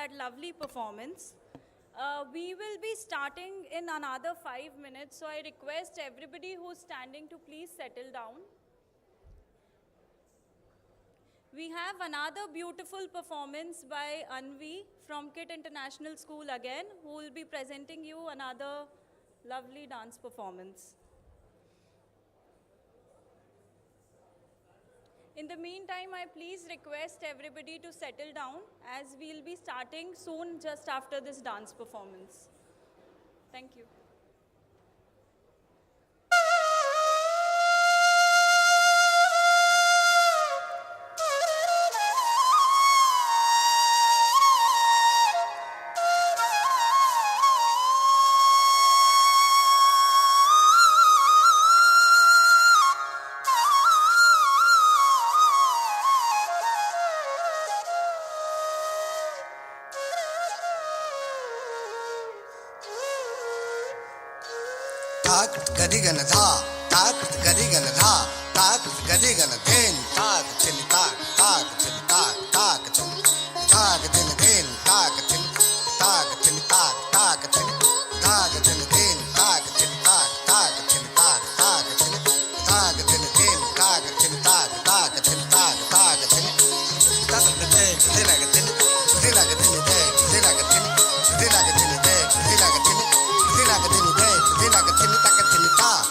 that lovely performance. We will be starting in another 5 minutes, so I request everybody who's standing to please settle down. We have another beautiful performance by Anvi from KIIT International School again, who will be presenting you another lovely dance performance. In the meantime, I please request everybody to settle down as we'll be starting soon just after this dance performance. Thank you. Gadi gana tha, tak gadi gana tha, tak gadi gana den, tak chini tak, tak chini tak, tak chini, tak chini den, tak chini, tak chini tak, tak chini, tak chini den, tak chini tak, tak chini tak, tak chini, tak chini den, tak chini tak, tak chini tak, tak chini, tak chini den, dina ga den, dina ga den den, dina ga den, dina ga den den, dina ga den, dina ga den den, dina ga den tak.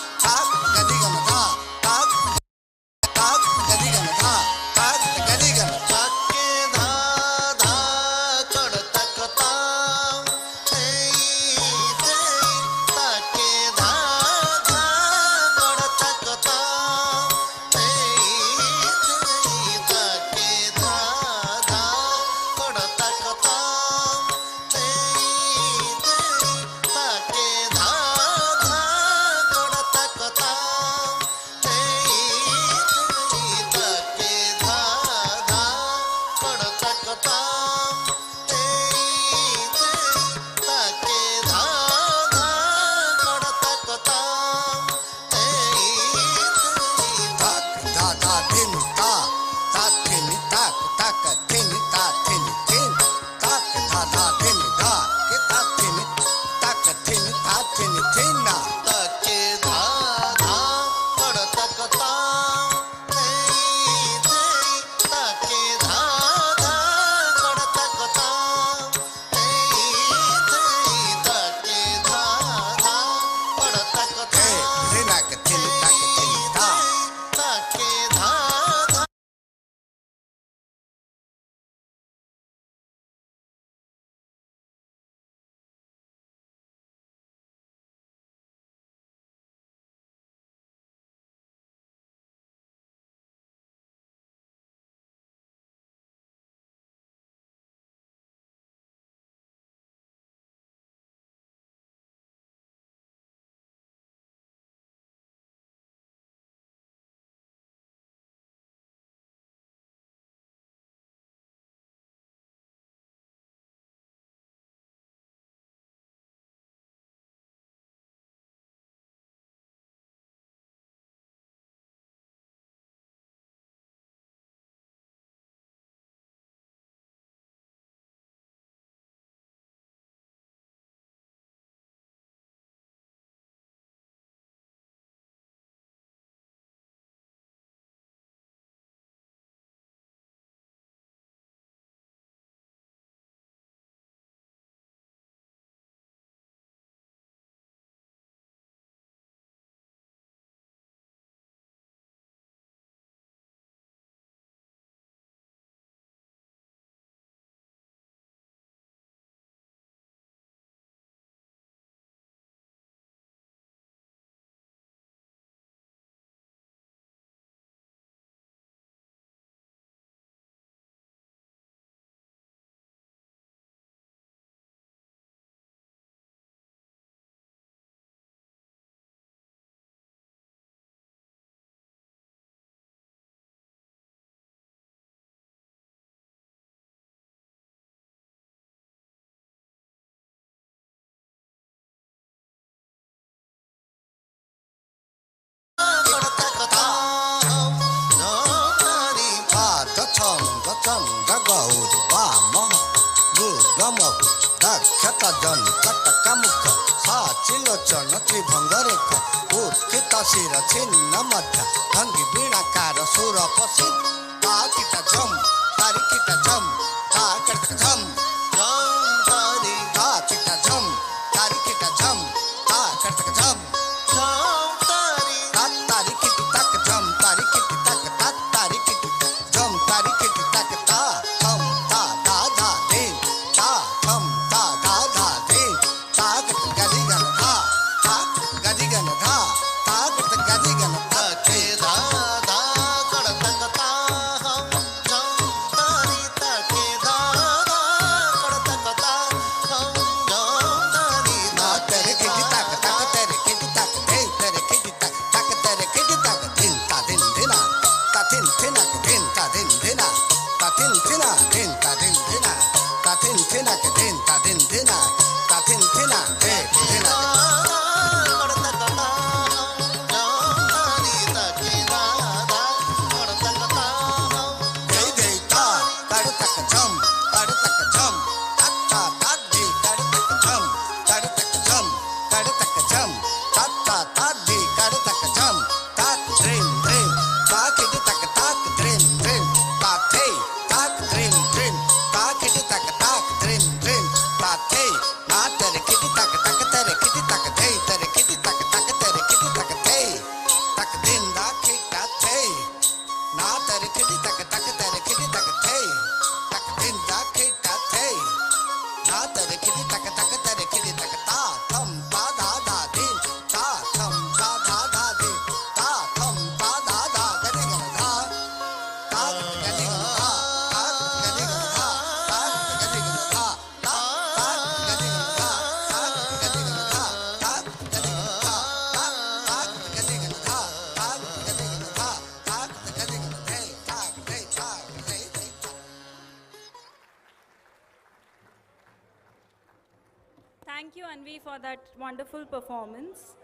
ତମକୁ ଦକ୍ଷତା Jonny Cuttack ମୁଖ ସାଚିଲୋଚନ ତ୍ରିଭଙ୍ଗ ରେଖ ଉତ୍ଥିତ ଶିର ଛିନ୍ନ ମଧ୍ୟ ଭଙ୍ଗି ବୀଣାକାର ସୁର ପଶି ତାକିଟା ଝମ୍ ତାରିକିଟା ଝମ୍ ତାକଟ ଝମ୍ ଝମ୍ ତାରି ତାକିଟା ଝମ୍ ତାରିକିଟା ଝମ୍ ତାକଟ ଝମ୍ ଝମ୍ ତାରି ତାରିକିଟି ତାକ ଝମ୍ ତାରିକିଟି ତାକ ତାରିକିଟି ଝମ୍ ତାରିକିଟି ତାକ ତା ଥମ୍ ତା ଧା ଧା ଦେ ତା ଥମ୍ ତା ଧା ଧା ଦେ ତାକଟ ଗଦି ଗନ ଧା ତାକ ଗଦି ଗନ ଧା ତାକଟ ଗଦି ଗନ ତା କେ ଧା ଧା କଡ଼ ତକ ତା ହମ୍ ଝମ୍ ତାରି ତାକେ ଧା ଧା କଡ଼ ତକ ତା ହମ୍ ଝମ୍ ତାରି ତା ତେରେ କିଟି ତାକ ତାକ ତେରେ କିଟି ତାକ ଦେ ତେରେ କିଟି ତାକ ତାକ ତେରେ କିଟି ତାକ ଦିନ ତା ଦିନ ଦିନା ତା ଦିନ ଦିନା ଦିନ ତା ଦିନ ଦିନା ତା ଦିନ ଦିନା ଦିନ ତା ଦିନ ଦିନା ତା ଦିନ ଦିନା ke din ta din dina ta din dina de dina kod ta kota jam tari ta ke da da kod ta kota de de ta kod ta jam ta jam ta ta de kod ta jam ta jam kod ta jam ta de kod ta jam ta dream dream ta ke ta dream dream ta the ta dream dream ta ke ta dream dream ta the na tere kiti tak tere kiti tak the tere kiti tak tere kiti tak the tak din da kita the na tere kiti tak tere kiti tak the tak din da kita the na tere kiti tak tere kiti tak ta tham ta da da din ta tham ta da da din ta tham ta da da gade gade da ta gade gade da ta gade gade da ta gade gade da ta gade gade da ta gade gade da ta gade gade da ta gade gade da ta gade gade da ta gade gade ta Thank you, Anvi, for that wonderful performance.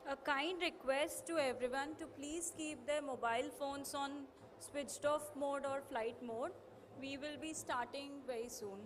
A kind request to everyone to please keep their mobile phones on switched off mode or flight mode. We will be starting very soon.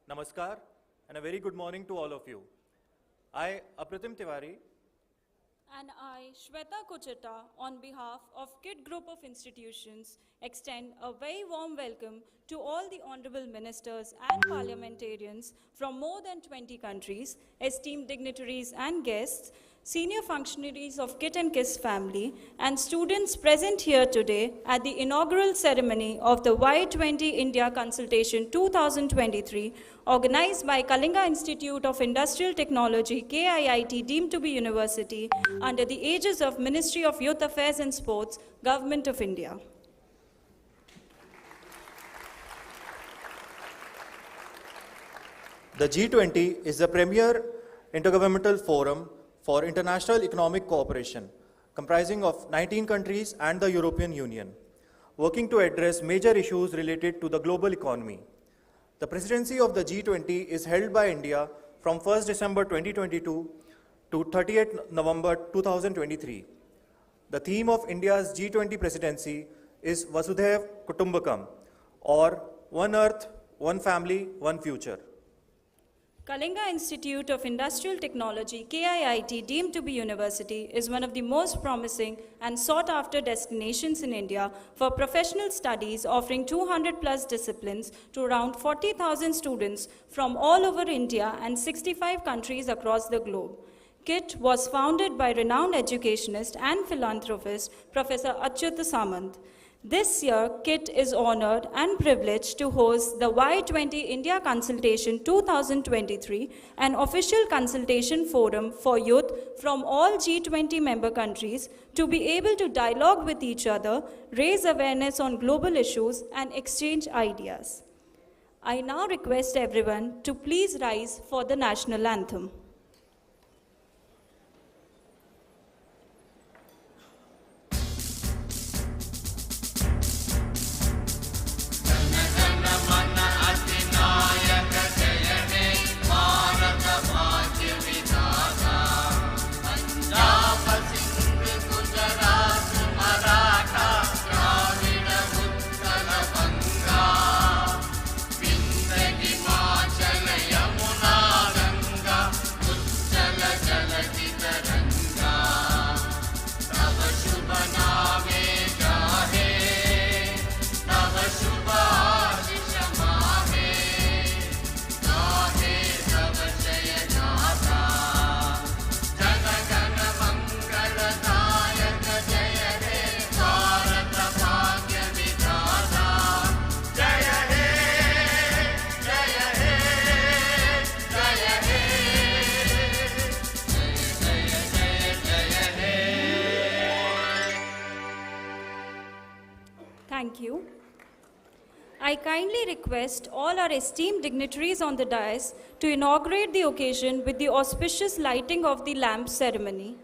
Namaskar and a very good morning to all of you. I, Apratim Tiwari, And I, Shweta Kocheta, on behalf of KIIT Group of Institutions, extend a very warm welcome to all the honorable ministers and parliamentarians from more than 20 countries, esteemed dignitaries and guests, senior functionaries of KIIT and KISS family, and students present here today at the inaugural ceremony of the Y20 India Consultation 2023, organized by Kalinga Institute of Industrial Technology, KIIT, deemed to be university, under the aegis of Ministry of Youth Affairs and Sports, Government of India. the G20 is the premier intergovernmental forum for international economic cooperation, comprising of 19 countries and the European Union, working to address major issues related to the global economy. The presidency of the G20 is held by India from 1st December 2022 to 30th November 2023. The theme of India's G20 presidency is Vasudhaiv Kutumbakam, or One Earth, One Family, One Future. Kalinga Institute of Industrial Technology, KIIT, deemed to be university, is one of the most promising and sought-after destinations in India for professional studies, offering 200 plus disciplines to around 40,000 students from all over India and 65 countries across the globe. KIIT was founded by renowned educationist and philanthropist Professor Achyut Samant. This year, KIIT is honored and privileged to host the Y20 India Consultation 2023, an official consultation forum for youth from all G20 member countries to be able to dialogue with each other, raise awareness on global issues, and exchange ideas. I now request everyone to please rise for the national anthem. Thank you. I kindly request all our esteemed dignitaries on the dais to inaugurate the occasion with the auspicious lighting of the lamp ceremony.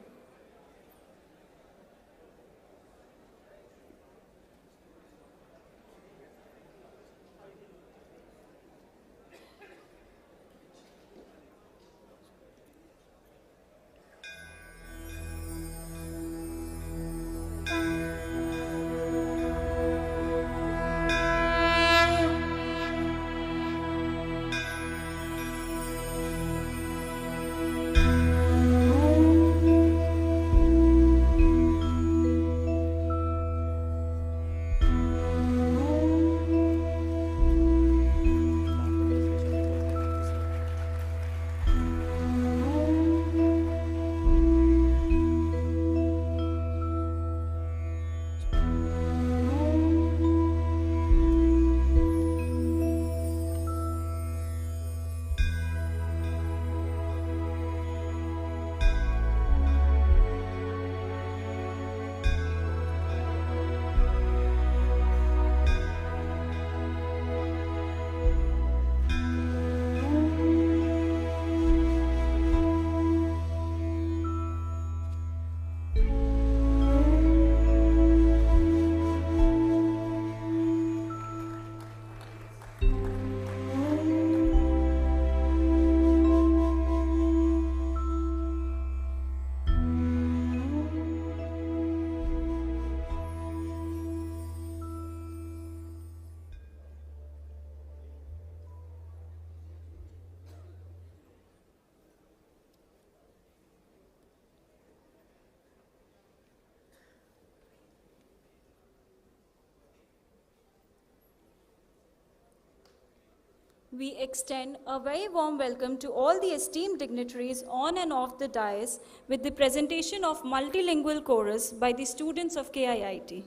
We extend a very warm welcome to all the esteemed dignitaries on and off the dais with the presentation of multilingual chorus by the students of KIIT.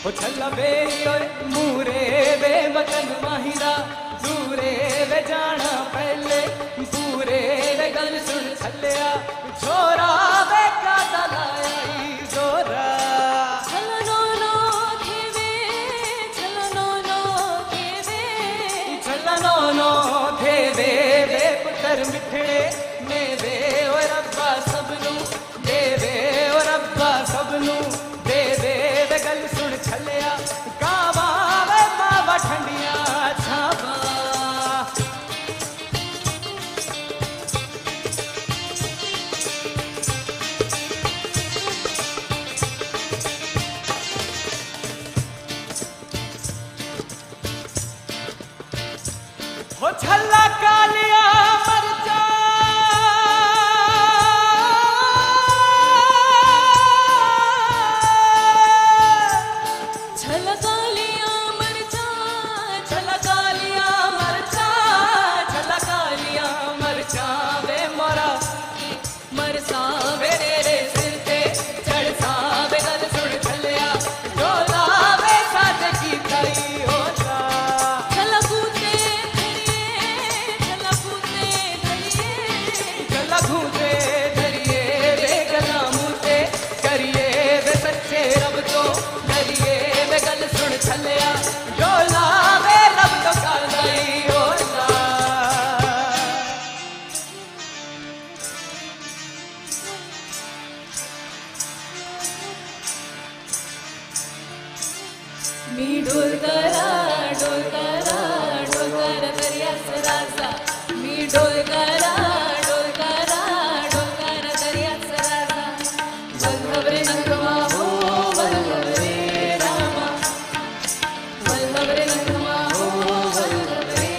हो छल्ला berry ओए मूरे वे वतन माहिरा दूरे वे जाना पहले पूरे वे गल सुन छल्लिया छोरा वे का दलाया जोरा चलो नो नो देवे चलो नो नो देवे छल्ला नो नो देवे वे पुत्र मिठड़े मेवे ओ रब्बा सबनू देवे ओ रब्बा सबनू देवे वे गल सुन छल्लिया गावा वे मावा ठंडिया छावा हो छल्ला कालिया मरचा छला कालिया मरचा छला कालिया मरचा छल्ला कालिया मरचा वे मोरा मरसा वे तेरे सिर ते चढ़सा वे गल सुन छल्लिया डोला वे साथ की ताई होता चला कूदे धरिए चला कूदे धरिए चला घूते धरिए वे गला मुते करिए वे सच्चे रब तो डरिए वे गल सुन छल्लिया डोला वे रब तो कालाई होता मी डोलकरा डोलकरा डोलकरा दर्या सरासा मी डोलकरा डोलकरा डोलकरा दर्या सरासा वल्लभरे नंगमा हो वल्लभरे रामा वल्लभरे नंगमा हो वल्लभरे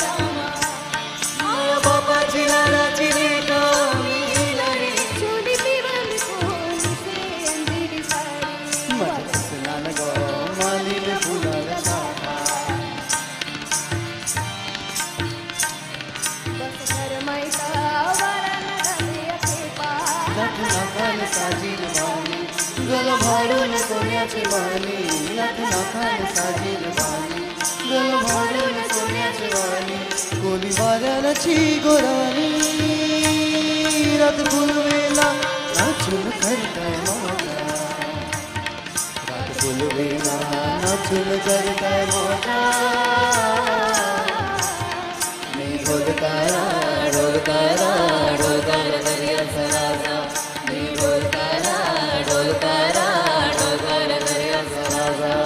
रामा आया बाबा चिराना चिरेगा मिलरे चोली पीवन कोन से अंधेरी साड़ी गलो भाडून सोन्याची वाणी लाख लाखान साजील वाणी गलो भाडून सोन्याची वाणी कोली वाऱ्याची गोराणी रात फुलवेला नाचून करताय मोठा रात फुलवेला नाचून करताय मोठा मी ढोलकारा ढोलकारा ढोलकारा दर्या सराजा मी ढोलकारा ढोलकारा ढोलकारा दर्या सराजा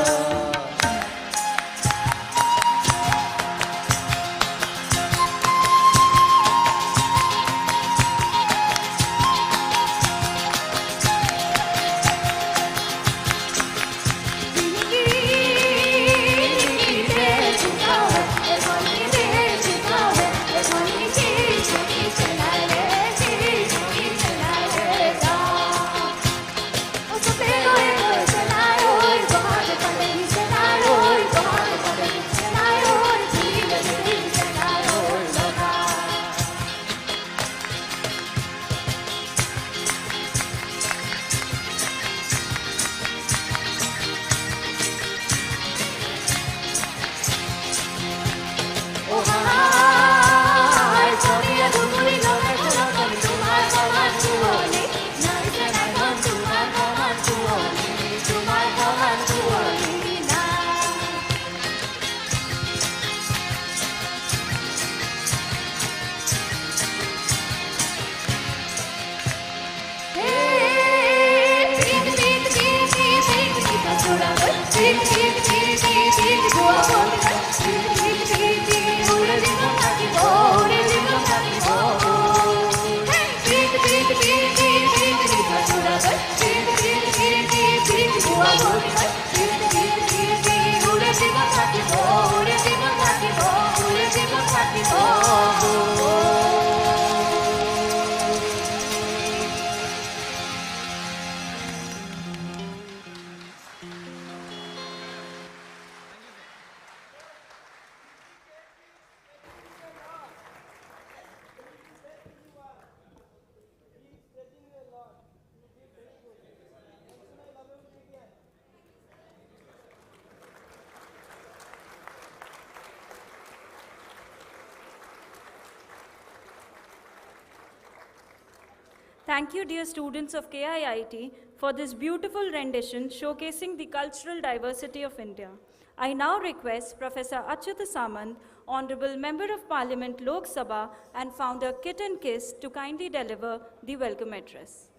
Thank you, dear students of KIIT, for this beautiful rendition showcasing the cultural diversity of India. I now request Professor Achyuta Samant, Honorable Member of Parliament Lok Sabha and founder KIIT and KISS, to kindly deliver the welcome address.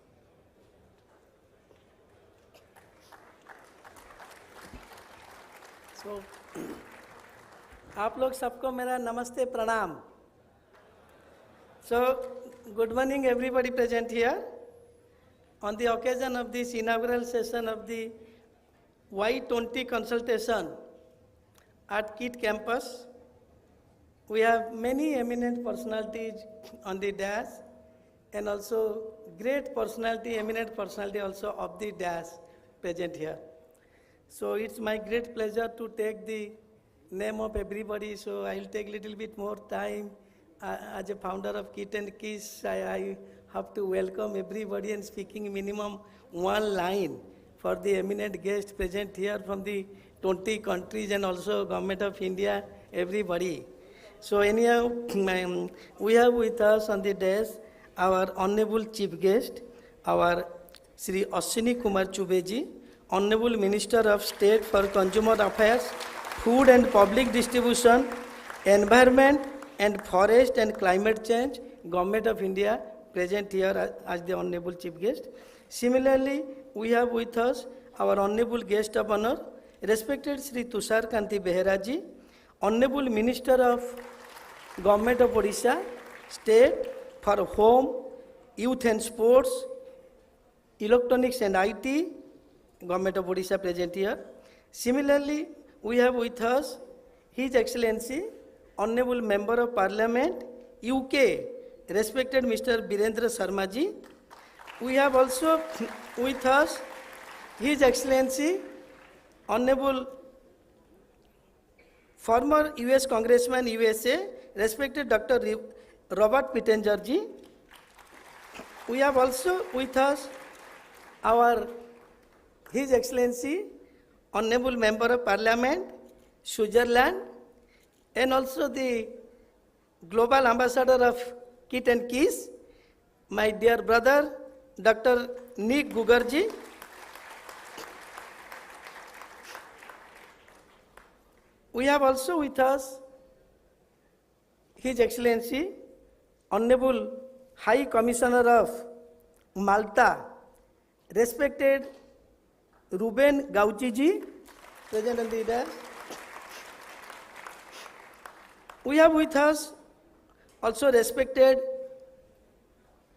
So, आप लोग सबको मेरा नमस्ते प्रणाम. So, good morning everybody present here. On the occasion of this inaugural session of the Y20 consultation at KIIT campus, we have many eminent personalities on the dash and also great personality, eminent personality also of the dash present here. So it's my great pleasure to take the name of everybody, so I'll take little bit more time. As a founder of KIIT and KISS, I have to welcome everybody and speaking minimum one line for the eminent guests present here from the 20 countries and also Government of India, everybody. So anyhow, we have with us on the desk our Honorable Chief Guest, our Sri Ashwini Kumar Chubeji, Honorable Minister of State for Consumer Affairs, Food and Public Distribution, Environment and Forest and Climate Change, Government of India, present here as the Honorable Chief Guest. Similarly, we have with us our Honorable Guest of Honor, respected Sri Tushar Kanti Beheraji, Honorable Minister of Government of Odisha, State for Home, Youth and Sports, Electronics and IT, Government of Odisha present here. Similarly, we have with us His Excellency, Honorable Member of Parliament, UK, respected Mr. Birendra Sharma ji. We have also with us His Excellency, Honorable former US Congressman USA, respected Dr. Robert Pittenger ji. We have also with us our His Excellency, Honorable Member of Parliament, Switzerland, and also the Global Ambassador of KIIT and KISS, my dear brother, Dr. Nick Gugarji. We have also with us His Excellency, Honorable High Commissioner of Malta, respected Ruben Gauchiji, present on the desk. We have with us also respected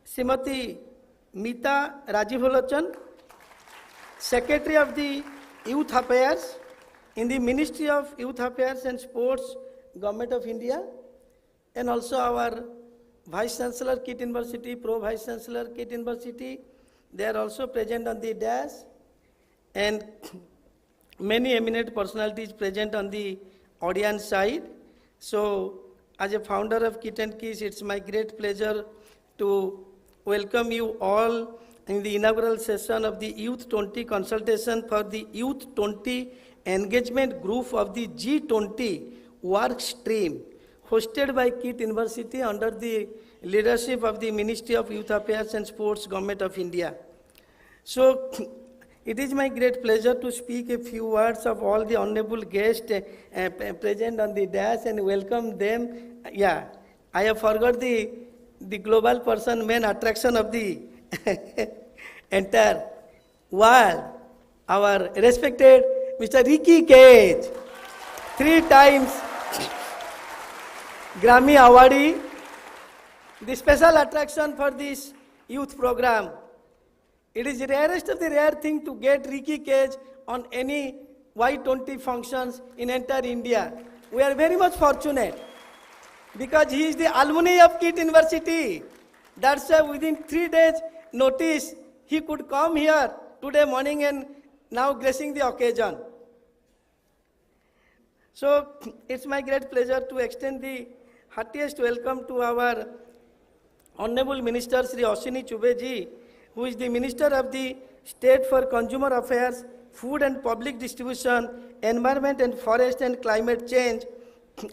Srimati Mita Rajivolochan, Secretary of the Youth Affairs in the Ministry of Youth Affairs and Sports, Government of India, and also our Vice Chancellor KIIT University, Pro Vice Chancellor KIIT University. They are also present on the dash, and many eminent personalities present on the audience side. So, as a founder of KIIT and KISS, it's my great pleasure to welcome you all in the inaugural session of the Youth 20 consultation for the Youth 20 engagement group of the G20 work stream, hosted by KIIT University under the leadership of the Ministry of Youth Affairs and Sports, Government of India. So, it is my great pleasure to speak a few words of all the honorable guests present on the dash and welcome them. Yeah, I have forgot the global person, main attraction of the entire world, our respected Mr. Ricky Cage, 3 times Grammy awardee, the special attraction for this youth program. It is the rarest of the rare thing to get Ricky Cage on any Y20 functions in entire India. We are very much fortunate because he is the alumni of KIIT University. That's why within 3 days notice he could come here today morning and now gracing the occasion. So it's my great pleasure to extend the heartiest welcome to our Honorable Minister Sri Ashwini Chubeji, who is the Minister of the State for Consumer Affairs, Food and Public Distribution, Environment and Forest and Climate Change,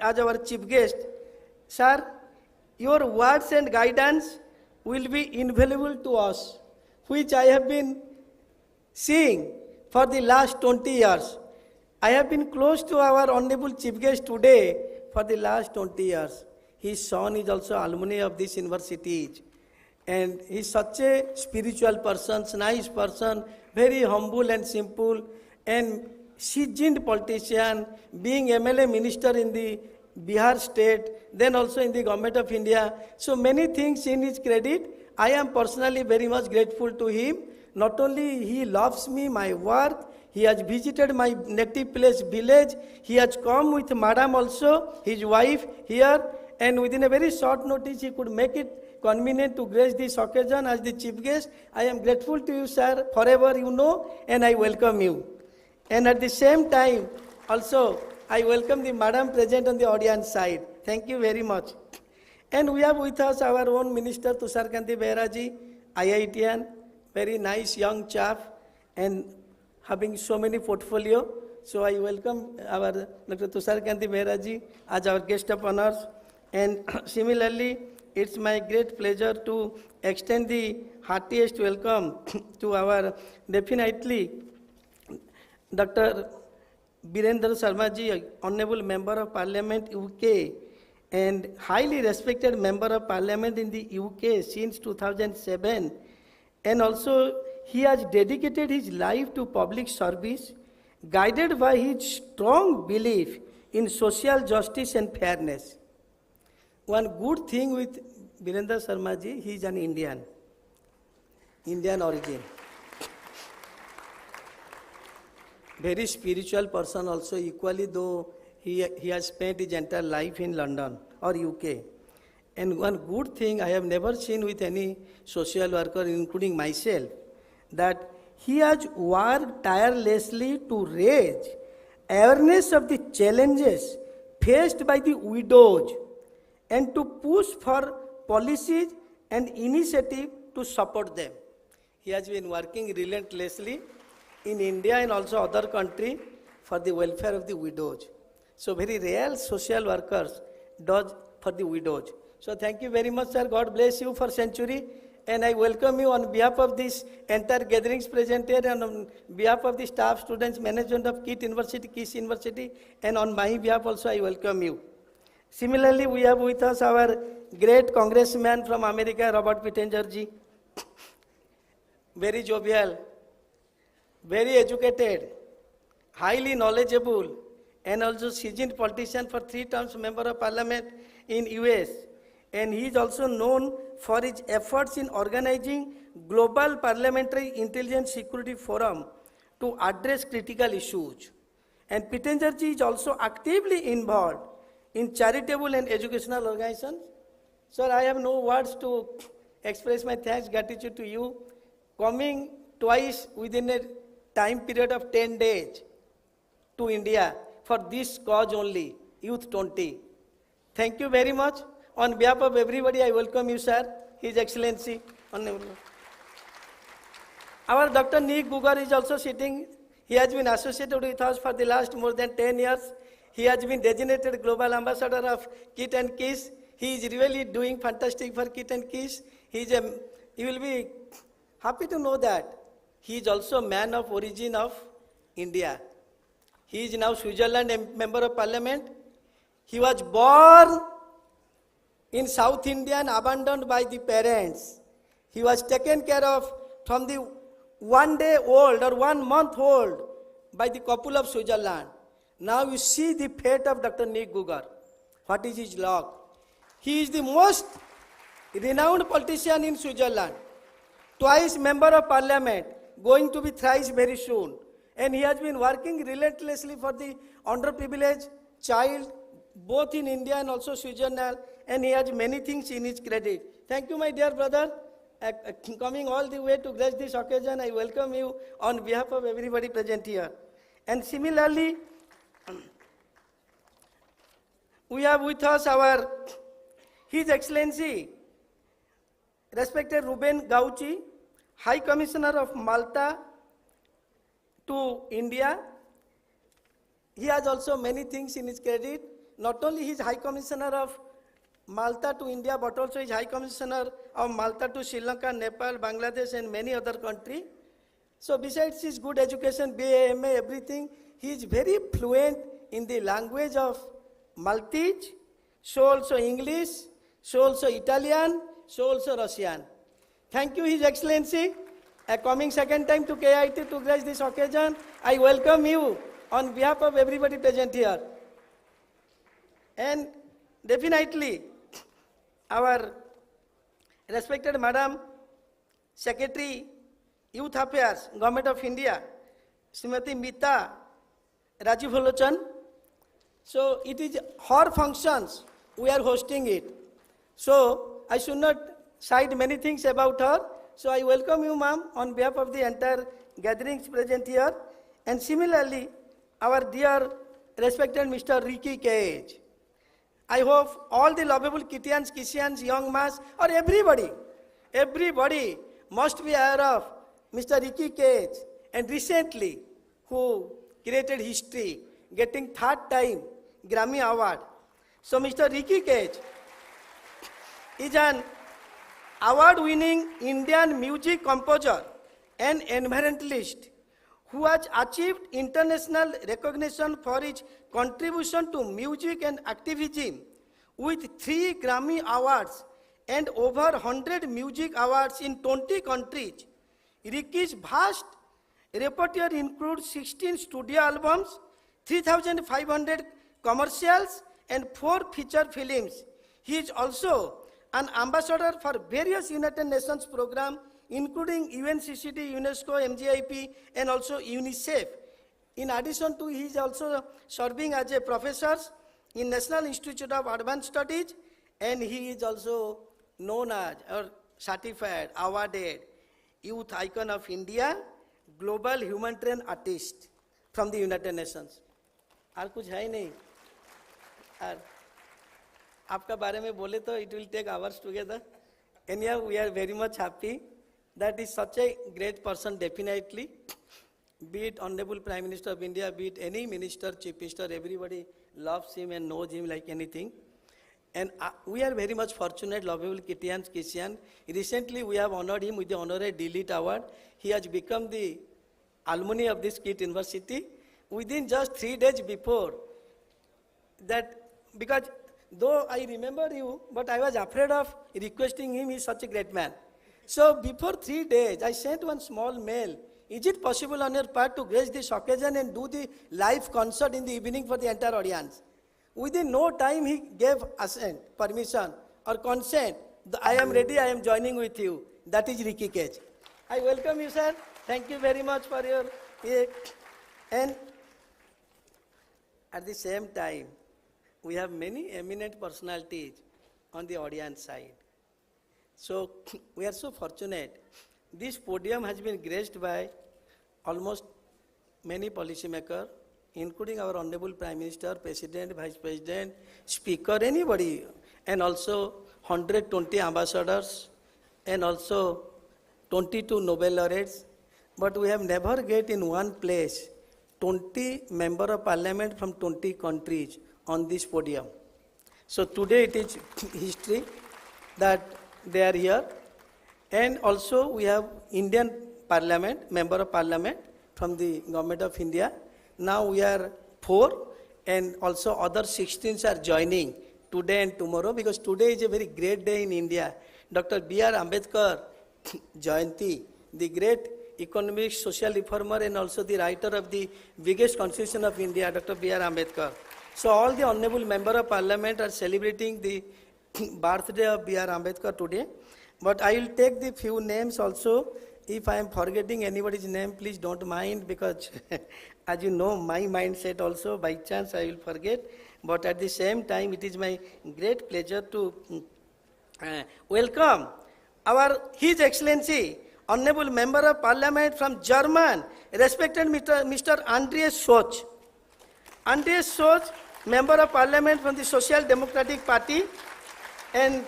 as our chief guest. Sir, your words and guidance will be invaluable to us, which I have been seeing for the last 20 years. I have been close to our honorable chief guest today for the last 20 years. His son is also alumni of this university. And he's such a spiritual person, nice person, very humble and simple, and seasoned politician, being MLA minister in the Bihar state, then also in the government of India. So many things in his credit. I am personally very much grateful to him. Not only he loves me, my work, he has visited my native place, village. He has come with madam also, his wife here, and within a very short notice he could make it convenient to grace this occasion as the chief guest. I am grateful to you, sir, forever you know, and I welcome you. And at the same time, also, I welcome the madam present on the audience side. Thank you very much. And we have with us our own Minister Tusharkanti Beheraji, IITian, very nice young chap, and having so many portfolio. So I welcome our Dr. Tusharkanti Beheraji as our guest of honors. And similarly, it's my great pleasure to extend the heartiest welcome to our definitely Dr. Birendra Sharma ji, Honorable Member of Parliament UK and highly respected Member of Parliament in the UK since 2007. And also he has dedicated his life to public service, guided by his strong belief in social justice and fairness. One good thing with Birendra Sharma ji, he is an Indian origin. Very spiritual person also, equally though he has spent his entire life in London or UK. And one good thing I have never seen with any social worker, including myself, that he has worked tirelessly to raise awareness of the challenges faced by the widows and to push for policies and initiatives to support them. He has been working relentlessly in India and also other countries for the welfare of the widows. So very real social workers does for the widows. So thank you very much, sir. God bless you for century. And I welcome you on behalf of this entire gatherings present here and on behalf of the staff, students, management of KIIT University, KIIS University, and on my behalf also I welcome you. Similarly, we have with us our great congressman from America, Robert Pittenger ji. Very jovial, very educated, highly knowledgeable, and also seasoned politician for 3 terms Member of Parliament in US. And he is also known for his efforts in organizing Global Parliamentary Intelligence Security Forum to address critical issues. And Pittenger ji is also actively involved in charitable and educational organizations. Sir, I have no words to express my thanks, gratitude to you, coming twice within a time period of 10 days to India for this cause only, Youth 20. Thank you very much. On behalf of everybody, I welcome you, sir, His Excellency. Our Dr. Nick Gugar is also sitting. He has been associated with us for the last more than 10 years. He has been designated Global Ambassador of KIIT and KIIS. He is really doing fantastic for KIIT and KIIS. You will be happy to know that he is also a man of origin of India. He is now Switzerland Member of Parliament. He was born in South India and abandoned by the parents. He was taken care of from the 1 day old or 1 month old by the couple of Switzerland. Now you see the fate of Dr. Nick Gugar. What is his log? He is the most renowned politician in Switzerland. Twice Member of Parliament, going to be thrice very soon. And he has been working relentlessly for the underprivileged child, both in India and also Switzerland, and he has many things in his credit. Thank you, my dear brother. Coming all the way to grace this occasion, I welcome you on behalf of everybody present here. And similarly, we have with us His Excellency, respected Ruben Gauci, High Commissioner of Malta to India. He has also many things in his credit. Not only he is High Commissioner of Malta to India, but also is High Commissioner of Malta to Sri Lanka, Nepal, Bangladesh, and many other countries. So besides his good education, BA, MA, everything, he is very fluent in the language of Maltese, so also English, so also Italian, so also Russian. Thank you, His Excellency. Coming second time to KIIT to grace this occasion, I welcome you on behalf of everybody present here. And definitely, our respected Madam Secretary, Youth Affairs, Government of India, Srimati Mita Rajivolochan. So it is her functions, we are hosting it. So I should not cite many things about her. So I welcome you, ma'am, on behalf of the entire gatherings present here. And similarly, our dear respected Mr. Ricky KIIT. I hope all the lovable KIITians, KIITians, young mass, or everybody must be aware of Mr. Ricky KIIT, and recently who created history, getting third time Grammy Award. So Mr. Ricky KIIT is an award-winning Indian music composer and environmentalist who has achieved international recognition for his contribution to music and activism with 3 Grammy Awards and over 100 music awards in 20 countries. Ricky's vast repertoire includes 16 studio albums, 3,500 commercials, and 4 feature films. He is also an ambassador for various United Nations programs, including UNCCD, UNESCO, MGIP, and also UNICEF. In addition to, he is also serving as a professor in National Institute of Advanced Studies, and he is also known as or certified, awarded Youth Icon of India, Global Humanitarian Artist from the United Nations. और कुछ है ही नहीं. और आपका बारे में बोले तो it will take hours together. Anyhow, we are very much happy that is such a great person, definitely. Be it Honorable Prime Minister of India, be it any minister, Chief Minister, everybody loves him and knows him like anything. And we are very much fortunate, lovable KIITians, KIITians. Recently, we have honored him with the Honorary DLIT Award. He has become the alumni of this KIIT University within just 3 days before that, because though I remember you, but I was afraid of requesting him. He is such a great man. So before 3 days, I sent one small mail. Is it possible on your part to grace this occasion and do the live concert in the evening for the entire audience? Within no time, he gave assent, permission, or consent. I am ready, I am joining with you. That is Ricky KIIT. I welcome you, sir. Thank you very much for your... And at the same time, we have many eminent personalities on the audience side. So we are so fortunate. This podium has been graced by almost many policymakers, including our Honorable Prime Minister, President, Vice President, Speaker, anybody, and also 120 ambassadors, and also 22 Nobel laureates. But we have never get in one place 20 Member of Parliament from 20 countries on this podium. So today it is history that they are here. And also we have Indian Parliament, Member of Parliament from the Government of India. Now we are 4, and also other 16s are joining today and tomorrow, because today is a very great day in India. Dr. B.R. Ambedkar Jayanti, the great economic social reformer and also the writer of the biggest constitution of India, Dr. B.R. Ambedkar. So all the honorable member of parliament are celebrating the birthday of B.R. Ambedkar today. But I will take the few names also. If I am forgetting anybody's name, please don't mind, because as you know, my mindset also, by chance I will forget. But at the same time, it is my great pleasure to welcome His Excellency, Honorable Member of Parliament from German, respected Mr. Andreas Soch. Andreas Soch, Member of Parliament from the Social Democratic Party, and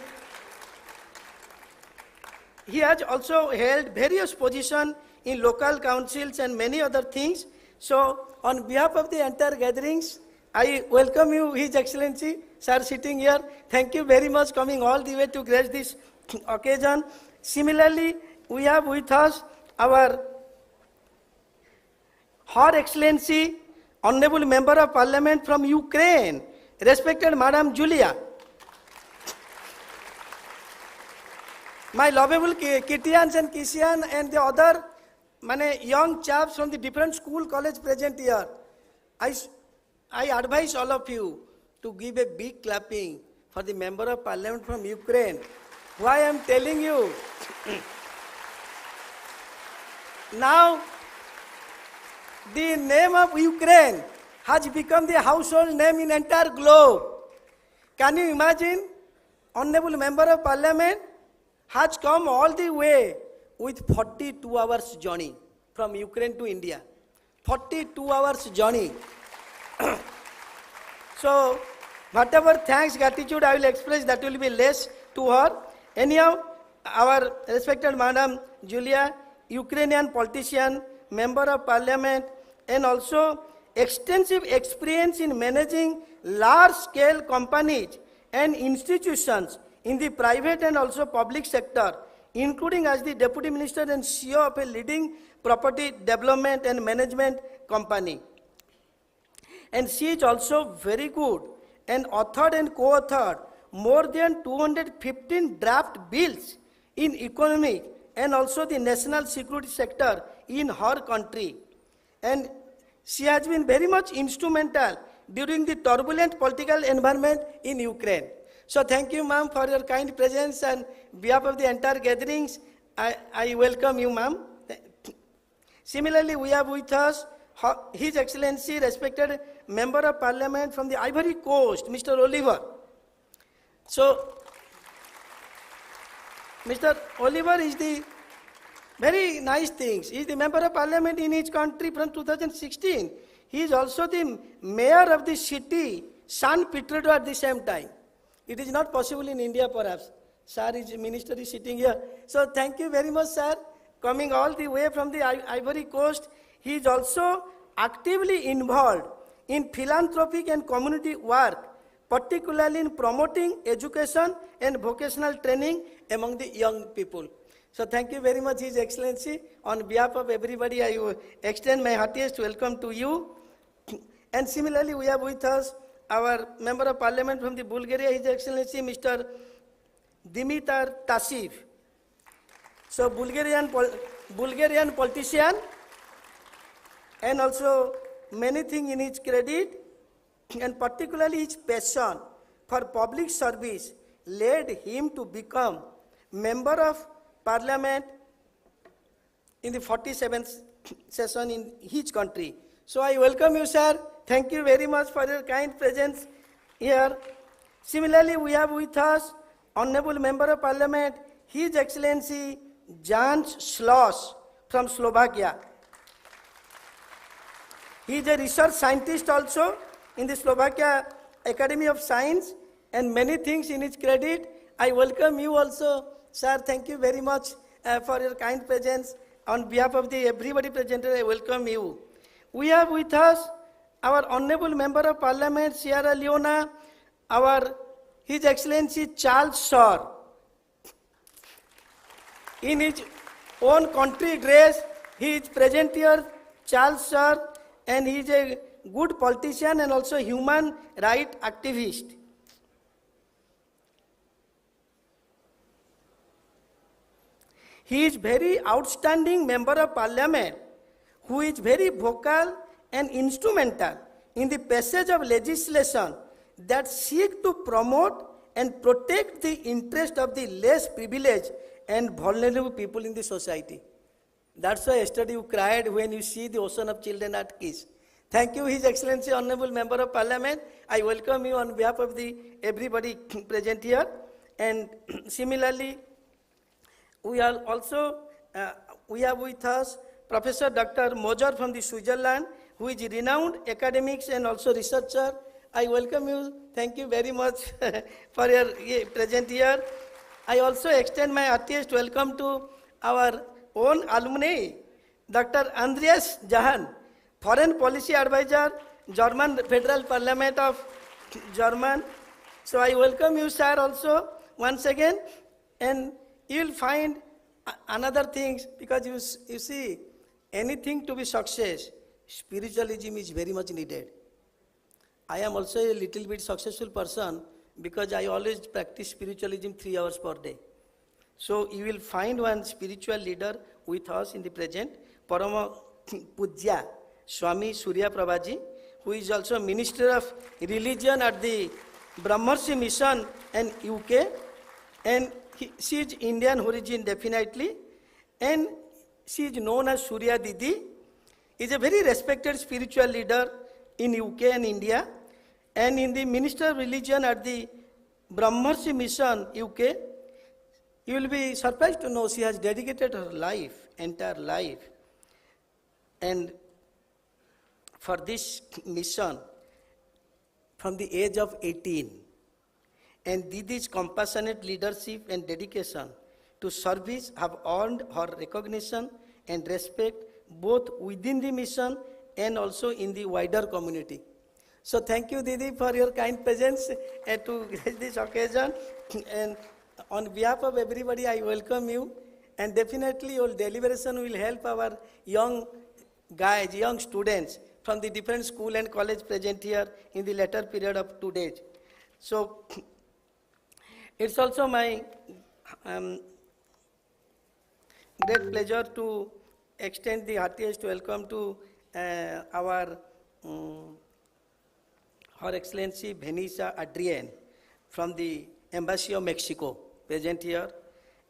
he has also held various positions in local councils and many other things. So, on behalf of the entire gatherings, I welcome you, His Excellency, sir sitting here. Thank you very much coming all the way to grace this occasion. Similarly, we have with us our Her Excellency, Honorable Member of Parliament from Ukraine, respected Madam Julia. My lovable Kittians and Kisian and the other young chaps from the different school, college present here. I advise all of you to give a big clapping for the Member of Parliament from Ukraine. Why I am telling you? Now, the name of Ukraine has become the household name in entire globe. Can you imagine? Honorable Member of Parliament has come all the way with 42 hours journey from Ukraine to India. 42 hours journey. So, whatever thanks, gratitude I will express, that will be less to her. Anyhow, our respected Madam Julia, Ukrainian politician, Member of Parliament, and also extensive experience in managing large-scale companies and institutions in the private and also public sector, including as the Deputy Minister and CEO of a leading property development and management company. And she is also very good and authored and co-authored more than 215 draft bills in economic and also the national security sector in her country. And she has been very much instrumental during the turbulent political environment in Ukraine. So thank you, ma'am, for your kind presence, and on behalf of the entire gatherings, I welcome you, ma'am. Similarly, we have with us His Excellency, respected Member of Parliament from the Ivory Coast, Mr. Oliver. So, Mr. Oliver is the very nice things. He is the Member of Parliament in his country from 2016. He is also the Mayor of the city, San Petersburg at the same time. It is not possible in India, perhaps. Sir, his minister is sitting here. So thank you very much, sir, coming all the way from the Ivory Coast. He is also actively involved in philanthropic and community work, particularly in promoting education and vocational training among the young people. So thank you very much, His Excellency. On behalf of everybody, I extend my heartiest welcome to you. And similarly, we have with us our Member of Parliament from the Bulgaria, His Excellency, Mr. Dimitar Tasiv. So Bulgarian politician, and also many things in his credit, and particularly his passion for public service led him to become Member of Parliament in the 47th session in his country. So I welcome you, sir. Thank you very much for your kind presence here. Similarly, we have with us Honorable Member of Parliament, His Excellency Jan Schloss from Slovakia. He is a research scientist also in the Slovakia Academy of Science, and many things in his credit. I welcome you also, sir. Thank you very much for your kind presence. On behalf of everybody present, I welcome you. We have with us our Honorable Member of Parliament, Sierra Leone, His Excellency Charles Shaw. In his own country, Grace, he is present here, Charles Shaw, and he is a good politician and also human rights activist. He is very outstanding Member of Parliament who is very vocal and instrumental in the passage of legislation that seek to promote and protect the interest of the less privileged and vulnerable people in the society. That's why yesterday you cried when you see the ocean of children at Kiss. Thank you, His Excellency, Honorable Member of Parliament. I welcome you on behalf of everybody present here. And similarly, we are also, we have with us Professor Dr. Moser from the Switzerland, who is renowned academics and also researcher. I welcome you. Thank you very much for your present here. I also extend my heartiest welcome to our own alumni, Dr. Andreas Jahan, Foreign Policy Advisor, German Federal Parliament of German, So I welcome you, sir, also once again. And you will find another things, because you see, anything to be success, spiritualism is very much needed. I am also a little bit successful person because I always practice spiritualism 3 hours per day. So you will find one spiritual leader with us in the present, Parama Pujya Swami Surya Prabhaji, who is also Minister of Religion at the Brahmarshi Mission in UK, and she is Indian origin definitely, and she is known as Surya Didi. Is a very respected spiritual leader in UK and India, and in the Minister of Religion at the Brahmarshi Mission UK. You will be surprised to know she has dedicated her life, entire life, and for this mission from the age of 18. And Didi's compassionate leadership and dedication to service have earned her recognition and respect both within the mission and also in the wider community. So thank you, Didi, for your kind presence to grace this occasion. And on behalf of everybody, I welcome you. And definitely your deliberation will help our young guys, young students from the different school and college present here in the later period of 2 days. So it's also my great pleasure to extend the heartiest welcome to our Her Excellency Vanessa Adrian from the Embassy of Mexico, present here,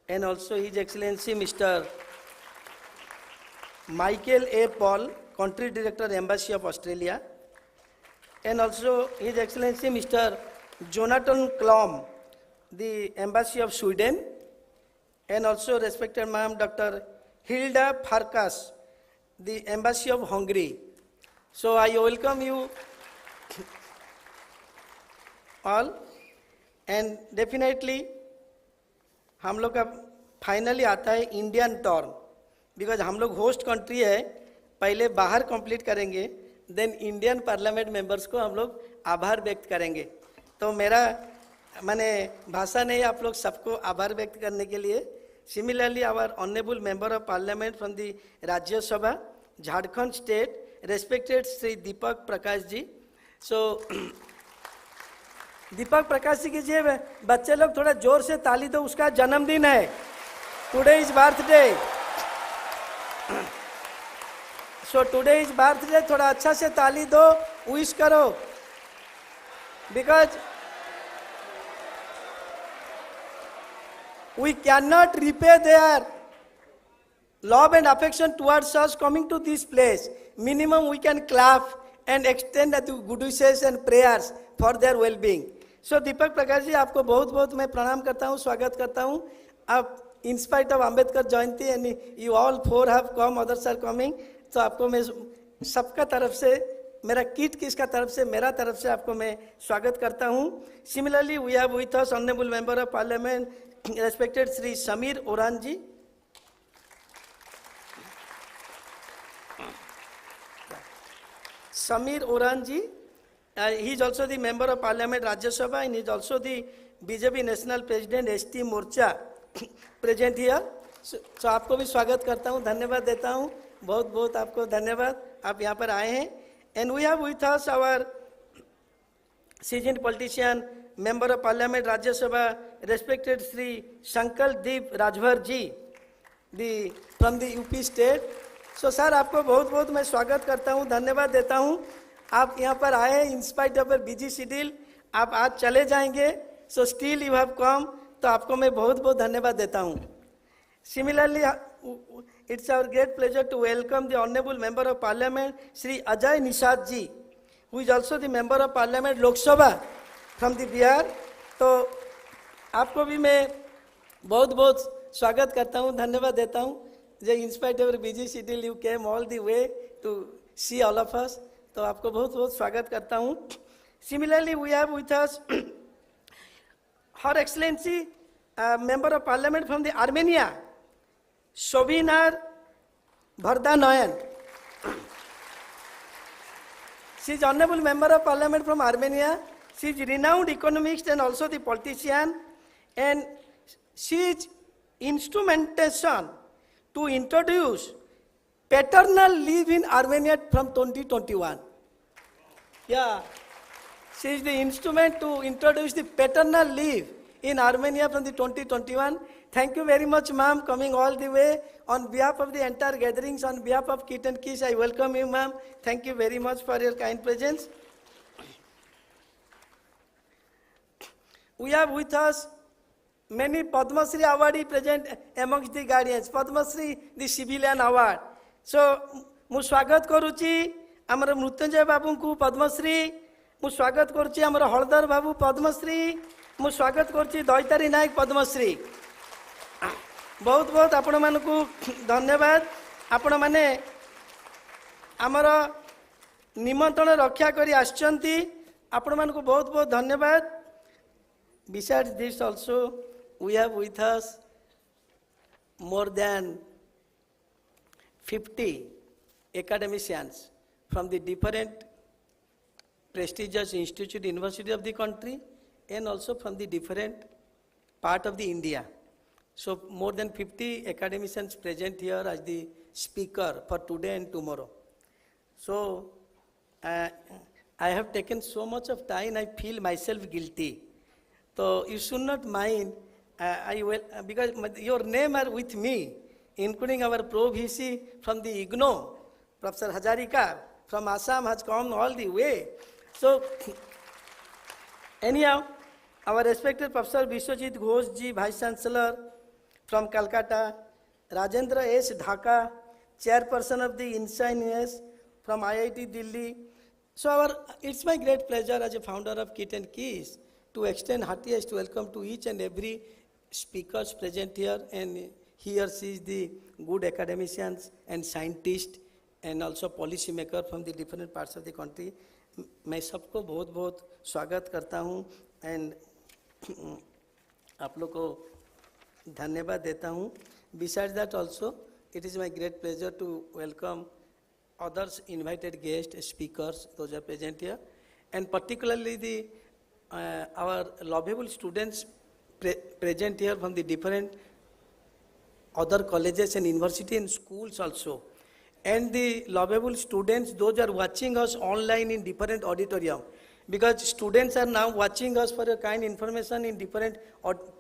and also His Excellency Mr. Michael A. Paul, Country Director, Embassy of Australia, and also His Excellency Mr. Jonathan Klom, the Embassy of Sweden, and also respected Ma'am Dr. Hilda Farkas, the Embassy of Hungary. So I welcome you all, and definitely हम लोग का finally आता है Indian turn, because हम लोग host country है, पहले बाहर कंप्लीट करेंगे, देन इंडियन पार्लियामेंट मेंबर्स को हम लोग आभार व्यक्त करेंगे. तो मेरा माने भाषा नहीं, आप लोग सबको आभार व्यक्त करने के लिए. Similarly our honourable member of parliament from the Rajya Sabha Jharkhand state, respected Shri Deepak Prakash ji. So Deepak Prakash ji कीजिए, बच्चे लोग थोड़ा जोर से ताली दो, उसका जन्मदिन है, today is birthday. So today is birthday, थोड़ा अच्छा से ताली दो, विश करो, because we cannot repay their love and affection towards us coming to this place. Minimum we can clap and extend the good wishes and prayers for their well-being. So दीपक प्रकाश जी, आपको बहुत बहुत मैं प्रणाम करता हूँ, स्वागत करता हूँ. आप in spite of Ambedkar Jayanti and you all four have come, others are coming, तो आपको मैं सबका तरफ से, मेरा किट किसका तरफ से, मेरा तरफ से आपको मैं स्वागत करता हूँ. Similarly, we have with us honorable member of parliament, respected Sri Samir Oran ji. Samir Oran ji, he is also the member of parliament Rajya Sabha, and he is also the BJP national president ST Morcha present here. So आपको भी स्वागत करता हूँ, धन्यवाद देता हूँ, बहुत बहुत आपको धन्यवाद, आप यहाँ पर आए हैं. And we have with us our seasoned politician, member of parliament Rajya Sabha, respected Sri Shankar Deep Rajbhar ji, from the UP state. So sir, आपको बहुत बहुत मैं स्वागत करता हूँ, धन्यवाद देता हूँ. आप यहाँ पर आए, in spite of a busy schedule, आप आज चले जाएंगे, so still you have come, तो आपको मैं बहुत बहुत धन्यवाद देता हूँ. Similarly, it's our great pleasure to welcome the honorable member of parliament Sri Ajay Nishad ji, who is also the member of parliament Lok Sabha from the Bihar. तो आपको भी मैं बहुत बहुत स्वागत करता हूँ, धन्यवाद देता हूँ. In spite of your busy schedule, you came all the way to see all of us. तो आपको बहुत बहुत स्वागत करता हूँ. Similarly, we have with us Her Excellency member of parliament from the Armenia, Shobinar Vardanoyan. She is honorable member of parliament from Armenia. She is renowned economist and also the politician, and she is instrumentation to introduce paternal leave in Armenia from 2021. Yeah, she is the instrument to introduce the paternal leave in Armenia from the 2021. Thank you very much, ma'am, coming all the way. On behalf of the entire gatherings, on behalf of KIIT and KIIS, I welcome you, ma'am. Thank you very much for your kind presence. We have with us many Padma Shri awardee present amongst the guardians. Padma Shri, the civilian award. So, ମୁଁ ସ୍ୱାଗତ କରୁଛି ଆମର ମୃତ୍ୟୁଞ୍ଜୟ ବାବୁଙ୍କୁ ପଦ୍ମଶ୍ରୀ, ମୁଁ ସ୍ୱାଗତ କରୁଛି ଆମର ହଳଧର ବାବୁ ପଦ୍ମଶ୍ରୀ, ମୁଁ ସ୍ୱାଗତ କରୁଛି ଦୈତାରୀ ନାୟକ ପଦ୍ମଶ୍ରୀ। ବହୁତ ବହୁତ ଆପଣମାନଙ୍କୁ ଧନ୍ୟବାଦ। ଆପଣମାନେ ଆମର ନିମନ୍ତ୍ରଣ ରକ୍ଷା କରି ଆସିଛନ୍ତି, ଆପଣମାନଙ୍କୁ ବହୁତ ବହୁତ ଧନ୍ୟବାଦ। Besides this also, we have with us more than 50 academicians from the different prestigious institute, university of the country, and also from the different part of the India. So more than 50 academicians present here as the speaker for today and tomorrow. So I have taken so much of time, I feel myself guilty. So you should not mind, I will, because your name are with me, including our Pro VC from the IGNO, Professor Hazarika from Assam has come all the way. So anyhow, our respected Professor Vishwajit Ghosh ji, Vice Chancellor from Calcutta, Rajendra S. Dhaka, Chairperson of the INSA from IIT Delhi. So it's my great pleasure as a founder of KIIT and KIIS to extend heartiest welcome to each and every speakers present here, and he or she is the good academicians and scientists and also policy maker from the different parts of the country. मैं सबको बहुत बहुत स्वागत करता हूँ and आप लोग को धन्यवाद देता हूँ. Besides that also, it is my great pleasure to welcome others invited guests, speakers, those are present here, and particularly the our lovable students present here from the different other colleges and university and schools also, and the lovable students, those are watching us online in different auditorium, because students are now watching us for a kind information in different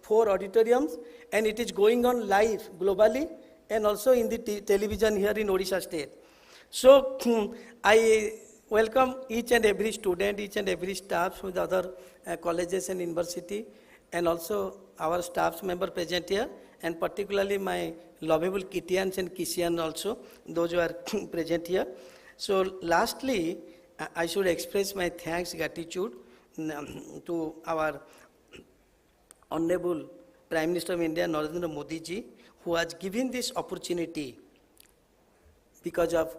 4 auditoriums, and it is going on live globally and also in the television here in Odisha state. So I welcome each and every student, each and every staff from the other colleges and university, and also our staff member present here, and particularly my lovable KIITians and KIISians also, those who are present here. So lastly, I should express my thanks, gratitude to our Honorable Prime Minister of India, Narendra Modi ji, who has given this opportunity because of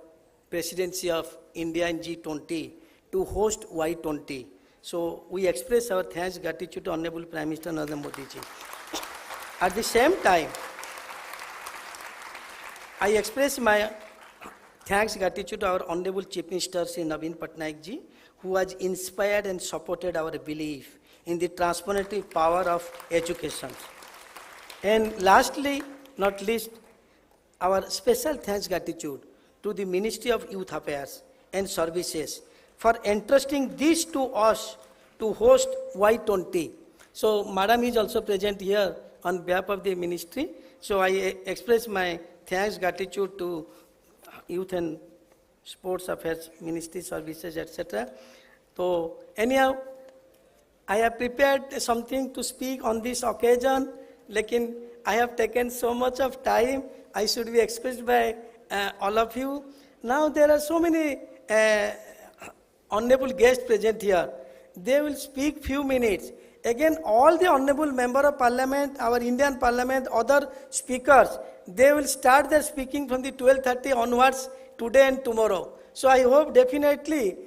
presidency of India in G20 to host Y20. So we express our thanks, gratitude to Honorable Prime Minister Narendra Modi ji. At the same time, I express my thanks, gratitude to our Honorable Chief Minister Sri Naveen Patnaik ji, who has inspired and supported our belief in the transformative power of education. And lastly, not least, our special thanks, gratitude to the Ministry of Youth Affairs and Services for entrusting this to us to host Y20. So Madam is also present here on behalf of the ministry. So I express my thanks, gratitude to Youth and Sports Affairs Ministry, Services, etc. So anyhow, I have prepared something to speak on this occasion, lekin I have taken so much of time, I should be expressed by all of you. Now there are so many honorable guests present here. They will speak few minutes. Again, all the honorable member of parliament, our Indian parliament, other speakers, they will start their speaking from the 12:30 onwards today and tomorrow. So I hope definitely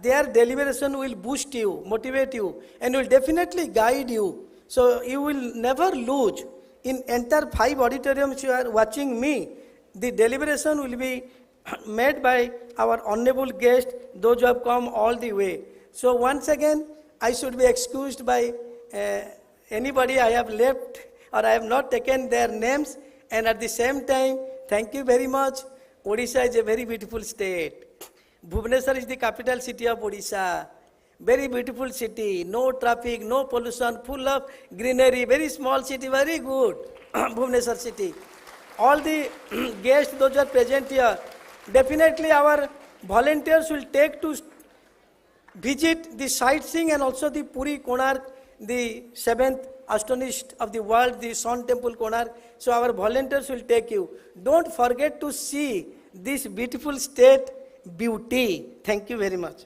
their deliberation will boost you, motivate you, and will definitely guide you. So you will never lose. In entire 5 auditoriums you are watching me, the deliberation will be made by our honorable guests, those who have come all the way. So once again, I should be excused by anybody I have left or I have not taken their names. And at the same time, thank you very much. Odisha is a very beautiful state. Bhubaneswar is the capital city of Odisha. Very beautiful city, no traffic, no pollution, full of greenery, very small city, very good. Bhubaneswar city. All the guests, those who are present here, definitely our volunteers will take to visit the sightseeing and also the Puri Konark, the seventh astonished of the world, the Sun Temple Konark. So our volunteers will take you. Don't forget to see this beautiful state beauty. Thank you very much.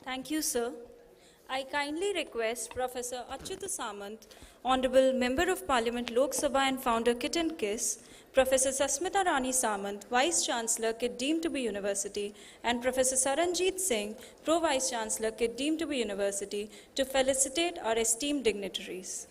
Thank you, sir. I kindly request Professor Achyuta Samant, Honorable Member of Parliament Lok Sabha and founder KIIT and KISS, Professor Sasmita Rani Samant, Vice Chancellor KIIT deemed to be University, and Professor Saranjit Singh, Pro Vice Chancellor KIIT deemed to be University, to felicitate our esteemed dignitaries.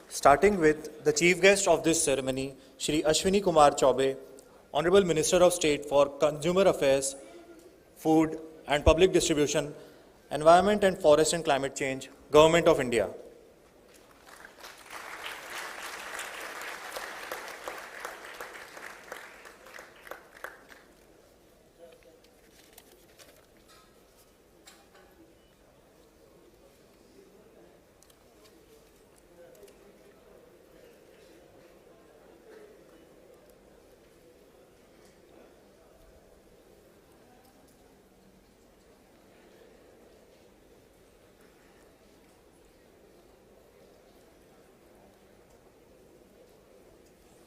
Starting with the chief guest of this ceremony, Shri Ashwini Kumar Chaube, Honorable Minister of State for Consumer Affairs, Food and Public Distribution, Environment and Forest and Climate Change, Government of India.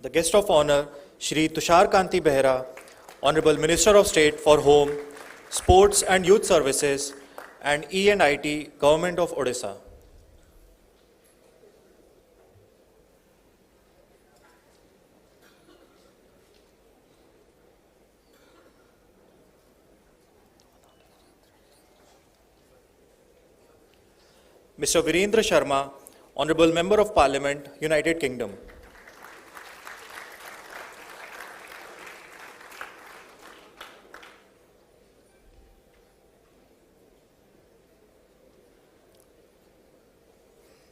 The guest of honor, Shri Tushar Kanti Behera, Honorable Minister of State for Home, Sports and Youth Services, and E&IT, Government of Odisha. Mr. Virendra Sharma, Honorable Member of Parliament, United Kingdom.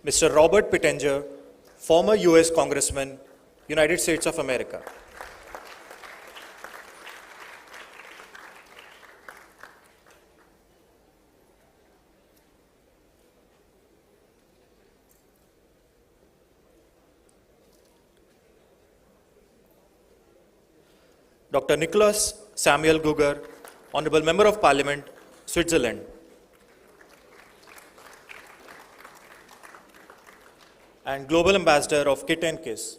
Mr. Robert Pittenger, former US Congressman, United States of America. Dr. Nicholas Samuel Guger, Honorable Member of Parliament, Switzerland. And Global Ambassador of KIIT and KISS.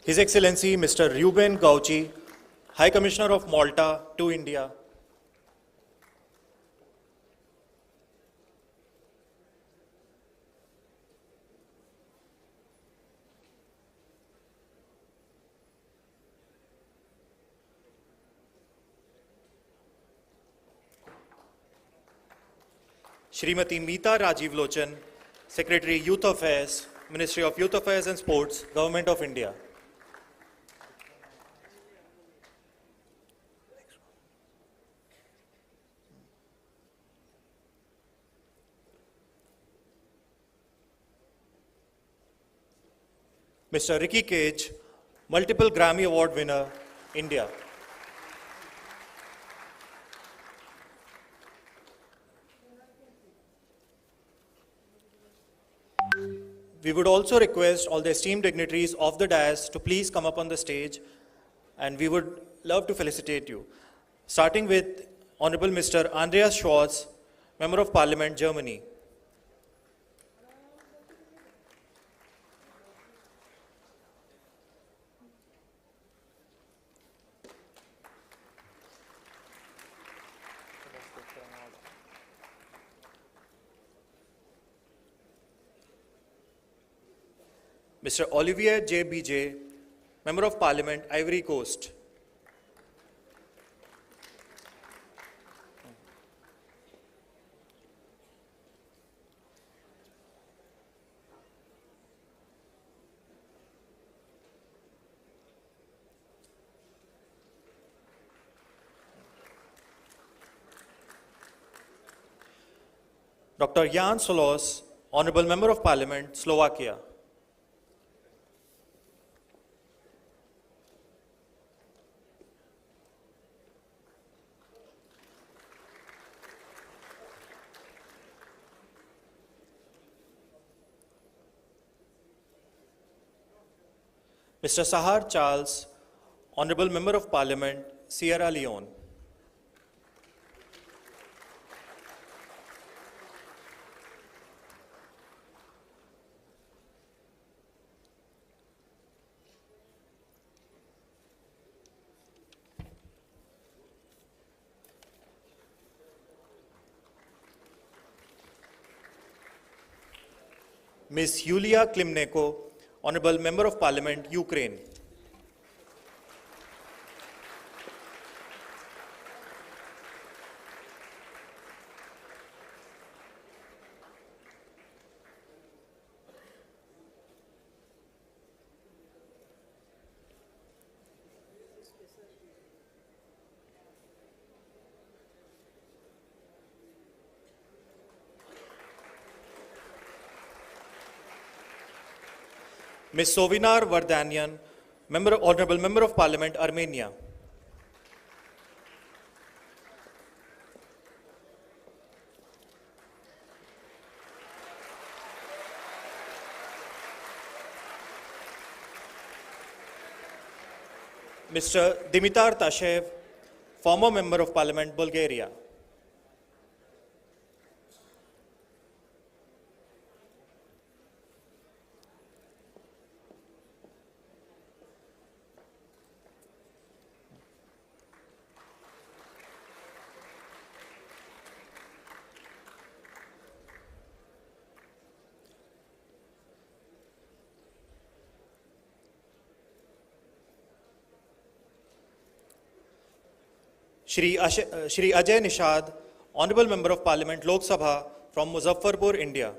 His Excellency Mr. Ruben Gauci, High Commissioner of Malta to India. Shrimati Meeta Rajiv Lochan, Secretary Youth Affairs, Ministry of Youth Affairs and Sports, Government of India. Mr. Ricky Cage, multiple Grammy Award winner, India. We would also request all the esteemed dignitaries of the dais to please come up on the stage, and we would love to felicitate you. Starting with Honorable Mr. Andreas Schwarz, Member of Parliament, Germany. Mr. Olivier J. BJ, Member of Parliament, Ivory Coast. Dr. Jan Solos, Honorable Member of Parliament, Slovakia. Mr. Sahar Charles, Honorable Member of Parliament, Sierra Leone. Ms. Yulia Klimneko, Honorable Member of Parliament, Ukraine. Ms. Sovinar Vardanyan, Honorable Member of Parliament, Armenia. Mr. Dimitar Tashev, former Member of Parliament, Bulgaria. Shri Ajay Nishad, Honorable Member of Parliament, Lok Sabha from Muzaffarpur, India.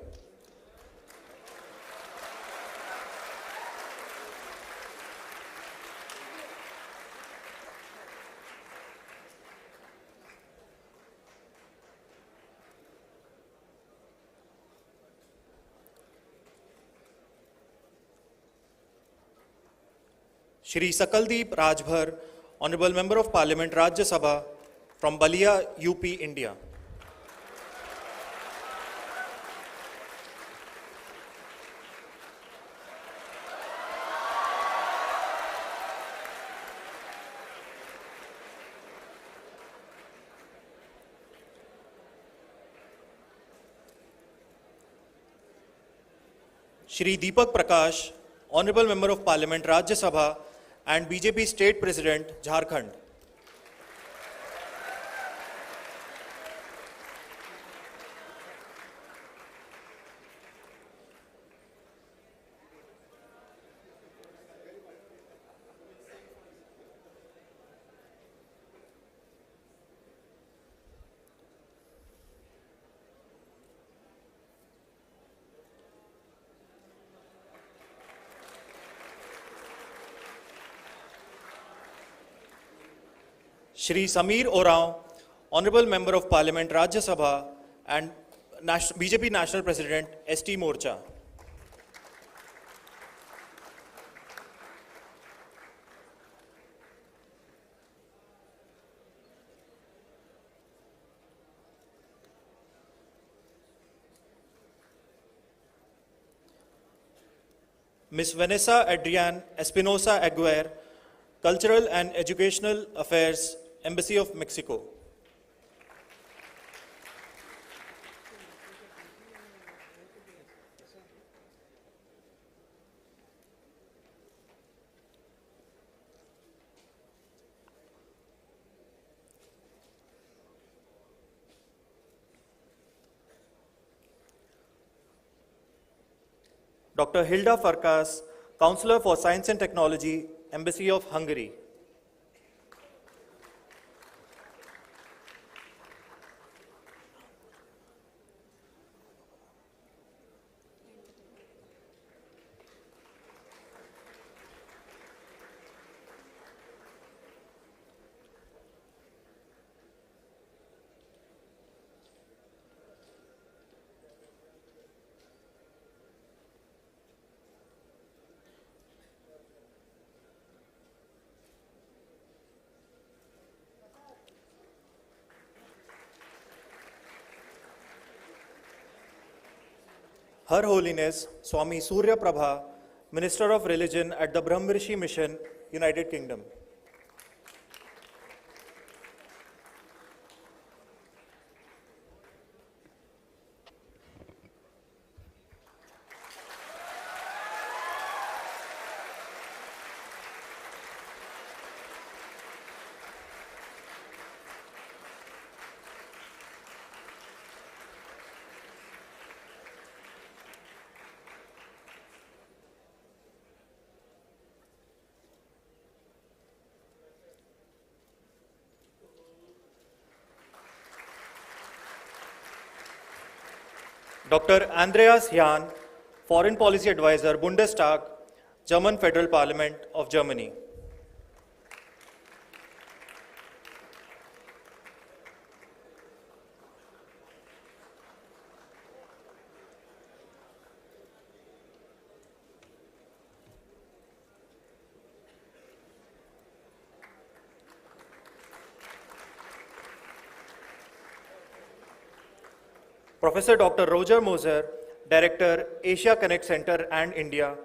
Shri Sakaldeep Rajbhar, Honorable Member of Parliament, Rajya Sabha from Balia, UP, India. Shri Deepak Prakash, Honorable Member of Parliament, Rajya Sabha and BJP State President, Jharkhand. Shri Sameer Oraon, Honorable Member of Parliament, Rajya Sabha and BJP National President, ST Morcha. Ms. Vanessa Adrian Espinosa Aguirre, Cultural and Educational Affairs, Embassy of Mexico. Dr. Hilda Farkas, Counselor for Science and Technology, Embassy of Hungary. Her Holiness Swami Surya Prabha, Minister of Religion at the Brahmrishi Mission, United Kingdom. Dr. Andreas Jahn, Foreign Policy Advisor, Bundestag, German Federal Parliament of Germany. Professor Dr. Roger Moser, Director, Asia Connect Center and India,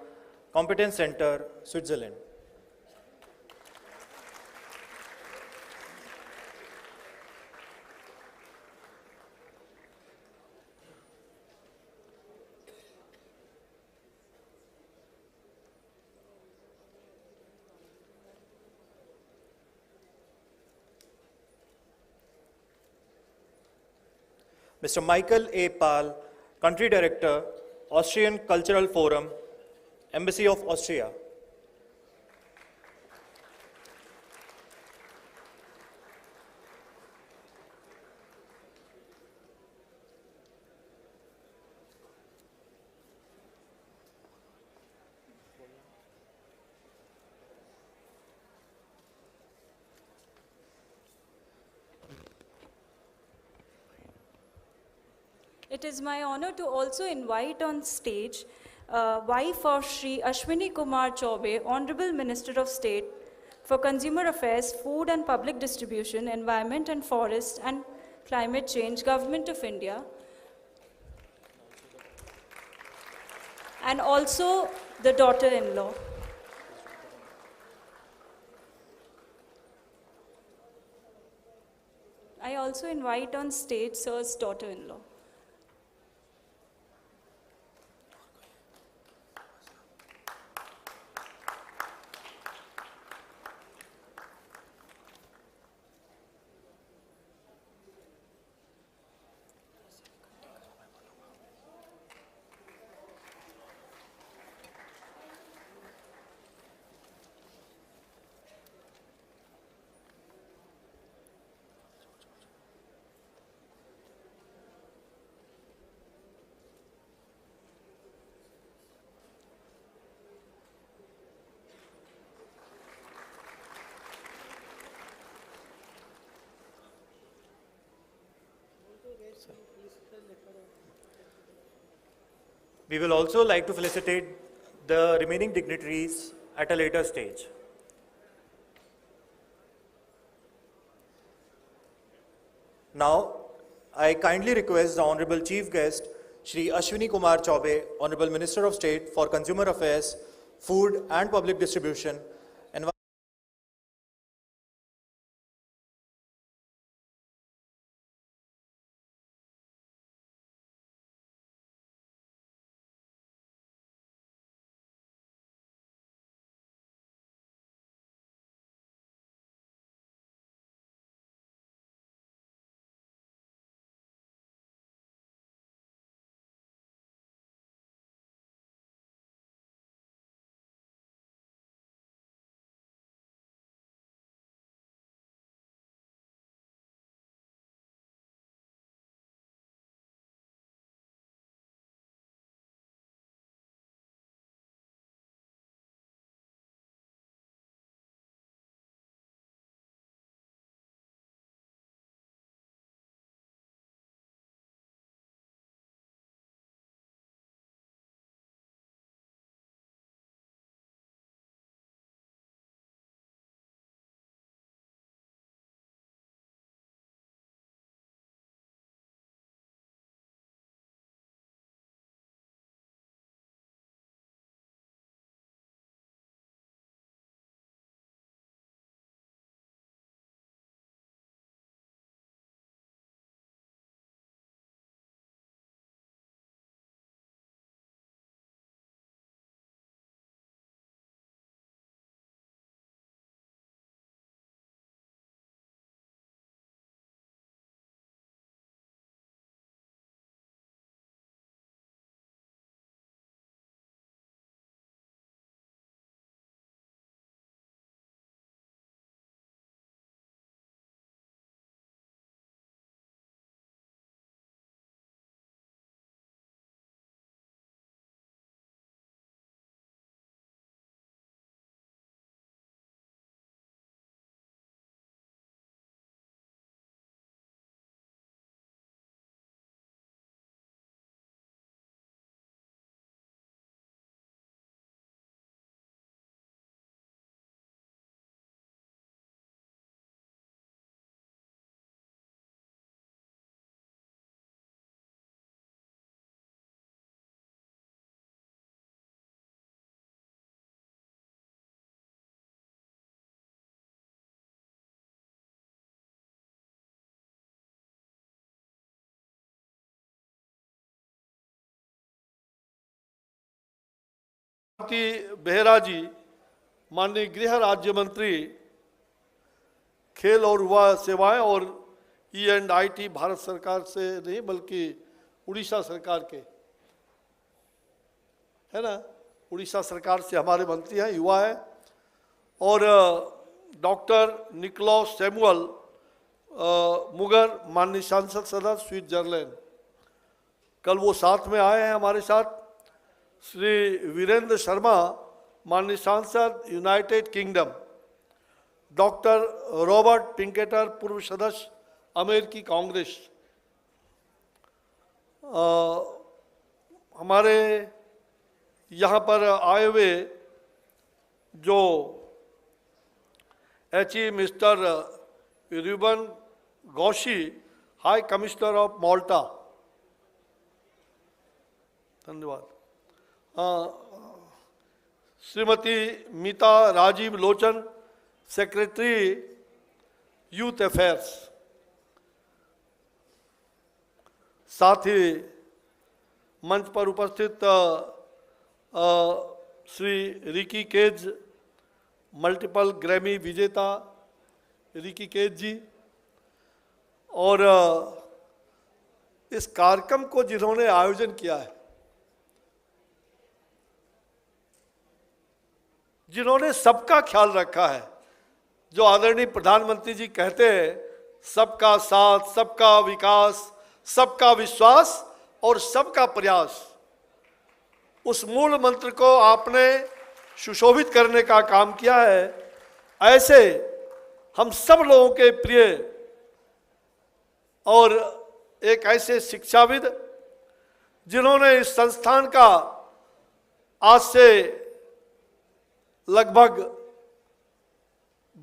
Competence Center, Switzerland. Mr. Michael A. Pahl, Country Director, Austrian Cultural Forum, Embassy of Austria. It is my honor to also invite on stage wife of Shri Ashwini Kumar Chaube, Honorable Minister of State for Consumer Affairs, Food and Public Distribution, Environment and Forest and Climate Change, Government of India, and also the daughter-in-law. I also invite on stage Sir's daughter-in-law. We will also like to felicitate the remaining dignitaries at a later stage. Now, I kindly request the Honorable Chief Guest, Shri Ashwini Kumar Chaube, Honorable Minister of State for Consumer Affairs, food and public distribution, Behera जी, माननीय गृह राज्य मंत्री, खेल और युवा सेवाएं और E&IT Bharat सरकार से नहीं बल्कि उड़ीसा सरकार के, है ना, उड़ीसा सरकार से हमारे मंत्री हैं, युवा हैं, और डॉक्टर निकोलस सैमुअल मुगर, माननीय सांसद सदस्य स्विट्जरलैंड, कल वो साथ में आए हैं हमारे साथ। श्री वीरेंद्र शर्मा, माननीय सांसद यूनाइटेड किंगडम, डॉक्टर रॉबर्ट पिंकेटर, पूर्व सदस्य अमेरिकी कांग्रेस, हमारे यहाँ पर आए हुए जो mister Reuben Gauci, high commissioner of Malta, धन्यवाद। Shrimati Meeta Rajiv Lochan, secretary youth affairs, साथ ही मंच पर उपस्थित श्री रिकी केज, मल्टीपल ग्रैमी विजेता रिकी केज जी, और इस कार्यक्रम को जिन्होंने आयोजन किया है, जिन्होंने सबका ख्याल रखा है, जो आदरणीय प्रधानमंत्री जी कहते हैं, सबका साथ, सबका विकास, सबका विश्वास और सबका प्रयास, उस मूल मंत्र को आपने सुशोभित करने का काम किया है। ऐसे हम सब लोगों के प्रिय और एक ऐसे शिक्षाविद जिन्होंने इस संस्थान का आज से लगभग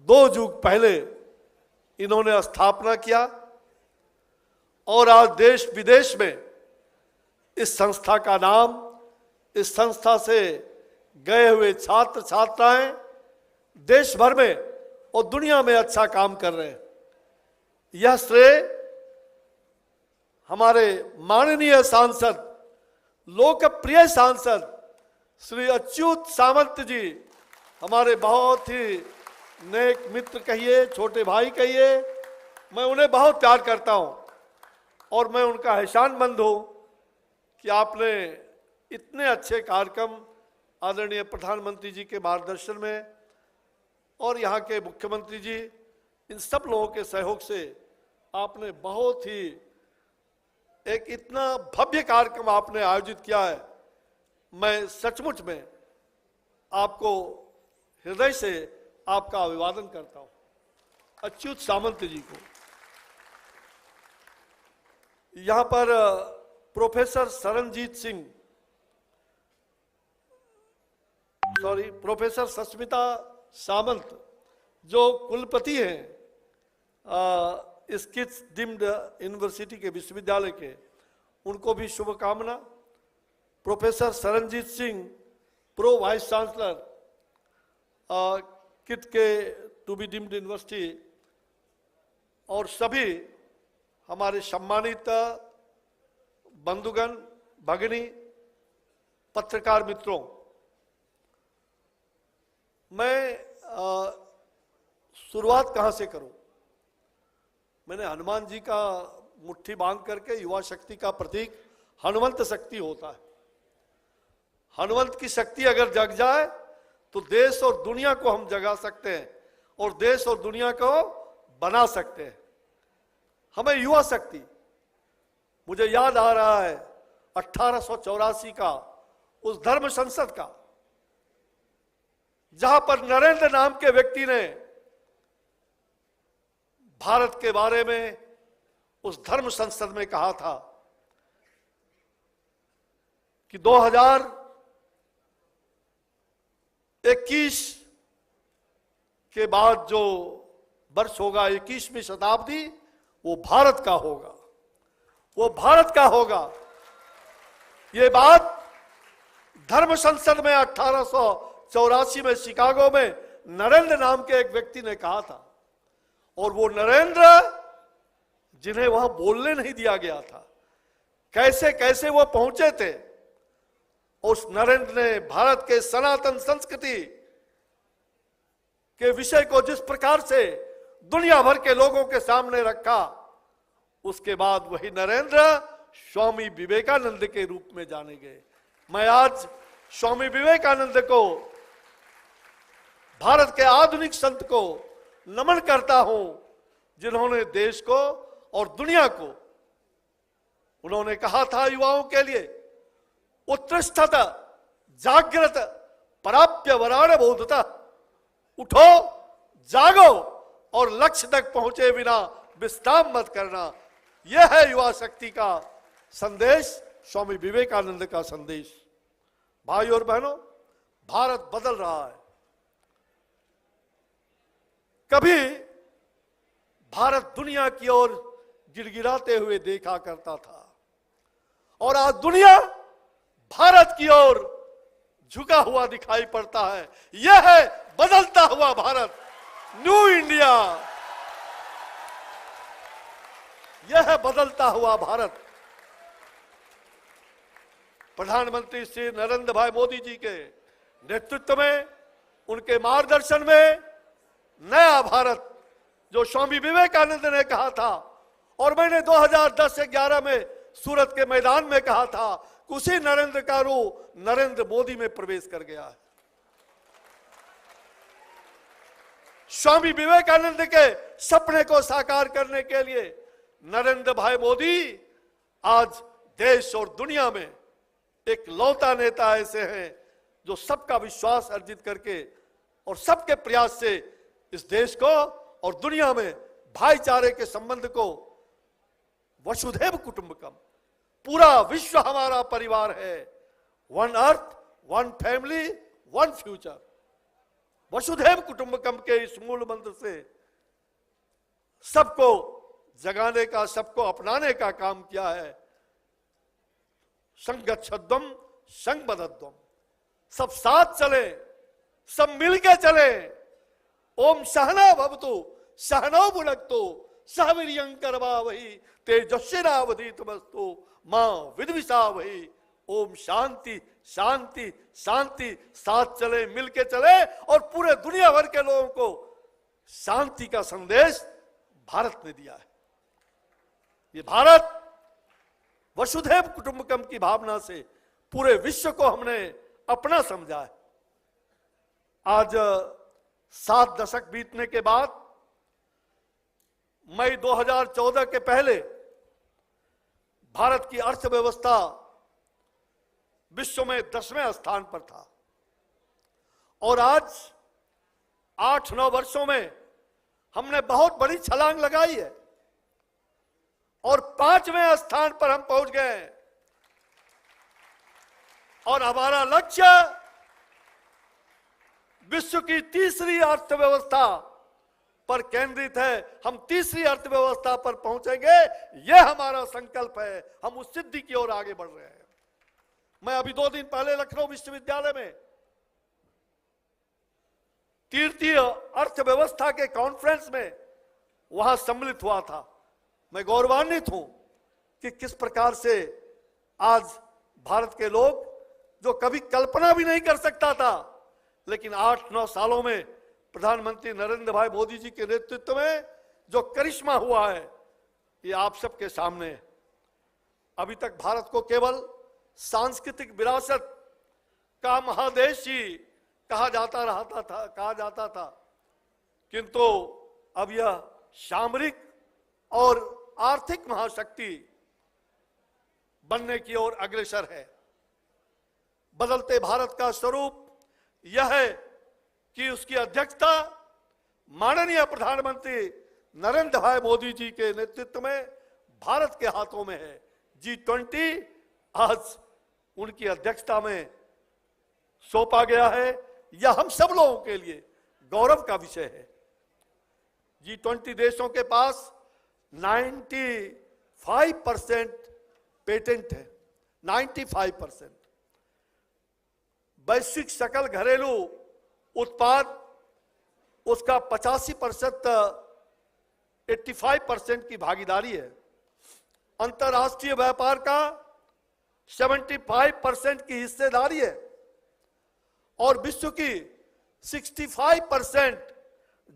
2 युग पहले इन्होंने स्थापना किया, और आज देश विदेश में इस संस्था का नाम, इस संस्था से गए हुए छात्र छात्राएं देश भर में और दुनिया में अच्छा काम कर रहे हैं। यह श्रेय हमारे माननीय सांसद, लोकप्रिय सांसद श्री अच्युत सामंत जी, हमारे बहुत ही नेक मित्र कहिए, छोटे भाई कहिए, मैं उन्हें बहुत प्यार करता हूं और मैं उनका एहसानमंद हूं कि आपने इतने अच्छे कार्यक्रम आदरणीय प्रधानमंत्री जी के मार्गदर्शन में और यहाँ के मुख्यमंत्री जी, इन सब लोगों के सहयोग से आपने बहुत ही एक इतना भव्य कार्यक्रम आपने आयोजित किया है। मैं सचमुच में आपको हृदय से आपका अभिवादन करता हूं, अच्युत सामंत जी को। यहां पर प्रोफेसर प्रोफेसर सस्मिता सामंत जो कुलपति हैं स्किट्स डीम्ड यूनिवर्सिटी के विश्वविद्यालय के, उनको भी शुभकामना। Professor Saranjit Singh pro vice chancellor kit के टू बी डीम्ड यूनिवर्सिटी और सभी हमारे सम्मानित बंधुगण, भगिनी, पत्रकार मित्रों, मैं शुरुआत कहां से करूं? मैंने हनुमान जी का मुट्ठी बांध करके, युवा शक्ति का प्रतीक हनुमंत शक्ति होता है। हनुमंत की शक्ति अगर जग जाए तो देश और दुनिया को हम जगा सकते हैं और देश और दुनिया को बना सकते हैं। हमें युवा शक्ति, मुझे याद आ रहा है 1884 का उस धर्म संसद का, जहां पर नरेंद्र नाम के व्यक्ति ने भारत के बारे में उस धर्म संसद में कहा था कि 2021 के बाद जो वर्ष होगा, 21वीं शताब्दी, वो भारत का होगा, वो भारत का होगा। ये बात धर्म संसद में 1884 में शिकागो में नरेंद्र नाम के एक व्यक्ति ने कहा था। और वो नरेंद्र, जिन्हें वहां बोलने नहीं दिया गया था, कैसे कैसे वो पहुंचे थे। उस नरेंद्र ने भारत के सनातन संस्कृति के विषय को जिस प्रकार से दुनिया भर के लोगों के सामने रखा, उसके बाद वही नरेंद्र स्वामी विवेकानंद के रूप में जाने गए। मैं आज स्वामी विवेकानंद को, भारत के आधुनिक संत को नमन करता हूं, जिन्होंने देश को और दुनिया को, उन्होंने कहा था युवाओं के लिए, उत्कृष्टता जागृत प्राप्य वराण बोधता, उठो जागो और लक्ष्य तक पहुंचे बिना विश्राम मत करना। यह है युवा शक्ति का संदेश, स्वामी विवेकानंद का संदेश। भाई और बहनों, भारत बदल रहा है। कभी भारत दुनिया की ओर गिड़गिड़ाते हुए देखा करता था और आज दुनिया भारत की ओर झुका हुआ दिखाई पड़ता है। यह है बदलता हुआ भारत, न्यू इंडिया। यह है बदलता हुआ भारत। प्रधानमंत्री श्री नरेंद्र भाई मोदी जी के नेतृत्व में, उनके मार्गदर्शन में नया भारत, जो स्वामी विवेकानंद ने कहा था और मैंने 2010-11 में सूरत के मैदान में कहा था, उसी नरेंद्र का रूप नरेंद्र मोदी में प्रवेश कर गया है। स्वामी विवेकानंद के सपने को साकार करने के लिए नरेंद्र भाई मोदी आज देश और दुनिया में एक लौता नेता ऐसे हैं जो सबका विश्वास अर्जित करके और सबके प्रयास से इस देश को और दुनिया में भाईचारे के संबंध को, वसुधैव कुटुंबकम, पूरा विश्व हमारा परिवार है, one earth, one family, one future, वसुधैव कुटुंबकम के इस मूल मंत्र से सबको जगाने का, सबको अपनाने का काम किया है। संगच्छध्वम संगबद्धध्वम, सब साथ चले, सब मिलके चले। ओम सहना भवतु सहनौ भुनक्तु सह वीर्यं करवावहि तेजस्विनावधीतमस्तु मां विद्विषावहि। ओम शांति शांति शांति। साथ चले, मिलके चले और पूरे दुनिया भर के लोगों को शांति का संदेश भारत ने दिया है। ये भारत वसुधैव कुटुंबकम की भावना से पूरे विश्व को हमने अपना समझा है। आज 7 दशक बीतने के बाद मई 2014 के पहले भारत की अर्थव्यवस्था विश्व में 10वें स्थान पर था और आज 8-9 वर्षों में हमने बहुत बड़ी छलांग लगाई है और 5वें स्थान पर हम पहुंच गए हैं। और हमारा लक्ष्य विश्व की तीसरी अर्थव्यवस्था पर केंद्रित है। हम तीसरी अर्थव्यवस्था पर पहुंचेंगे, यह हमारा संकल्प है। हम उस सिद्धि की ओर आगे बढ़ रहे हैं। मैं अभी 2 दिन पहले लखनऊ विश्वविद्यालय में तृतीय अर्थव्यवस्था के कॉन्फ्रेंस में वहां सम्मिलित हुआ था। मैं गौरवान्वित हूं कि किस प्रकार से आज भारत के लोग, जो कभी कल्पना भी नहीं कर सकता था, लेकिन 8-9 सालों में प्रधानमंत्री नरेंद्र भाई मोदी जी के नेतृत्व में जो करिश्मा हुआ है, ये आप सबके सामने है। अभी तक भारत को केवल सांस्कृतिक विरासत का महादेश ही कहा जाता था, किंतु अब यह सामरिक और आर्थिक महाशक्ति बनने की ओर अग्रसर है। बदलते भारत का स्वरूप यह है कि उसकी अध्यक्षता माननीय प्रधानमंत्री नरेंद्र भाई मोदी जी के नेतृत्व में भारत के हाथों में है। G20 आज उनकी अध्यक्षता में सौंपा गया है। यह हम सब लोगों के लिए गौरव का विषय है। G20 देशों के पास 95% पेटेंट है, 95%। वैश्विक सकल घरेलू उत्पाद उसका 85%, 85% की भागीदारी है। अंतर्राष्ट्रीय व्यापार का 75% की हिस्सेदारी है और विश्व की 65%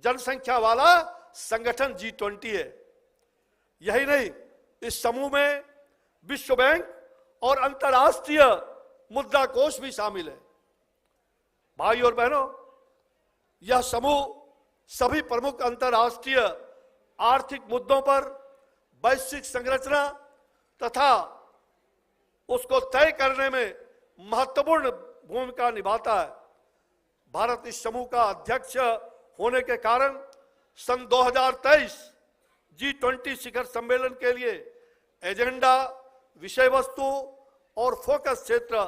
जनसंख्या वाला संगठन G20 है। यही नहीं, इस समूह में विश्व बैंक और अंतर्राष्ट्रीय मुद्रा कोष भी शामिल है। भाई और बहनों, यह समूह सभी प्रमुख अंतर्राष्ट्रीय आर्थिक मुद्दों पर वैश्विक संरचना तथा उसको तय करने में महत्वपूर्ण भूमिका निभाता है। भारत इस समूह का अध्यक्ष होने के कारण सन 2023 G20 शिखर सम्मेलन के लिए एजेंडा, विषय वस्तु और फोकस क्षेत्र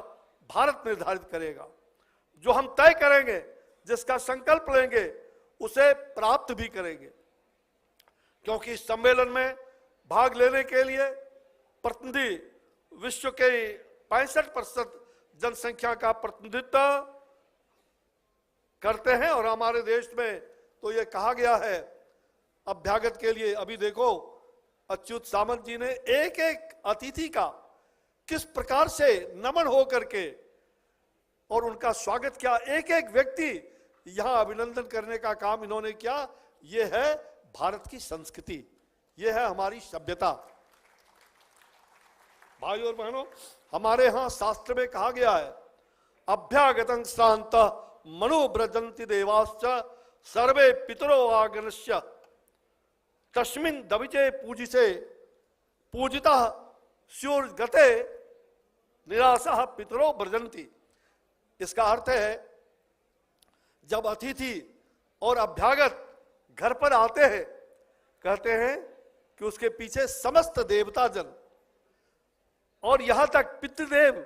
भारत निर्धारित करेगा। जो हम तय करेंगे, जिसका संकल्प लेंगे, उसे प्राप्त भी करेंगे, क्योंकि इस सम्मेलन में भाग लेने के लिए प्रतिनिधि विश्व के 65% जनसंख्या का प्रतिनिधित्व करते हैं। और हमारे देश में तो ये कहा गया है अभ्यागत के लिए, अभी देखो अच्युत सामंत जी ने एक एक अतिथि का किस प्रकार से नमन हो करके और उनका स्वागत किया। एक एक व्यक्ति यहां अभिनंदन करने का काम इन्होंने किया। ये है भारत की संस्कृति, ये है हमारी सभ्यता। भाई और बहनों, हमारे यहां शास्त्र में कहा गया है अभ्यागतं श्रांत मनोव्रजंति देवाश्च सर्वे पितरो आगनस्य तस्मिन् दविचे पूजिसे पूजिता स्योर्गते निराशा पितरो व्रजंति। इसका अर्थ है जब अतिथि और अभ्यागत घर पर आते हैं, कहते हैं कि उसके पीछे समस्त देवता जन और यहां तक पितृदेव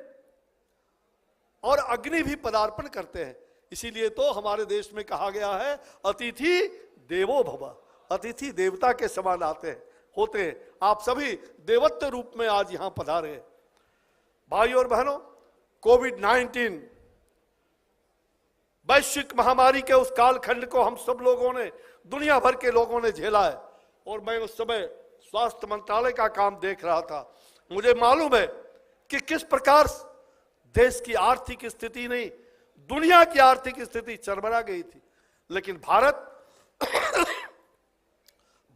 और अग्नि भी पदार्पण करते हैं। इसीलिए तो हमारे देश में कहा गया है अतिथि देवो भव, अतिथि देवता के समान आते हैं, होते हैं। आप सभी देवत्व रूप में आज यहां पधारे हैं। भाई और बहनों, कोविड-19 वैश्विक महामारी के उस कालखंड को हम सब लोगों ने, दुनिया भर के लोगों ने झेला है। और मैं उस समय स्वास्थ्य मंत्रालय का काम देख रहा था। मुझे मालूम है कि किस प्रकार देश की आर्थिक स्थिति नहीं, दुनिया की आर्थिक स्थिति चरमरा गई थी। लेकिन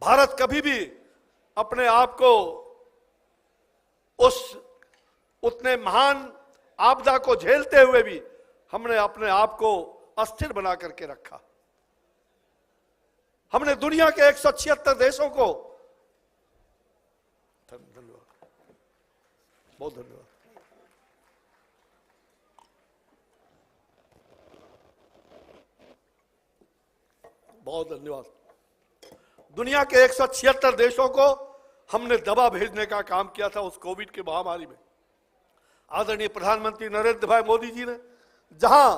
भारत कभी भी अपने आप को उतने महान आपदा को झेलते हुए भी हमने अपने आप को अस्थिर बना करके रखा। हमने दुनिया के 176 देशों को, धन्यवाद, बहुत धन्यवाद, बहुत धन्यवाद। दुनिया के 176 देशों को हमने दवा भेजने का काम किया था उस कोविड के महामारी में। आदरणीय प्रधानमंत्री नरेंद्र भाई मोदी जी ने जहां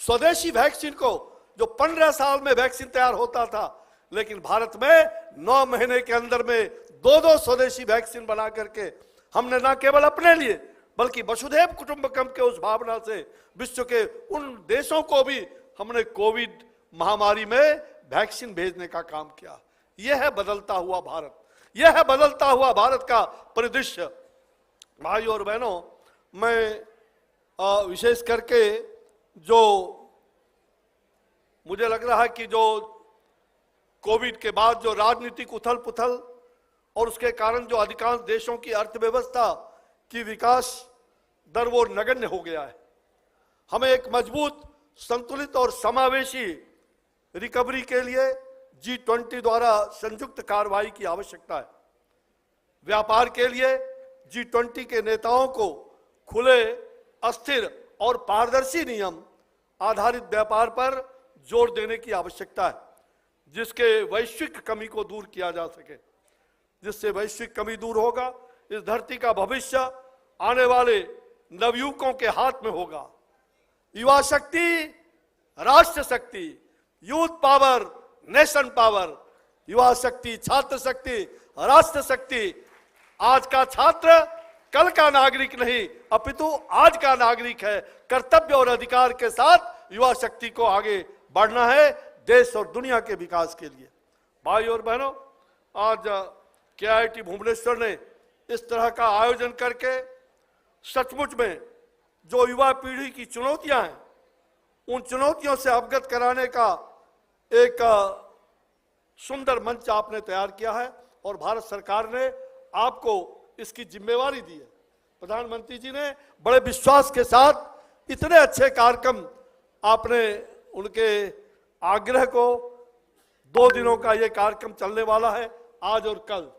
स्वदेशी वैक्सीन को, जो 15 साल में वैक्सीन तैयार होता था, लेकिन भारत में 9 महीने के अंदर में 2-2 स्वदेशी वैक्सीन बना करके हमने न केवल अपने लिए बल्कि वसुधैव कुटुंबकम के उस भावना से विश्व के उन देशों को भी हमने कोविड महामारी में वैक्सीन भेजने का काम किया। यह है बदलता हुआ भारत, यह है बदलता हुआ भारत का परिदृश्य। भाई और बहनों, मैं विशेष करके जो मुझे लग रहा है कि जो कोविड के बाद जो राजनीतिक उथल पुथल और उसके कारण जो अधिकांश देशों की अर्थव्यवस्था की विकास दर वो नगण्य हो गया है। हमें एक मजबूत, संतुलित और समावेशी रिकवरी के लिए G20 द्वारा संयुक्त कार्रवाई की आवश्यकता है। व्यापार के लिए G20 के नेताओं को खुले, अस्थिर और पारदर्शी नियम आधारित व्यापार पर जोर देने की आवश्यकता है, जिसके वैश्विक कमी को दूर किया जा सके। जिससे वैश्विक कमी दूर होगा, इस धरती का भविष्य आने वाले नवयुवकों के हाथ में होगा। युवा शक्ति, राष्ट्र शक्ति, यूथ पावर, नेशन पावर, युवा शक्ति, छात्र शक्ति, राष्ट्र शक्ति। आज का छात्र कल का नागरिक नहीं अपितु आज का नागरिक है। कर्तव्य और अधिकार के साथ युवा शक्ति को आगे बढ़ना है देश और दुनिया के विकास के लिए। भाई और बहनों, आज KIIT भुवनेश्वर ने इस तरह का आयोजन करके सचमुच में जो युवा पीढ़ी की चुनौतियां हैं, उन चुनौतियों से अवगत कराने का एक सुंदर मंच आपने तैयार किया है और भारत सरकार ने आपको इसकी जिम्मेवारी दी है। प्रधानमंत्री जी ने बड़े विश्वास के साथ इतने अच्छे कार्यक्रम, आपने उनके आग्रह को 2 दिनों का ये कार्यक्रम चलने वाला है, आज और कल।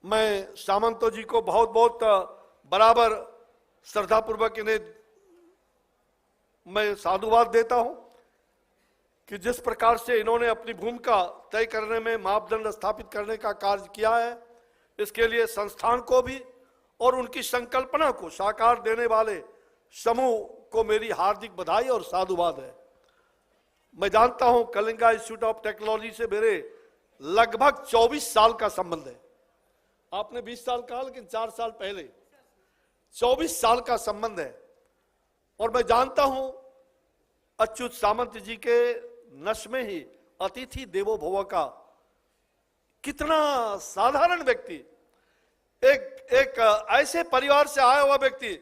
मैं सामंतो जी को बहुत बहुत बराबर श्रद्धापूर्वक इन्हें मैं साधुवाद देता हूं कि जिस प्रकार से इन्होंने अपनी भूमिका तय करने में मापदंड स्थापित करने का कार्य किया है, इसके लिए संस्थान को भी और उनकी संकल्पना को साकार देने वाले समूह को मेरी हार्दिक बधाई और साधुवाद है। मैं जानता हूं कलिंगा इंस्टीट्यूट ऑफ टेक्नोलॉजी से मेरे लगभग 24 साल का संबंध है। आपने 20 साल कहा, लेकिन 4 साल पहले 24 साल का संबंध है। और मैं जानता हूं अच्युत सामंत जी के नश में ही अतिथि देवो भव का कितना साधारण व्यक्ति, एक ऐसे परिवार से आया हुआ व्यक्ति।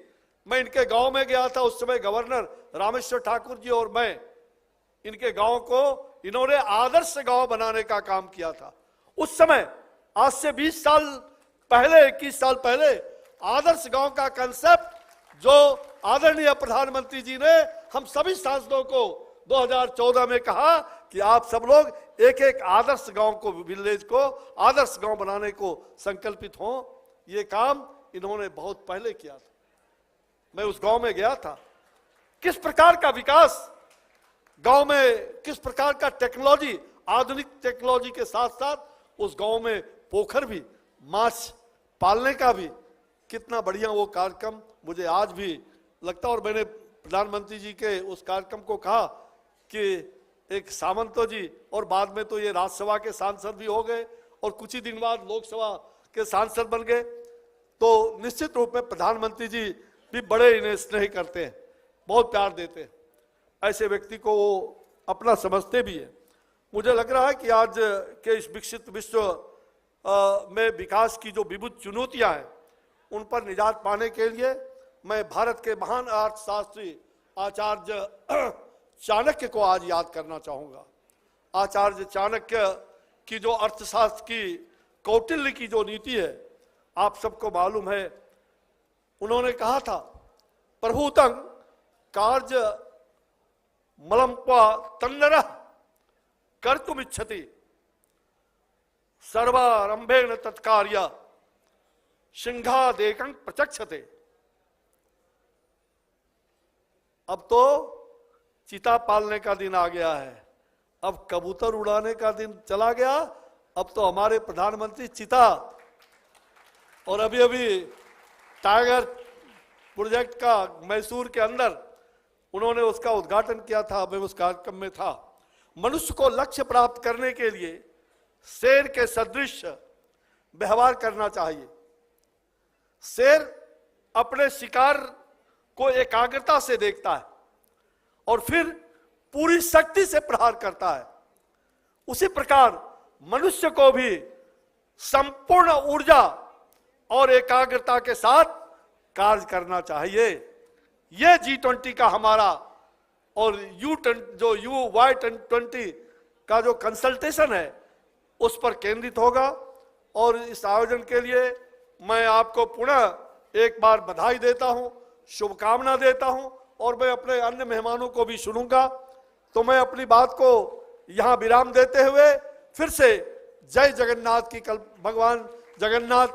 मैं इनके गांव में गया था, उस समय गवर्नर रामेश्वर ठाकुर जी और मैं इनके गांव को इन्होंने आदर्श गांव बनाने का काम किया था। उस समय आज से 20 साल पहले, 21 साल पहले आदर्श गांव का कंसेप्ट जो आदरणीय प्रधानमंत्री जी ने हम सभी सांसदों को 2014 में कहा कि आप सब लोग एक एक आदर्श गांव को, विलेज को आदर्श गांव बनाने को संकल्पित हों। ये काम इन्होंने बहुत पहले किया था। मैं उस गांव में गया था, किस प्रकार का विकास गांव में, किस प्रकार का टेक्नोलॉजी, आधुनिक टेक्नोलॉजी के साथ साथ उस गांव में पोखर भी, माछ पालने का भी कितना बढ़िया वो कार्यक्रम मुझे आज भी लगता। और मैंने प्रधानमंत्री जी के उस कार्यक्रम को कहा कि एक सामंतो जी, और बाद में तो ये राज्यसभा के सांसद भी हो गए और कुछ ही दिन बाद लोकसभा के सांसद बन गए, तो निश्चित रूप में प्रधानमंत्री जी भी बड़े इन्हें स्नेह करते हैं, बहुत प्यार देते हैं। ऐसे व्यक्ति को वो अपना समझते भी हैं। मुझे लग रहा है कि आज के इस विकसित विश्व में विकास की जो विविध चुनौतियां हैं उन पर निजात पाने के लिए मैं भारत के महान अर्थशास्त्री आचार्य चाणक्य को आज याद करना चाहूँगा। आचार्य चाणक्य की जो अर्थशास्त्र की कौटिल्य की जो नीति है आप सबको मालूम है। उन्होंने कहा था प्रभुतं कार्य मलम्पा तन्नरः कर्तुमिच्छति सर्वारंभेण तत्कार्य सिंहादेकं प्रचक्षते। अब तो चीता पालने का दिन आ गया है, अब कबूतर उड़ाने का दिन चला गया। अब तो हमारे प्रधानमंत्री चीता और अभी अभी टाइगर प्रोजेक्ट का मैसूर के अंदर उन्होंने उसका उद्घाटन किया था, मैं उस कार्यक्रम में था। मनुष्य को लक्ष्य प्राप्त करने के लिए शेर के सदृश व्यवहार करना चाहिए। शेर अपने शिकार को एकाग्रता से देखता है और फिर पूरी शक्ति से प्रहार करता है। उसी प्रकार मनुष्य को भी संपूर्ण ऊर्जा और एकाग्रता के साथ कार्य करना चाहिए। यह G20 का हमारा और Y20 का जो कंसल्टेशन है उस पर केंद्रित होगा। और इस आयोजन के लिए मैं आपको पुनः एक बार बधाई देता हूं, शुभकामना देता हूं और मैं अपने अन्य मेहमानों को भी सुनूंगा। तो मैं अपनी बात को यहां विराम देते हुए फिर से जय जगन्नाथ की भगवान जगन्नाथ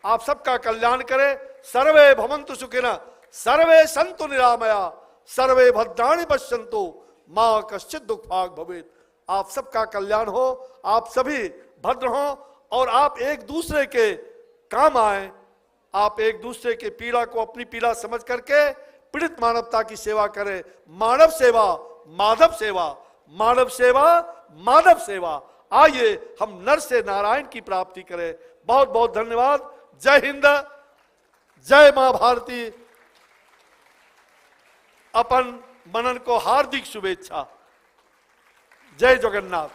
आप सबका कल्याण करे। सर्वे भवन्तु सुखिनः, सर्वे सन्तु निरामया, सर्वे भद्राणि पश्यन्तु, मां कश्चित् दुःखभाग् भवेत्। आप सबका कल्याण हो, आप सभी भद्र हो और आप एक दूसरे के काम आए। आप एक दूसरे के पीड़ा को अपनी पीड़ा समझ करके पीड़ित मानवता की सेवा करें। मानव सेवा माधव सेवा, मानव सेवा माधव सेवा। आइए हम नर से नारायण की प्राप्ति करें। बहुत बहुत धन्यवाद। जय हिंद, जय मां भारती। अपन मनन को हार्दिक शुभेच्छा। जय Jagannath.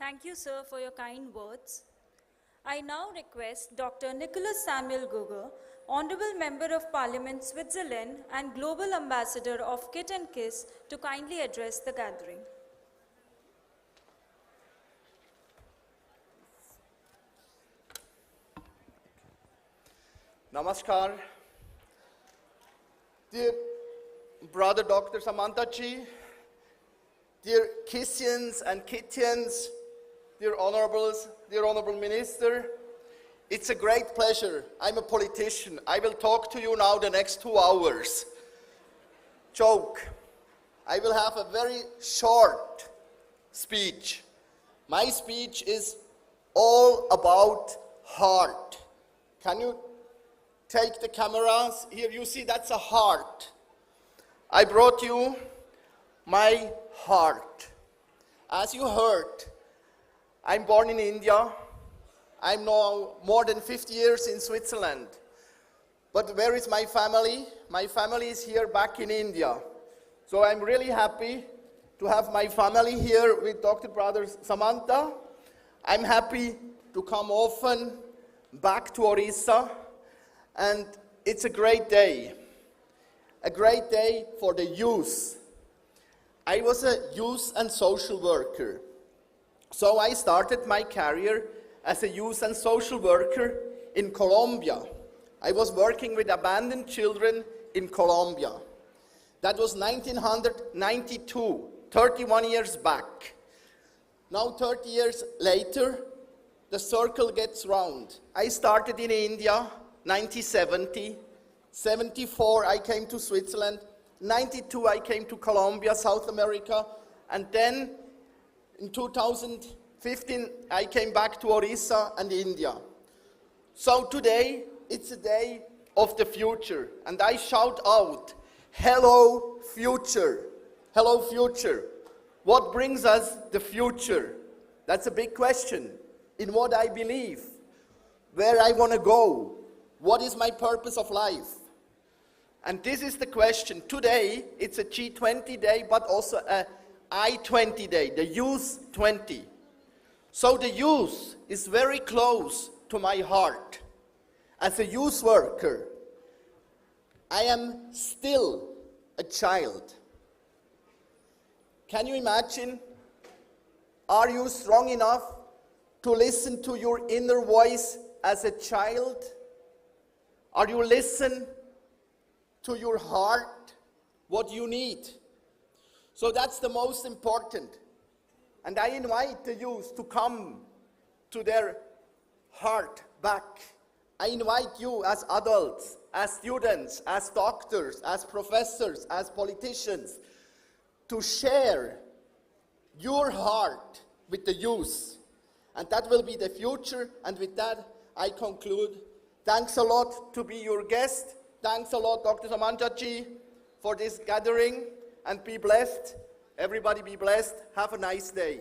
Thank you, sir, for your kind words. I now request Dr. Nicholas Samuel Guger, Honorable Member of Parliament, Switzerland, and Global Ambassador of KIIT and KISS, to kindly address the gathering. Namaskar. Dear Brother Dr. Samantha Ji, dear Kissians and Kittians, dear Honorables, dear Honorable Minister, it's a great pleasure. I'm a politician. I will talk to you now the next 2 hours. Joke. I will have a very short speech. My speech is all about heart. Can you take the cameras? Here you see that's a heart. I brought you my heart. As you heard, I'm born in India. I'm now more than 50 years in Switzerland. But where is my family? My family is here back in India. So I'm really happy to have my family here with Dr. Brother Samantha. I'm happy to come often back to Orissa. And it's a great day for the youth. I was a youth and social worker. So I started my career as a youth and social worker in Colombia. I was working with abandoned children in Colombia. That was 1992, 31 years back. Now 30 years later, the circle gets round. I started in India, 1970. 74, I came to Switzerland. 92, I came to Colombia, South America. And then in 2015, I came back to Orissa and India. So today, it's a day of the future. And I shout out, hello, future. Hello, future. What brings us the future? That's a big question. In what I believe, where I want to go, what is my purpose of life? And this is the question. Today, it's a G20 day, but also a I-20 day, the Youth 20. So the youth is very close to my heart. As a youth worker, I am still a child. Can you imagine? Are you strong enough to listen to your inner voice as a child? Are you listen to your heart, what you need? So that's the most important. And I invite the youth to come to their heart back. I invite you as adults, as students, as doctors, as professors, as politicians, to share your heart with the youth. And that will be the future. And with that, I conclude. Thanks a lot to be your guest. Thanks a lot, Dr. Samantaji, for this gathering. And be blessed. Everybody be blessed. Have a nice day.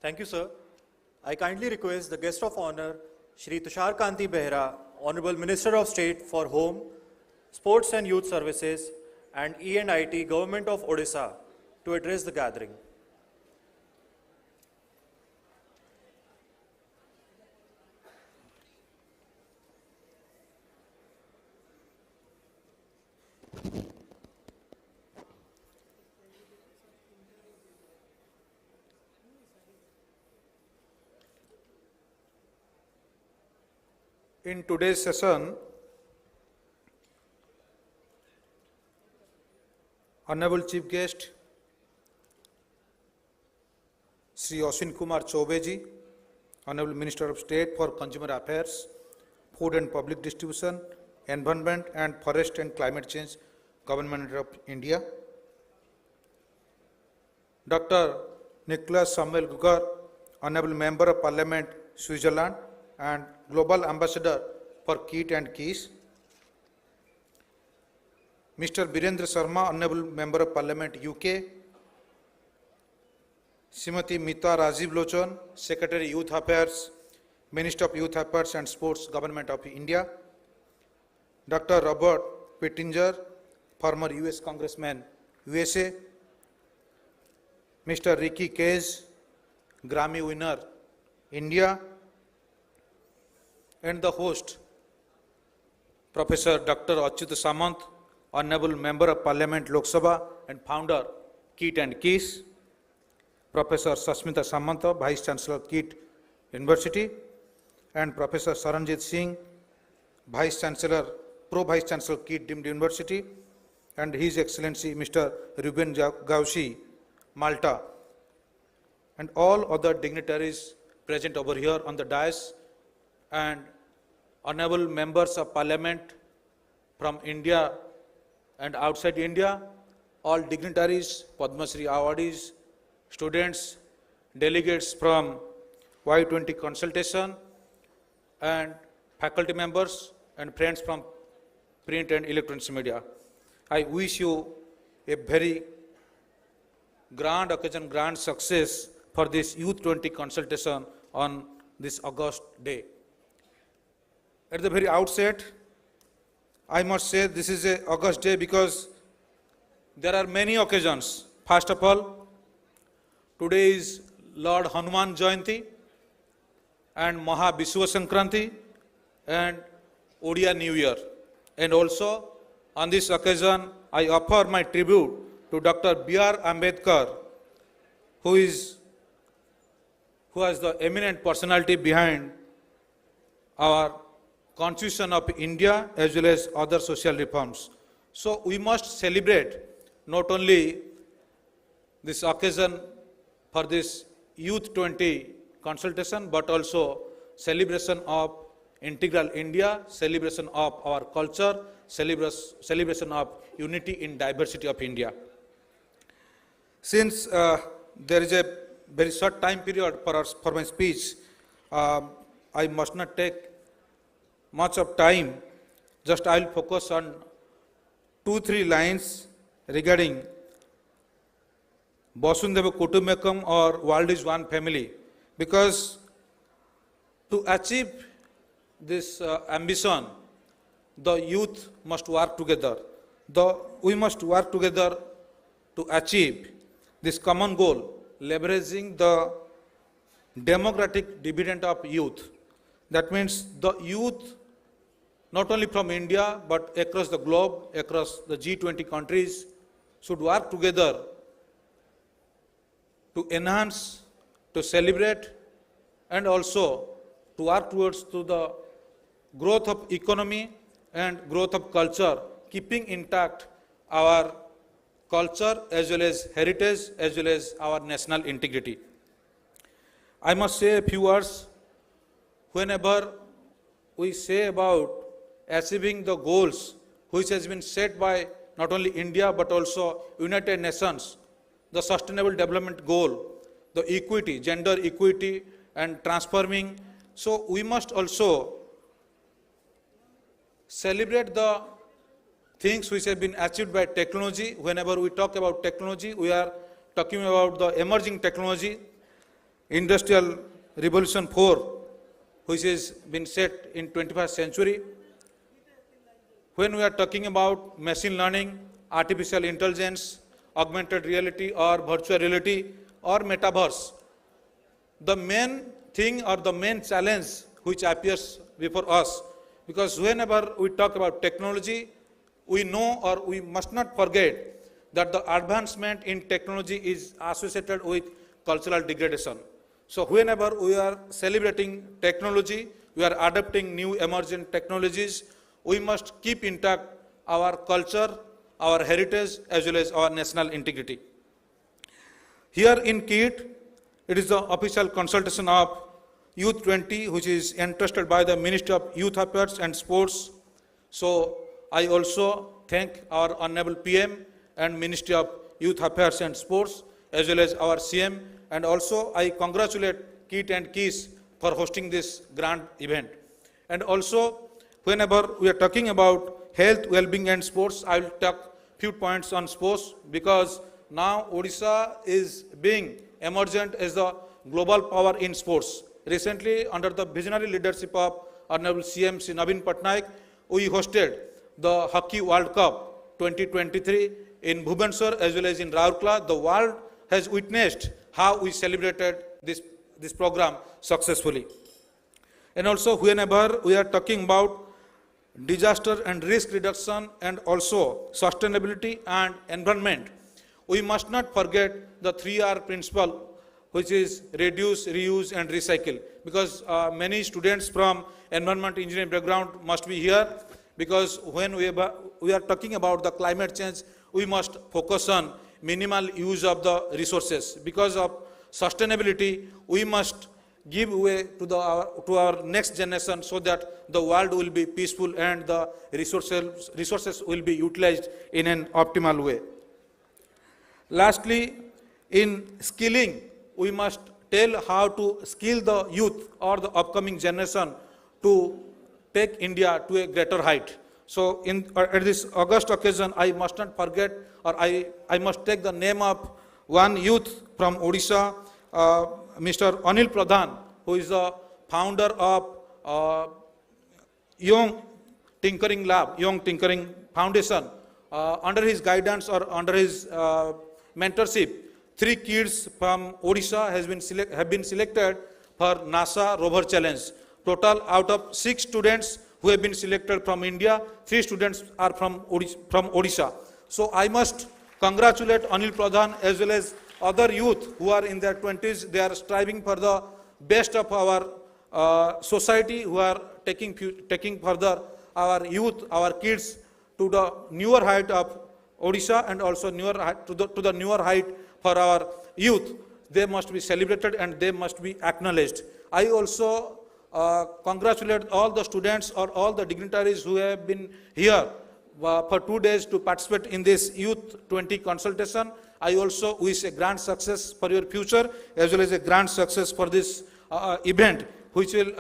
Thank you, sir. I kindly request the guest of honor, Shri Tushar Kanti Behra, Honorable Minister of State for Home, Sports and Youth Services, and E&IT, Government of Odisha, to address the gathering. In today's session, Honorable Chief Guest, Sri Ashwin Kumar Choube ji, Honorable Minister of State for Consumer Affairs, Food and Public Distribution, Environment and Forest and Climate Change, Government of India, Dr. Nicholas Samuel Gugar, Honorable Member of Parliament, Switzerland, and Global Ambassador for KIIT and KIIS, Mr. Birendra Sharma, Honorable Member of Parliament, UK, Srimati Mita Rajiv Lochon, Secretary Youth Affairs, Minister of Youth Affairs and Sports, Government of India, Dr. Robert Pittenger, former US Congressman, USA, Mr. Ricky Cage, Grammy winner, India, and the host, Professor Dr. Achyut Samant, Honorable Member of Parliament, Lok Sabha, and founder, KIIT and KIIS, Professor Sasmita Samanta, Vice Chancellor, KIIT University, and Professor Saranjit Singh, Vice Chancellor, Pro Vice Chancellor, KIIT Deemed University, and His Excellency Mr. Ruben Gaushi, Malta, and all other dignitaries present over here on the dais, and honorable members of Parliament from India and outside India, all dignitaries, Padma Shri awardees, students, delegates from Y20 consultation, and faculty members and friends from print and electronics media. I wish you a very grand occasion, grand success for this Youth 20 consultation on this August day. At the very outset, I must say this is an August day because there are many occasions. First of all, today is Lord Hanuman Jayanti and Maha Vishwa Sankranti and Odia New Year. And also, on this occasion, I offer my tribute to Dr. B.R. Ambedkar, who has the eminent personality behind our Constitution of India as well as other social reforms. So we must celebrate not only this occasion for this Youth 20 consultation, but also celebration of integral India, celebration of our culture, celebration of unity in diversity of India. Since there is a very short time period for my speech, I must not take much of time, just I will focus on 2-3 lines regarding Vasundhaiva Kutumbakam or world is one family. Because to achieve this ambition, the youth must work together. We must work together to achieve this common goal, leveraging the democratic dividend of youth. That means the youth, not only from India, but across the globe, across the G20 countries, should work together to enhance, to celebrate, and also to work towards the growth of economy and growth of culture, keeping intact our culture as well as heritage as well as our national integrity. I must say a few words. Whenever we say about achieving the goals which has been set by not only India but also United Nations, the Sustainable Development Goal, the equity, gender equity and transforming, so we must also celebrate the things which have been achieved by technology. Whenever we talk about technology, we are talking about the emerging technology, Industrial Revolution 4, which has been set in 21st century. When we are talking about machine learning, artificial intelligence, augmented reality or virtual reality or metaverse, the main thing or the main challenge which appears before us, because whenever we talk about technology, we know or we must not forget that the advancement in technology is associated with cultural degradation. So whenever we are celebrating technology, we are adopting new emerging technologies, we must keep intact our culture, our heritage, as well as our national integrity. Here in KIIT, it is the official consultation of Youth 20, which is entrusted by the Ministry of Youth Affairs and Sports. So I also thank our Honorable PM and Ministry of Youth Affairs and Sports, as well as our CM, and also I congratulate KIIT and KIIS for hosting this grand event. And also, whenever we are talking about health, well-being and sports, I will talk few points on sports, because now Odisha is being emergent as the global power in sports. Recently, under the visionary leadership of Honorable CM Sri Naveen Patnaik, we hosted the Hockey World Cup 2023 in Bhubaneswar as well as in Raurkela. The world has witnessed how we celebrated this program successfully. And also, whenever we are talking about disaster and risk reduction and also sustainability and environment, we must not forget the 3R principle, which is reduce, reuse and recycle, because many students from environment engineering background must be here, because when we are talking about the climate change, we must focus on minimal use of the resources. Because of sustainability, we must give way to our next generation, so that the world will be peaceful and the resources will be utilized in an optimal way. Lastly, in skilling, we must tell how to skill the youth or the upcoming generation to take India to a greater height. So at this August occasion, I must not forget, or I must take the name of one youth from Odisha, Mr. Anil Pradhan, who is the founder of Young Tinkering Lab, Young Tinkering Foundation. Under his guidance or under his mentorship, 3 kids from Odisha have been selected for NASA Rover Challenge. Total, out of 6 students who have been selected from India, 3 students are from Odisha. So I must congratulate Anil Pradhan as well as other youth who are in their 20s. They are striving for the best of our society, who are taking further our youth, our kids to the newer height of Odisha, and also to the newer height for our youth. They must be celebrated and they must be acknowledged. I also congratulate all the students or all the dignitaries who have been here for 2 days to participate in this Youth 20 consultation. I also wish a grand success for your future as well as a grand success for this event. which will,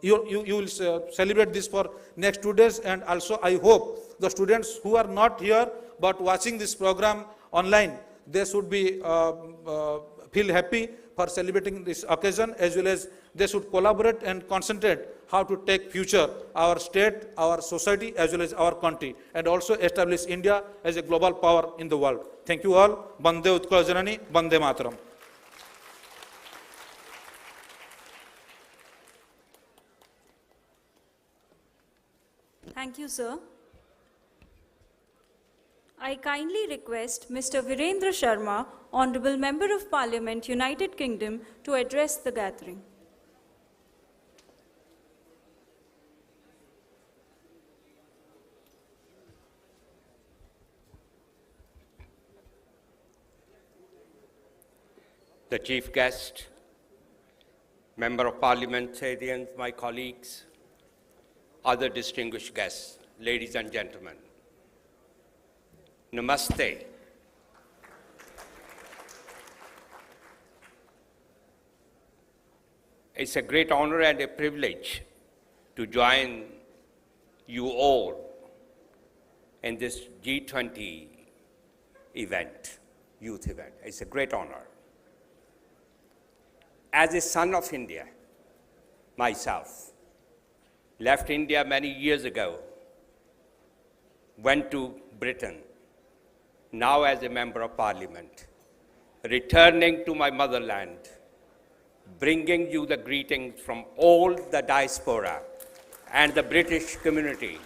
you will celebrate this for next 2 days. And also I hope the students who are not here but watching this program online, they should be feel happy for celebrating this occasion, as well as they should collaborate and concentrate how to take future our state, our society, as well as our country, and also establish India as a global power in the world. Thank you all. Bande Utkal Janani, Bande Mataram. Thank you, sir. I kindly request Mr. Virendra Sharma, Honorable Member of Parliament, United Kingdom, to address the gathering. The Chief Guest, Member of Parliamentarians, my colleagues, other distinguished guests, ladies and gentlemen, Namaste. It's a great honor and a privilege to join you all in this G20 event, youth event. It's a great honor. As a son of India, myself, left India many years ago, went to Britain, now as a member of parliament, returning to my motherland, bringing you the greetings from all the diaspora and the British community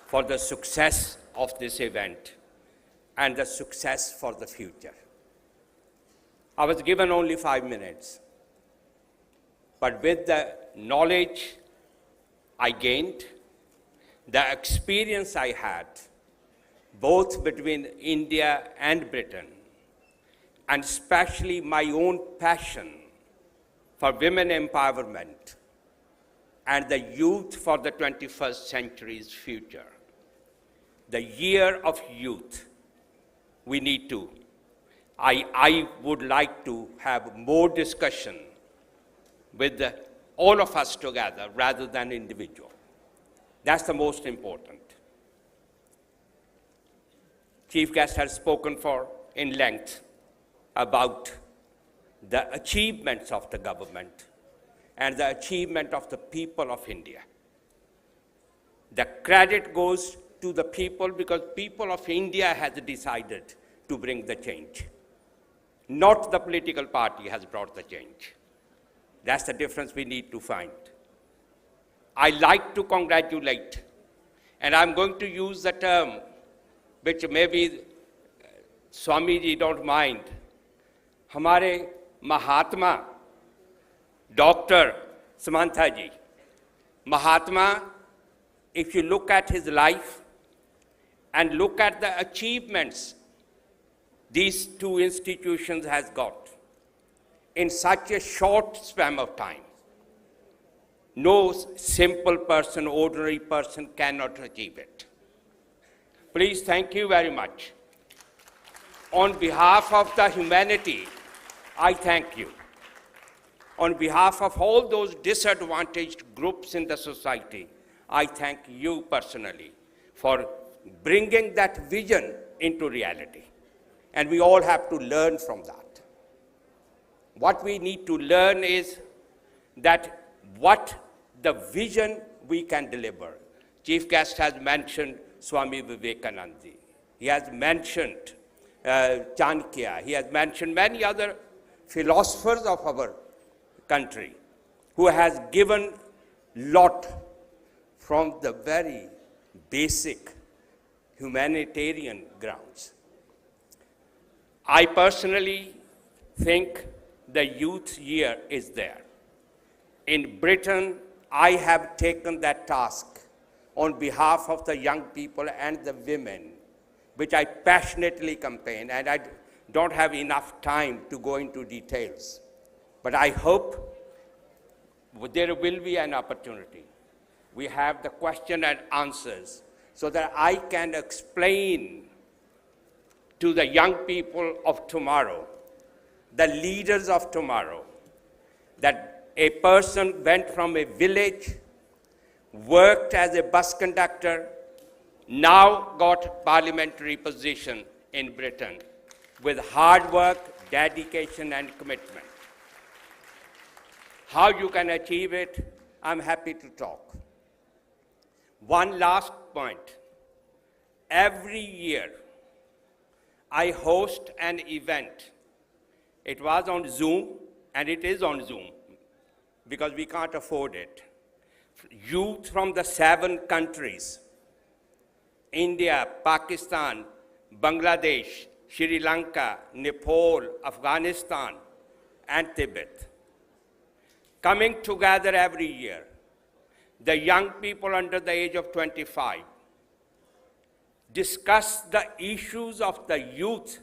for the success of this event and the success for the future. I was given only 5 minutes, but with the knowledge I gained, the experience I had, both between India and Britain, and especially my own passion for women empowerment and the youth for the 21st century's future. The year of youth, we need to. I would like to have more discussion with all of us together rather than individual. That's the most important. Chief Guest has spoken in length about the achievements of the government and the achievement of the people of India. The credit goes to the people because people of India has decided to bring the change. Not the political party has brought the change. That's the difference we need to find. I like to congratulate, and I'm going to use the term which maybe Swami ji don't mind. Hamare Mahatma, Dr. Samantha ji. Mahatma, if you look at his life and look at the achievements these two institutions has got in such a short span of time, no simple person, ordinary person cannot achieve it. Please, thank you very much. On behalf of the humanity, I thank you. On behalf of all those disadvantaged groups in the society, I thank you personally for bringing that vision into reality. And we all have to learn from that. What we need to learn is that what the vision we can deliver. Chief Guest has mentioned Swami Vivekananda. He has mentioned Chanakya. He has mentioned many other philosophers of our country who has given lot from the very basic humanitarian grounds. I personally think the youth year is there. In Britain, I have taken that task on behalf of the young people and the women, which I passionately campaign, and I don't have enough time to go into details. But I hope there will be an opportunity. We have the question and answers so that I can explain to the young people of tomorrow, the leaders of tomorrow, that a person went from a village, worked as a bus conductor, now got parliamentary position in Britain with hard work, dedication and commitment. How you can achieve it, I'm happy to talk. One last point. Every year, I host an event. It was on Zoom, and it is on Zoom, because we can't afford it. Youth from the 7 countries, India, Pakistan, Bangladesh, Sri Lanka, Nepal, Afghanistan, and Tibet, coming together every year. The young people under the age of 25 discuss the issues of the youth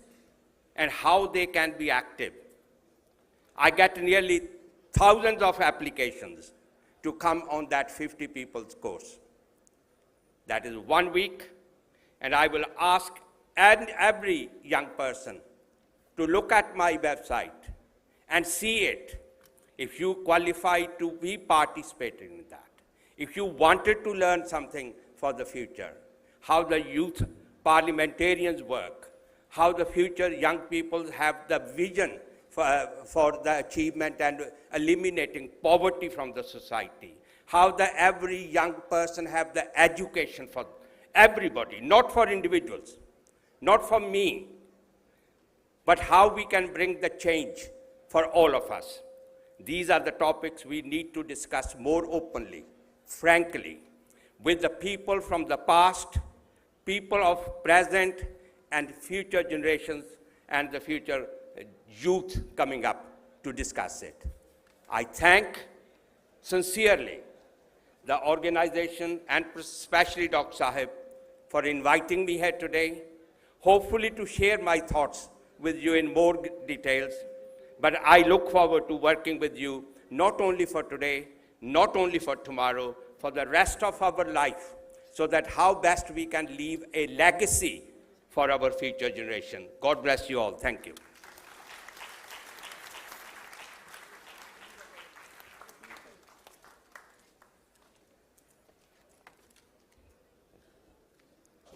and how they can be active. I get nearly thousands of applications to come on that 50 people's course. That is 1 week, and I will ask every young person to look at my website and see it if you qualify to be participating in that. If you wanted to learn something for the future, how the youth parliamentarians work, how the future young people have the vision for the achievement and eliminating poverty from the society, how every young person have the education for everybody, not for individuals, not for me, but how we can bring the change for all of us. These are the topics we need to discuss more openly, frankly, with the people from the past, people of present and future generations, and the future youth coming up to discuss it. I thank sincerely the organization and especially Dr. Sahib for inviting me here today, hopefully to share my thoughts with you in more details. But I look forward to working with you, not only for today, not only for tomorrow, for the rest of our life, so that how best we can leave a legacy for our future generation. God bless you all. Thank you.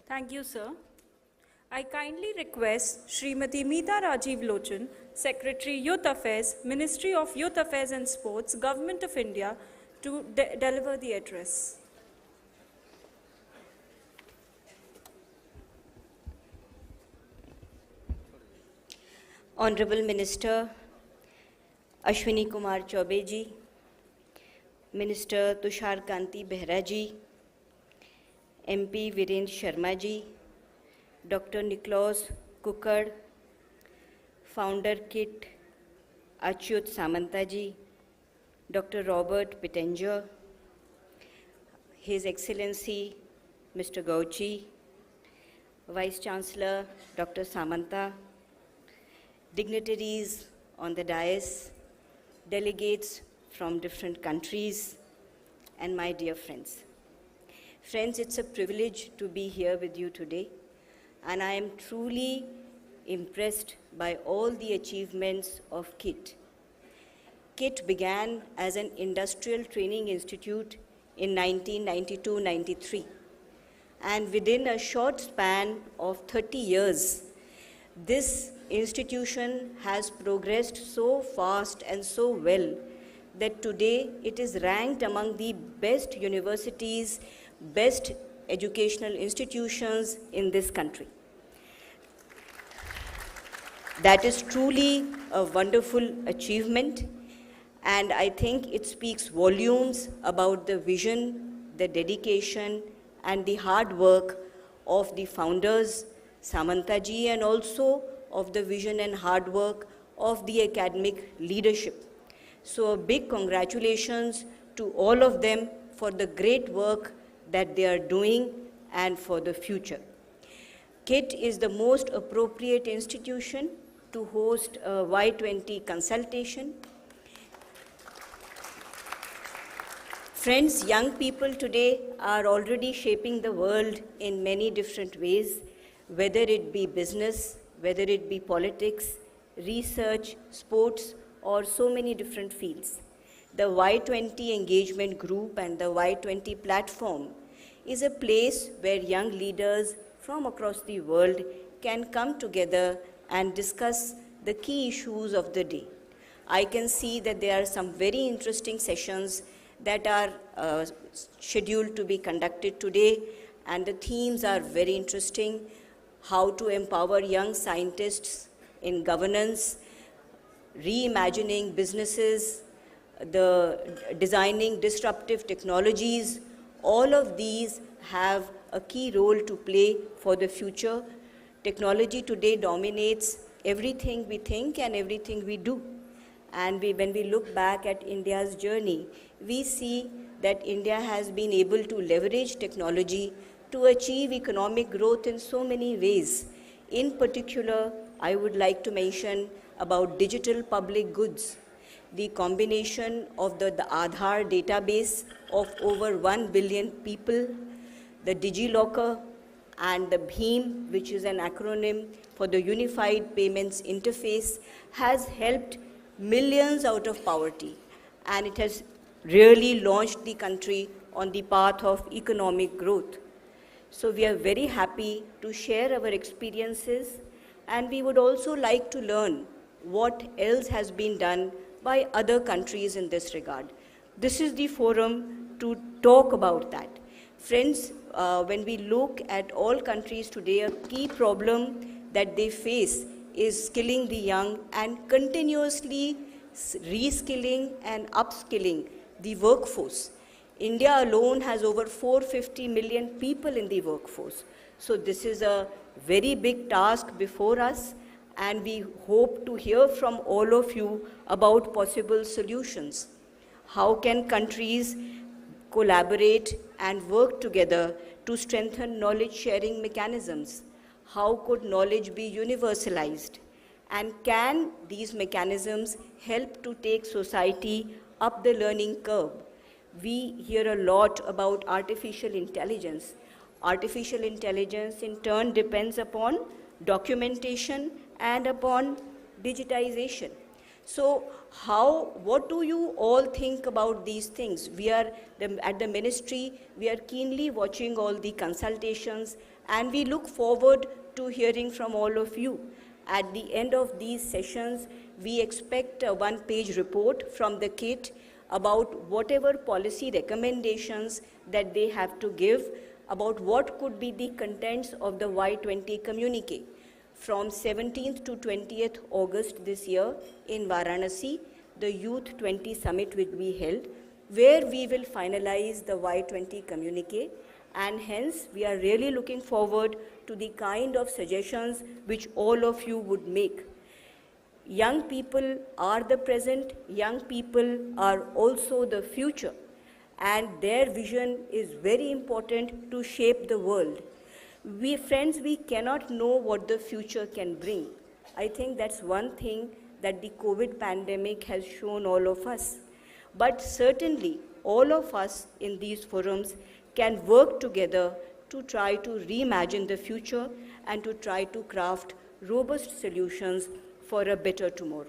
Thank you, sir. I kindly request Srimati Meeta Rajiv Lochan, Secretary Youth Affairs, Ministry of Youth Affairs and Sports, Government of India, to deliver the address. Honorable Minister Ashwini Kumar Chaube ji, Minister Tushar Kanti Behra ji, MP Virendra Sharma ji, Dr. Nicholas Kukad, Founder KIIT Achyut Samanta ji, Dr. Robert Pittenger, His Excellency Mr. Gauchi, Vice Chancellor Dr. Samanta, dignitaries on the dais, delegates from different countries, and my dear friends. Friends, it's a privilege to be here with you today, and I am truly impressed by all the achievements of KIIT. KIIT began as an industrial training institute in 1992-93, and within a short span of 30 years, this institution has progressed so fast and so well that today it is ranked among the best universities, best educational institutions in this country. That is truly a wonderful achievement, and I think it speaks volumes about the vision, the dedication, and the hard work of the founders, Samanta ji, and also of the vision and hard work of the academic leadership. So a big congratulations to all of them for the great work that they are doing and for the future. KIIT is the most appropriate institution to host a Y20 consultation. Friends, young people today are already shaping the world in many different ways, whether it be business, whether it be politics, research, sports, or so many different fields. the Y20 engagement group and the Y20 platform is a place where young leaders from across the world can come together and discuss the key issues of the day. I can see that there are some very interesting sessions that are scheduled to be conducted today, and the themes are very interesting. How to empower young scientists in governance, reimagining businesses, the designing disruptive technologies. All of these have a key role to play for the future. Technology today dominates everything we think and everything we do. And when we look back at India's journey, we see that India has been able to leverage technology to achieve economic growth in so many ways. In particular, I would like to mention about digital public goods. The combination of the Aadhaar database of over 1 billion people, the DigiLocker, and the BHIM, which is an acronym for the Unified Payments Interface, has helped millions out of poverty, and it has really launched the country on the path of economic growth. So we are very happy to share our experiences, and we would also like to learn what else has been done by other countries in this regard. This is the forum to talk about that. Friends, when we look at all countries today, a key problem that they face is skilling the young and continuously reskilling and upskilling the workforce. India alone has over 450 million people in the workforce. So this is a very big task before us, and we hope to hear from all of you about possible solutions. How can countries collaborate and work together to strengthen knowledge sharing mechanisms? How could knowledge be universalized? And can these mechanisms help to take society up the learning curve? We hear a lot about artificial intelligence. Artificial intelligence in turn depends upon documentation and upon digitization. So what do you all think about these things? We are, at the ministry, we are keenly watching all the consultations, and we look forward to hearing from all of you. At the end of these sessions, we expect a one-page report from the KIIT about whatever policy recommendations that they have to give about what could be the contents of the Y20 communique. From 17th to 20th August this year in Varanasi, the Youth 20 Summit will be held, where we will finalize the Y20 communique, and hence we are really looking forward to the kind of suggestions which all of you would make. Young people are the present, young people are also the future, and their vision is very important to shape the world. Friends, we cannot know what the future can bring. I think that's one thing that the COVID pandemic has shown all of us. But certainly, all of us in these forums can work together to try to reimagine the future and to try to craft robust solutions for a better tomorrow.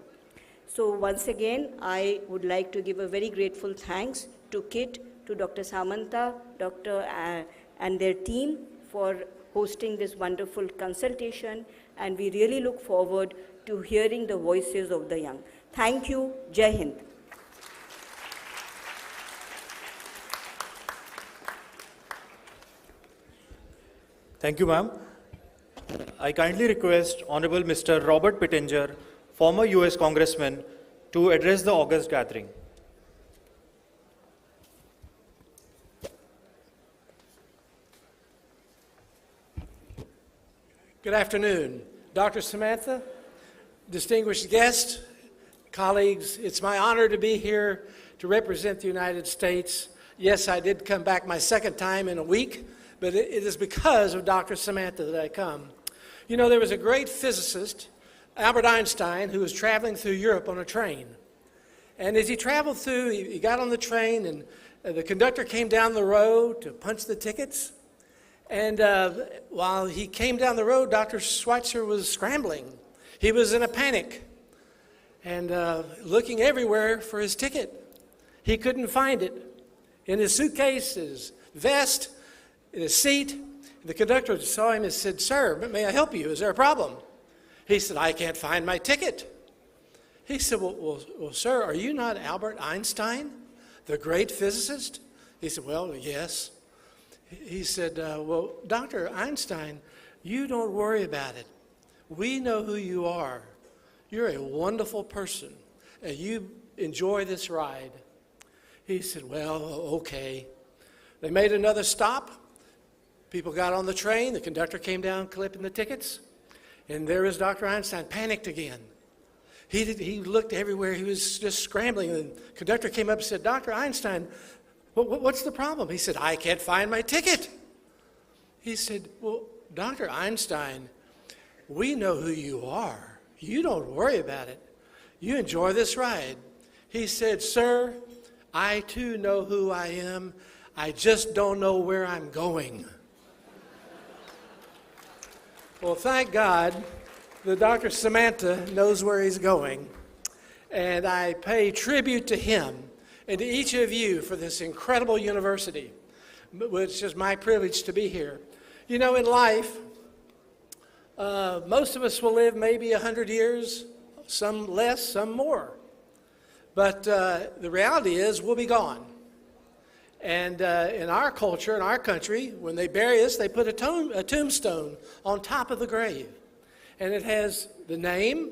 So once again, I would like to give a very grateful thanks to KIIT, to Dr. Samanta, and their team for hosting this wonderful consultation, and we really look forward to hearing the voices of the young. Thank you. Jai Hind. Thank you, ma'am. I kindly request Honorable Mr. Robert Pittenger, former US Congressman, to address the August gathering. Good afternoon. Dr. Samantha, distinguished guests, colleagues, it's my honor to be here to represent the United States. Yes, I did come back my second time in a week, but it is because of Dr. Samantha that I come. You know, there was a great physicist, Albert Einstein, who was traveling through Europe on a train. And as he traveled through, he got on the train, and the conductor came down the road to punch the tickets. And while he came down the road, Dr. Schweitzer was scrambling. He was in a panic and looking everywhere for his ticket. He couldn't find it. In his suitcase, his vest, in his seat. The conductor saw him and said, "Sir, may I help you? Is there a problem?" He said, "I can't find my ticket." He said, well, sir, are you not Albert Einstein, the great physicist?" He said, "Well, yes." He said, "Well, Dr. Einstein, you don't worry about it. We know who you are. You're a wonderful person, and you enjoy this ride." He said, "Well, okay." They made another stop. People got on the train. The conductor came down collecting the tickets. And there was Dr. Einstein, panicked again. He looked everywhere. He was just scrambling. And the conductor came up and said, "Dr. Einstein, what's the problem?" He said, "I can't find my ticket." He said, "Well, Dr. Einstein, we know who you are. You don't worry about it. You enjoy this ride." He said, "Sir, I too know who I am. I just don't know where I'm going." Well, thank God that Dr. Samantha knows where he's going. And I pay tribute to him and to each of you for this incredible university, which is my privilege to be here. You know, in life, most of us will live maybe 100 years, some less, some more. But the reality is we'll be gone. And in our culture, in our country, when they bury us, they put a tombstone on top of the grave. And it has the name,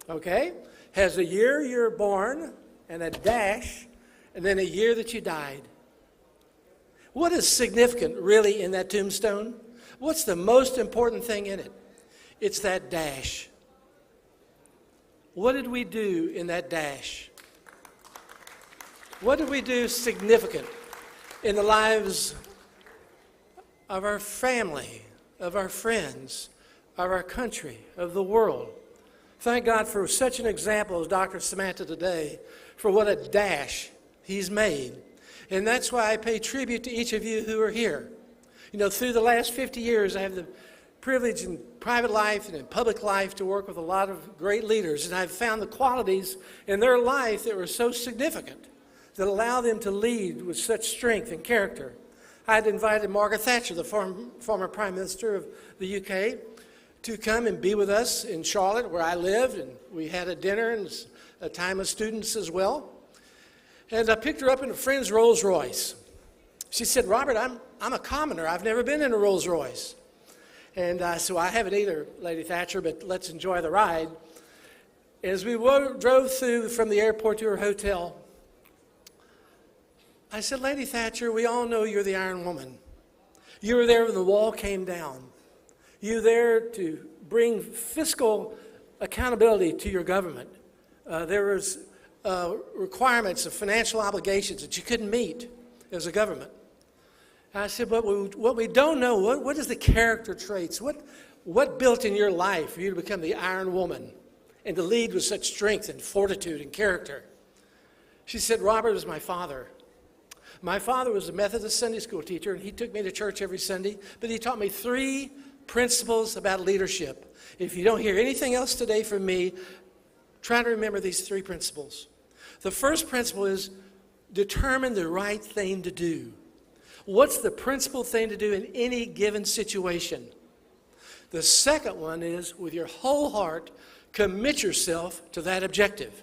okay, has the year you're born, and a dash, and then a year that you died. What is significant, really, in that tombstone? What's the most important thing in it? It's that dash. What did we do in that dash? What did we do significant in the lives of our family, of our friends, of our country, of the world? Thank God for such an example as Dr. Samantha today, for what a dash he's made. And that's why I pay tribute to each of you who are here. You know, through the last 50 years, I have the privilege in private life and in public life to work with a lot of great leaders, and I've found the qualities in their life that were so significant, that allow them to lead with such strength and character. I had invited Margaret Thatcher, the former Prime Minister of the UK, to come and be with us in Charlotte, where I lived, and we had a dinner and a time with students as well. And I picked her up in a friend's Rolls Royce. She said, "Robert, I'm a commoner. I've never been in a Rolls Royce." And so I haven't either, Lady Thatcher, but let's enjoy the ride. As we drove through from the airport to her hotel, I said, "Lady Thatcher, we all know you're the Iron Woman. You were there when the wall came down. You were there to bring fiscal accountability to your government. There was requirements of financial obligations that you couldn't meet as a government." And I said, "But what we don't know, what is the character traits? What built in your life for you to become the Iron Woman and to lead with such strength and fortitude and character?" She said, "Robert, it was my father. My father was a Methodist Sunday school teacher, and he took me to church every Sunday, but he taught me 3 principles about leadership. If you don't hear anything else today from me, try to remember these 3 principles. The first principle is determine the right thing to do. What's the principal thing to do in any given situation? The second one is, with your whole heart, commit yourself to that objective.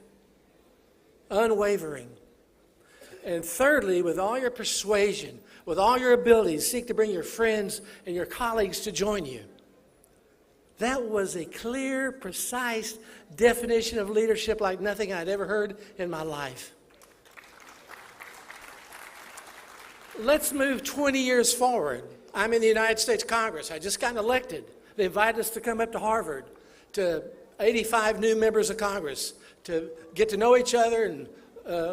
Unwavering. And thirdly, with all your persuasion, with all your abilities, seek to bring your friends and your colleagues to join you." That was a clear, precise definition of leadership like nothing I'd ever heard in my life. Let's move 20 years forward. I'm in the United States Congress. I just got elected. They invited us to come up to Harvard, to 85 new members of Congress, to get to know each other and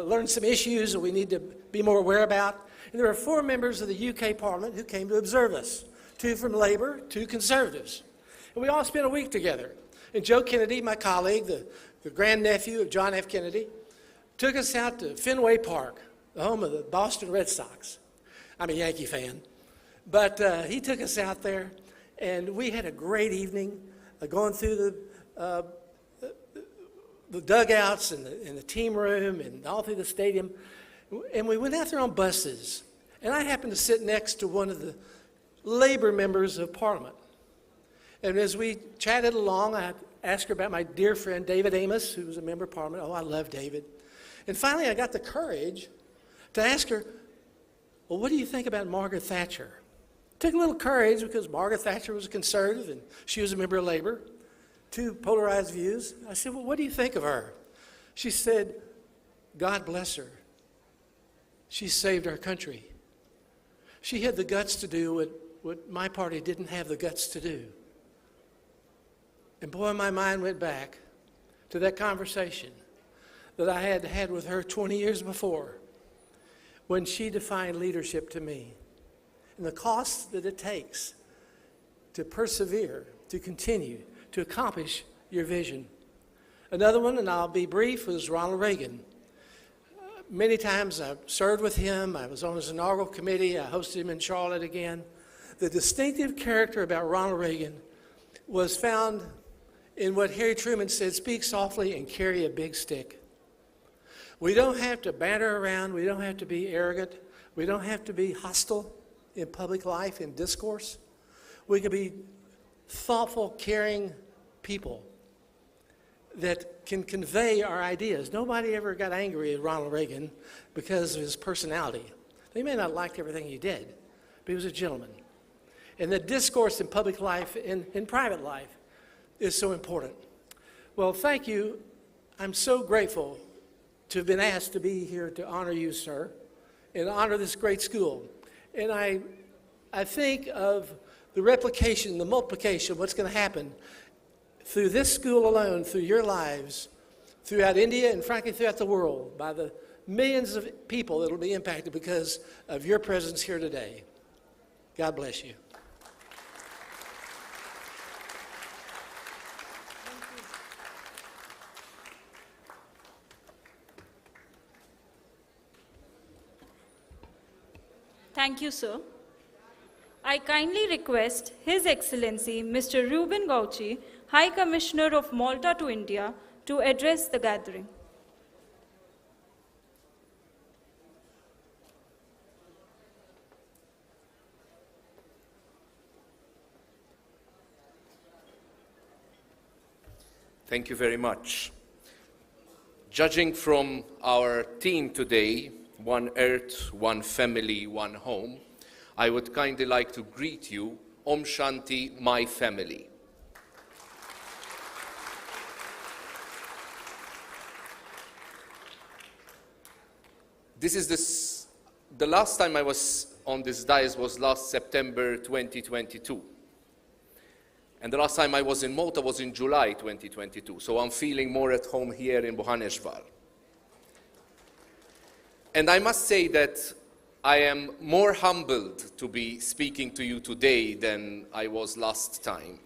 learn some issues that we need to be more aware about. And there were 4 members of the UK Parliament who came to observe us, 2 from Labour, 2 Conservatives. And we all spent a week together. And Joe Kennedy, my colleague, the grandnephew of John F. Kennedy, took us out to Fenway Park, the home of the Boston Red Sox. I'm a Yankee fan. But he took us out there, and we had a great evening going through the the dugouts and the team room and all through the stadium. And we went out there on buses. And I happened to sit next to one of the labor members of Parliament. And as we chatted along, I asked her about my dear friend David Amos, who was a member of Parliament. Oh, I love David. And finally, I got the courage to ask her, well, what do you think about Margaret Thatcher? It took a little courage because Margaret Thatcher was a conservative and she was a member of Labor. Two polarized views. I said, well, what do you think of her? She said, God bless her. She saved our country. She had the guts to do what my party didn't have the guts to do. And boy, my mind went back to that conversation that I had had with her 20 years before when she defined leadership to me and the cost that it takes to persevere, to continue, to accomplish your vision. Another one, and I'll be brief, was Ronald Reagan. Many times I've served with him. I was on his inaugural committee. I hosted him in Charlotte again. The distinctive character about Ronald Reagan was found in what Harry Truman said, speak softly and carry a big stick. We don't have to banter around. We don't have to be arrogant. We don't have to be hostile in public life, in discourse. We can be thoughtful, caring people that can convey our ideas. Nobody ever got angry at Ronald Reagan because of his personality. They may not have liked everything he did, but he was a gentleman. And the discourse in public life, in private life, is so important. Well, thank you. I'm so grateful to have been asked to be here to honor you, sir, and honor this great school. And I think of the replication, the multiplication of what's going to happen through this school alone, through your lives, throughout India and frankly throughout the world, by the millions of people that will be impacted because of your presence here today. God bless you. Thank you, sir. I kindly request His Excellency Mr. Ruben Gauci, High Commissioner of Malta to India, to address the gathering. Thank you very much. Judging from our theme today, One Earth, One Family, One Home, I would kindly like to greet you, Om Shanti, my family. The last time I was on this dais was last September 2022. And the last time I was in Malta was in July 2022. So I'm feeling more at home here in Bhubaneswar. And I must say that I am more humbled to be speaking to you today than I was last time.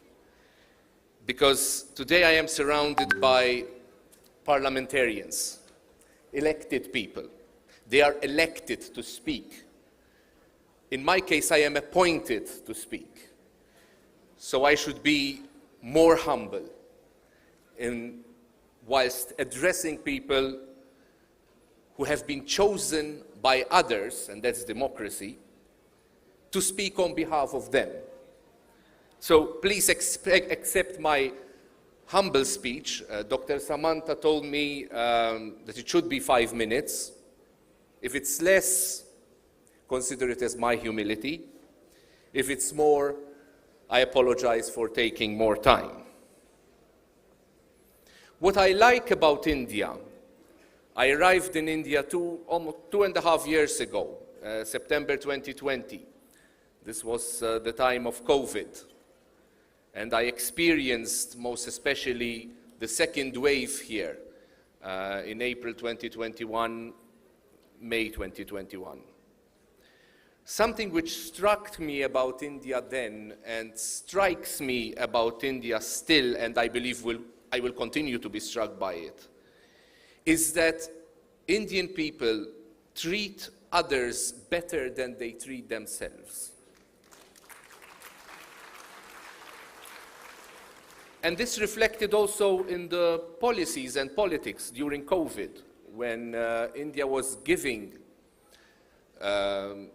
Because today I am surrounded by parliamentarians, elected people. They are elected to speak. In my case, I am appointed to speak. So I should be more humble whilst addressing people who have been chosen by others, and that's democracy, to speak on behalf of them. So please accept my humble speech. Dr. Samantha told me that it should be 5 minutes. If it's less, consider it as my humility. If it's more, I apologize for taking more time. What I like about India, I arrived in India almost 2.5 years ago, September 2020. This was the time of COVID. And I experienced most especially the second wave here in April 2021, May 2021. Something which struck me about India then and strikes me about India still, and I believe I will continue to be struck by it, is that Indian people treat others better than they treat themselves. And this reflected also in the policies and politics during COVID, when India was giving the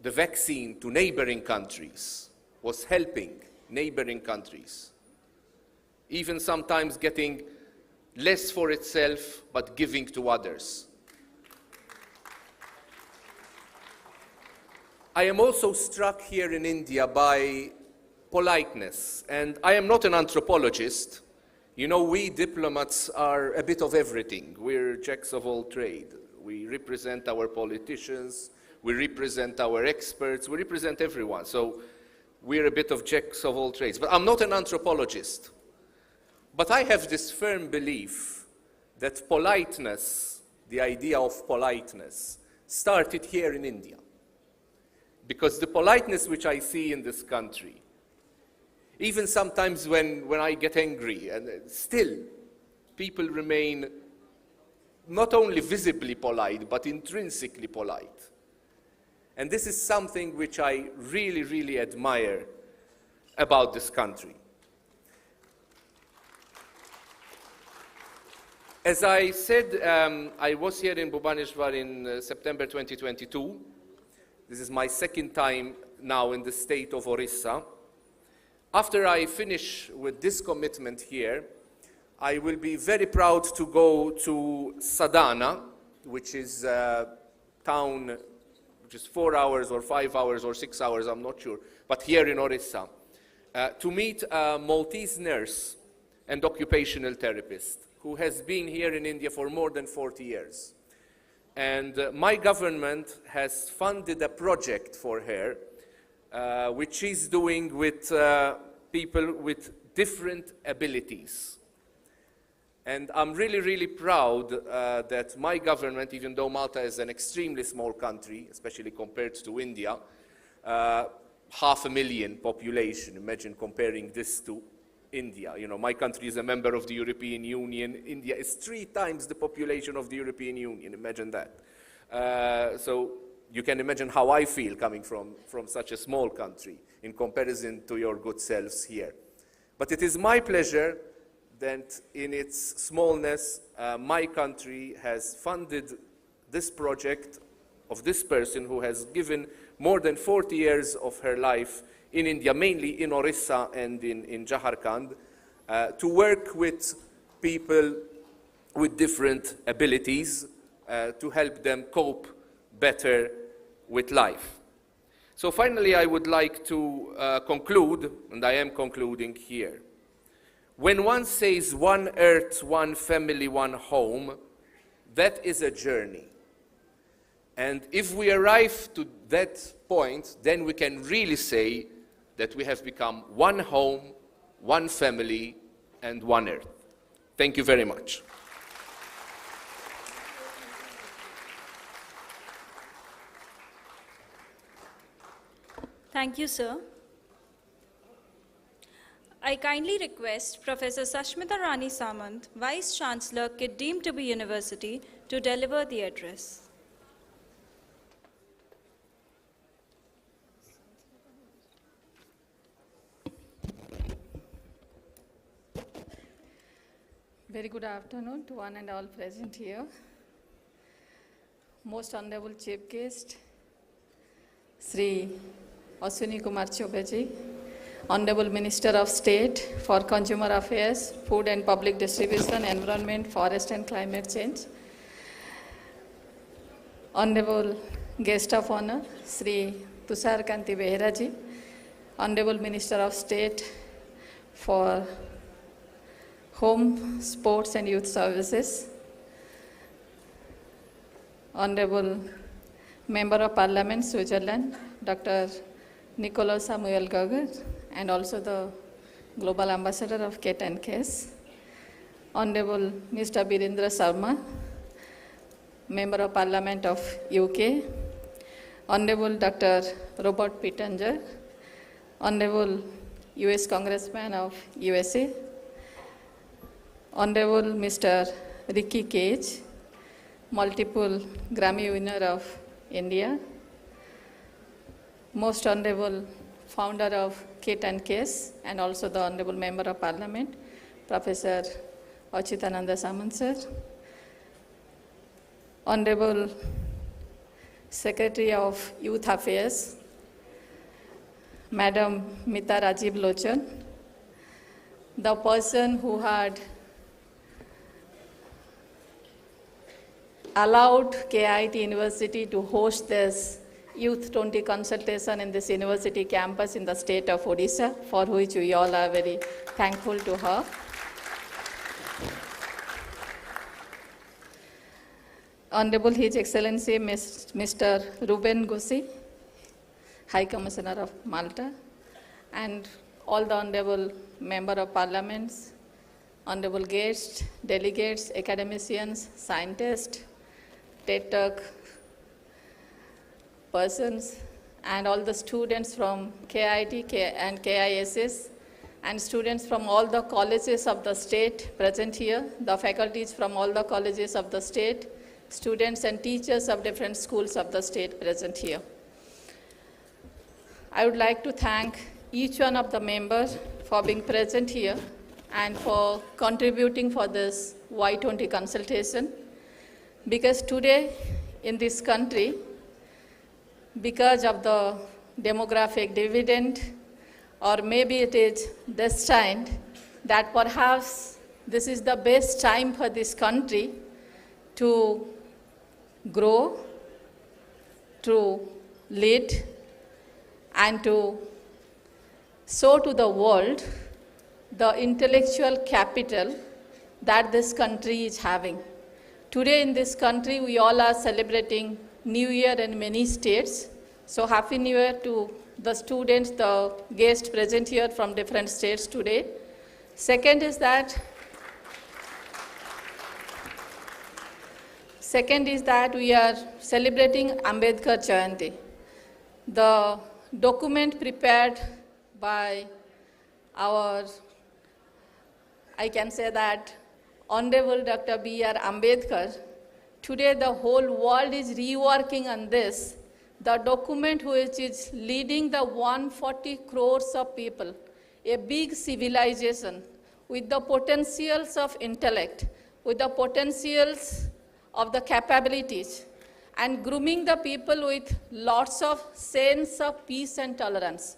vaccine to neighboring countries, was helping neighboring countries, even sometimes getting less for itself, but giving to others. I am also struck here in India by politeness, and I am not an anthropologist. You know, we diplomats are a bit of everything. We're jacks of all trade. We represent our politicians, we represent our experts, we represent everyone. So we're a bit of jacks of all trades. But I'm not an anthropologist. But I have this firm belief that politeness, the idea of politeness, started here in India. Because the politeness which I see in this country, even sometimes when I get angry, and still people remain not only visibly polite, but intrinsically polite. And this is something which I really, really admire about this country. As I said, I was here in Bhubaneswar in September 2022. This is my second time now in the state of Orissa. After I finish with this commitment here, I will be very proud to go to Sadhana, which is a town which is 4 hours or 5 hours or 6 hours, I'm not sure, but here in Orissa, to meet a Maltese nurse and occupational therapist who has been here in India for more than 40 years. And my government has funded a project for her, which she's doing with people with different abilities. And I'm really, really proud that my government, even though Malta is an extremely small country, especially compared to India, 500,000 population, imagine comparing this to India. You know, my country is a member of the European Union. India is 3 times the population of the European Union. Imagine that. So you can imagine how I feel coming from such a small country in comparison to your good selves here. But it is my pleasure that in its smallness, my country has funded this project of this person who has given more than 40 years of her life in India, mainly in Orissa and in Jharkhand, to work with people with different abilities to help them cope better with life. So finally, I would like to conclude, and I am concluding here. When one says one earth, one family, one home, that is a journey. And if we arrive to that point, then we can really say that we have become one home, one family, and one earth. Thank you very much. Thank you, sir. I kindly request Professor Sashmita Rani Samant, Vice Chancellor, KIIT deemed to be University, to deliver the address. Very good afternoon to one and all present here. Most Honorable Chief Guest, Sri Ashwini Kumar Chaubeji, Honorable Minister of State for Consumer Affairs, Food and Public Distribution, Environment, Forest and Climate Change, Honorable Guest of Honor, Sri Tushar Kanti Behera ji, Honorable Minister of State for Home, Sports and Youth Services, Honorable Member of Parliament, Switzerland, Dr. Nicolaus Samuel Gauger, and also the Global Ambassador of KIIT and KIIS, Honorable Mr. Birendra Sharma, Member of Parliament of UK, Honorable Dr. Robert Pittenger, Honorable US Congressman of USA, Honorable Mr. Ricky Cage, multiple Grammy winner of India, Most Honorable Founder of KIIT and KIIS, and also the Honorable Member of Parliament, Professor Achyutananda Samant sir, Honorable Secretary of Youth Affairs, Madam Mita Rajiv Lochan, the person who had allowed KIIT University to host this Youth 20 consultation in this university campus in the state of Odisha, for which we all are very thankful to her. Honorable His Excellency Mr. Ruben Gussi, High Commissioner of Malta, and all the Honorable Member of Parliaments, Honorable guests, delegates, academicians, scientists, TED Talk persons, and all the students from KIIT and KISS, and students from all the colleges of the state present here, the faculties from all the colleges of the state, students and teachers of different schools of the state present here. I would like to thank each one of the members for being present here and for contributing for this Y20 consultation, because today in this country, because of the demographic dividend, or maybe it is destined that perhaps this is the best time for this country to grow, to lead, and to show to the world the intellectual capital that this country is having. Today in this country, we all are celebrating New Year in many states. So Happy New Year to the students, the guests present here from different states today. Second is that we are celebrating Ambedkar Jayanti. The document prepared by our, I can say that, Honorable Dr. B.R. Ambedkar. Today the whole world is reworking on this. The document which is leading the 140 crores of people, a big civilization with the potentials of intellect, with the potentials of the capabilities, and grooming the people with lots of sense of peace and tolerance.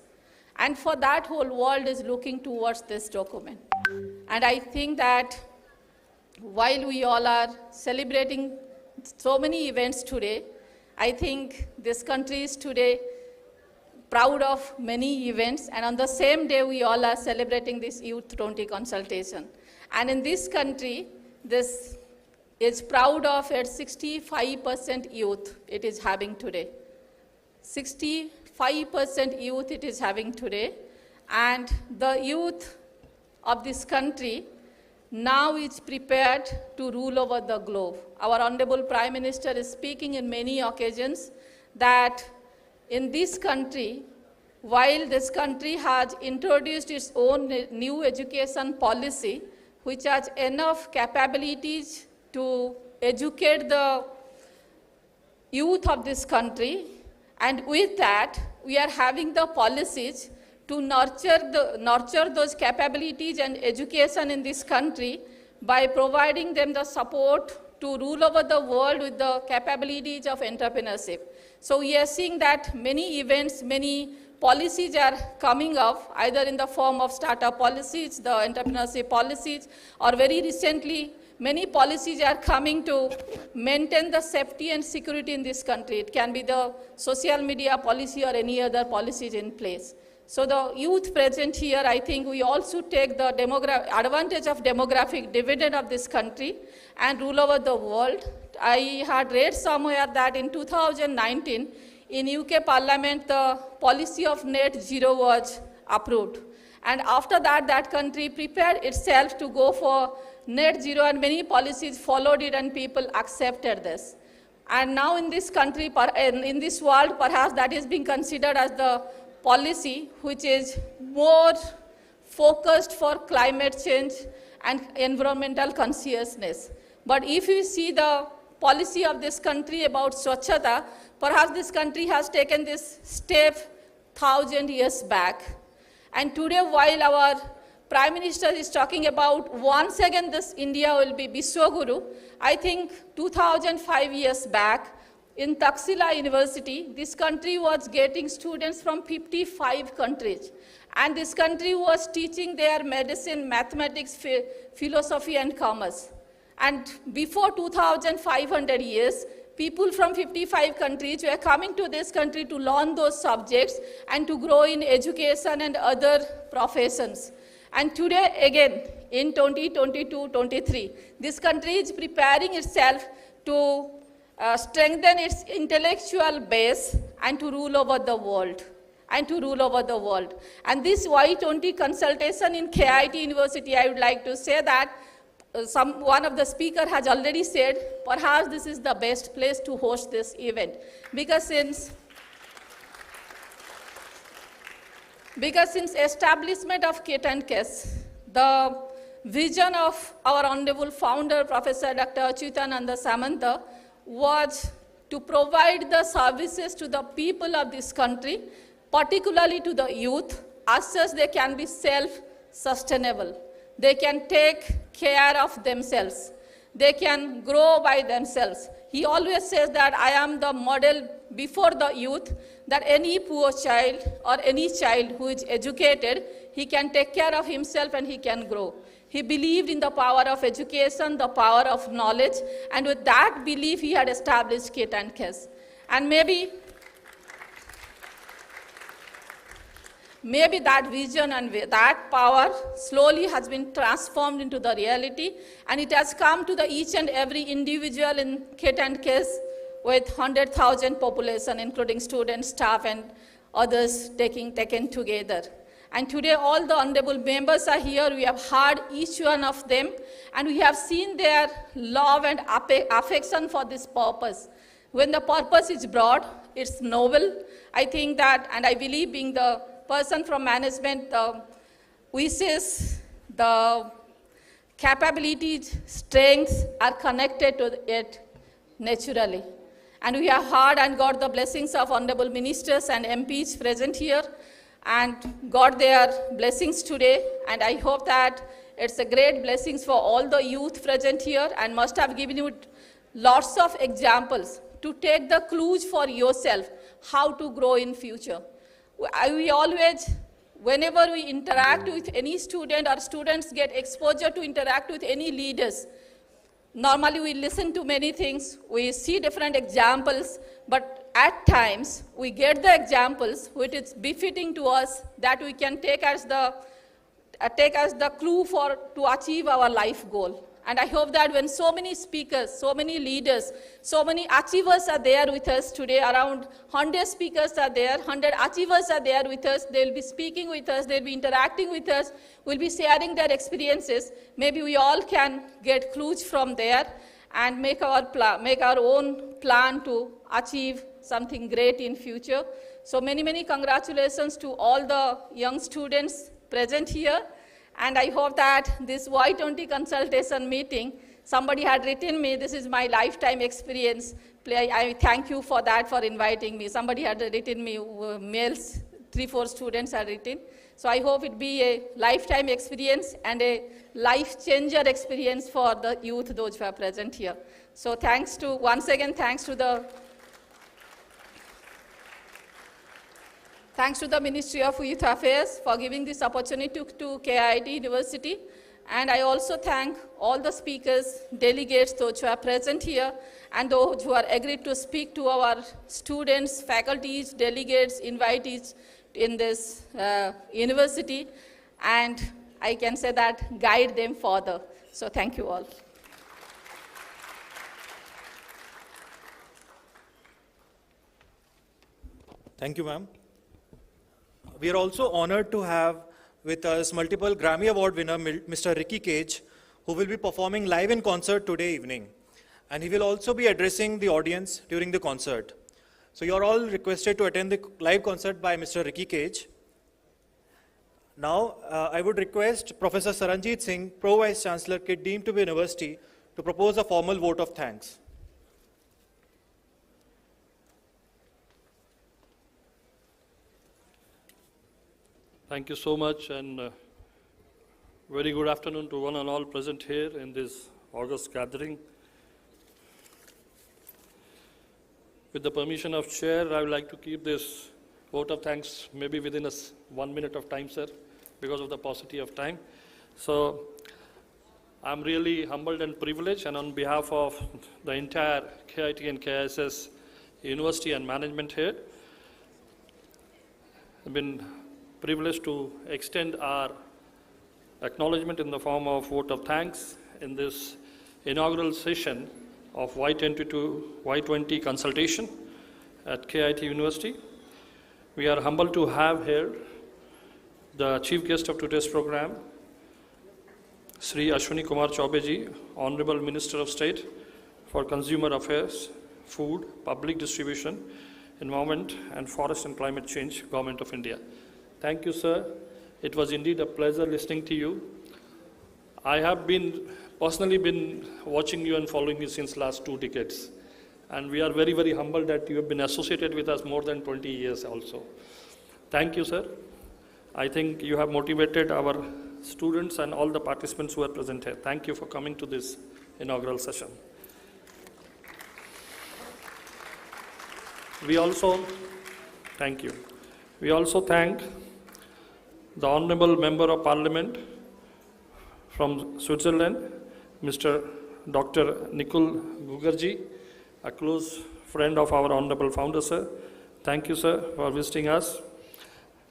And for that, whole world is looking towards this document. And I think that while we all are celebrating so many events today, I think this country is today proud of many events, and on the same day we all are celebrating this Youth 20 consultation. And in this country, this is proud of its 65% youth it is having today. 65% youth it is having today, and the youth of this country now is prepared to rule over the globe. Our Honorable Prime Minister is speaking in many occasions that in this country, while this country has introduced its own new education policy, which has enough capabilities to educate the youth of this country, and with that, we are having the policies to nurture those capabilities and education in this country by providing them the support to rule over the world with the capabilities of entrepreneurship. So we are seeing that many events, many policies are coming up, either in the form of startup policies, the entrepreneurship policies, or very recently, many policies are coming to maintain the safety and security in this country. It can be the social media policy or any other policies in place. So the youth present here, I think we also take the advantage of demographic dividend of this country and rule over the world. I had read somewhere that in 2019, in UK Parliament, the policy of net zero was approved. And after that, that country prepared itself to go for net zero, and many policies followed it and people accepted this. And now in this country, in this world, perhaps that is being considered as the policy which is more focused for climate change and environmental consciousness. But if you see the policy of this country about Swachhata, perhaps this country has taken this step 1,000 years back. And today, while our Prime Minister is talking about once again this India will be Biswaguru. I think 2005 years back in Taxila University, this country was getting students from 55 countries. And this country was teaching their medicine, mathematics, philosophy and commerce. And before 2,500 years, people from 55 countries were coming to this country to learn those subjects and to grow in education and other professions. And today, again, in 2022-23, this country is preparing itself to strengthen its intellectual base and to rule over the world. And this Y20 consultation in KIIT University, I would like to say that one of the speakers has already said, perhaps this is the best place to host this event. Because since establishment of KIIT and KIIS, the vision of our honorable founder, Professor Dr. Achyutananda Samanta, was to provide the services to the people of this country, particularly to the youth, as such they can be self-sustainable. They can take care of themselves. They can grow by themselves. He always says that I am the model before the youth, that any poor child or any child who is educated, he can take care of himself and he can grow. He believed in the power of education, the power of knowledge, and with that belief he had established KIIT and KIIS. And maybe that vision and that power slowly has been transformed into the reality, and it has come to each and every individual in KIIT and KIIS with 100,000 population, including students, staff, and others taken together. And today all the honorable members are here. We have heard each one of them, and we have seen their love and affection for this purpose. When the purpose is broad, it's noble. I think that, and I believe being the person from management, the wishes, the capabilities, strengths are connected to it naturally. And we have heard and got the blessings of honorable ministers and MPs present here, and got their blessings today. And I hope that it's a great blessings for all the youth present here, and must have given you lots of examples to take the clues for yourself how to grow in future. We always, whenever we interact with any student or students get exposure to interact with any leaders, normally we listen to many things, we see different examples, but at times we get the examples which is befitting to us that we can take as the clue to achieve our life goal. And I hope that when so many speakers, so many leaders, so many achievers are there with us today, around 100 speakers are there, 100 achievers are there with us, they'll be speaking with us, they'll be interacting with us, we'll be sharing their experiences. Maybe we all can get clues from there and make our own plan to achieve something great in future. So many congratulations to all the young students present here. And I hope that this Y20 consultation meeting, somebody had written me, this is my lifetime experience. I thank you for that, for inviting me. Somebody had written me, mails, 3-4 students had written. So I hope it be a lifetime experience and a life-changer experience for the youth, those who are present here. So once again, thanks to the Ministry of Youth Affairs for giving this opportunity to KIIT University. And I also thank all the speakers, delegates, those who are present here, and those who are agreed to speak to our students, faculties, delegates, invitees in this university. And I can say that guide them further. So thank you all. Thank you, ma'am. We are also honored to have with us multiple Grammy Award winner, Mr. Ricky Cage, who will be performing live in concert today evening. And he will also be addressing the audience during the concert. So you are all requested to attend the live concert by Mr. Ricky Cage. Now, I would request Professor Saranjit Singh, Pro Vice Chancellor, KIIT deemed to be University, to propose a formal vote of thanks. Thank you so much, and Very good afternoon to one and all present here in this August gathering. With the permission of Chair, I would like to keep this vote of thanks maybe within 1 minute of time, sir, because of the paucity of time. So I'm really humbled and privileged, and on behalf of the entire KIT and KISS University and management here, I've been privileged to extend our acknowledgement in the form of vote of thanks in this inaugural session of Y10 to Y20 consultation at KIT University. We are humbled to have here the chief guest of today's program, Sri Ashwini Kumar Chaubey ji, Honorable Minister of State for Consumer Affairs, Food, Public Distribution, Environment and Forest and Climate Change, Government of India. Thank you, sir. It was indeed a pleasure listening to you. I have personally been watching you and following you since last 2 decades. And we are very, very humbled that you have been associated with us more than 20 years also. Thank you, sir. I think you have motivated our students and all the participants who are present here. Thank you for coming to this inaugural session. Thank you. We also thank the Honorable Member of Parliament from Switzerland, Mr. Dr. Nikol Gugarji, a close friend of our Honorable Founder, sir. Thank you, sir, for visiting us,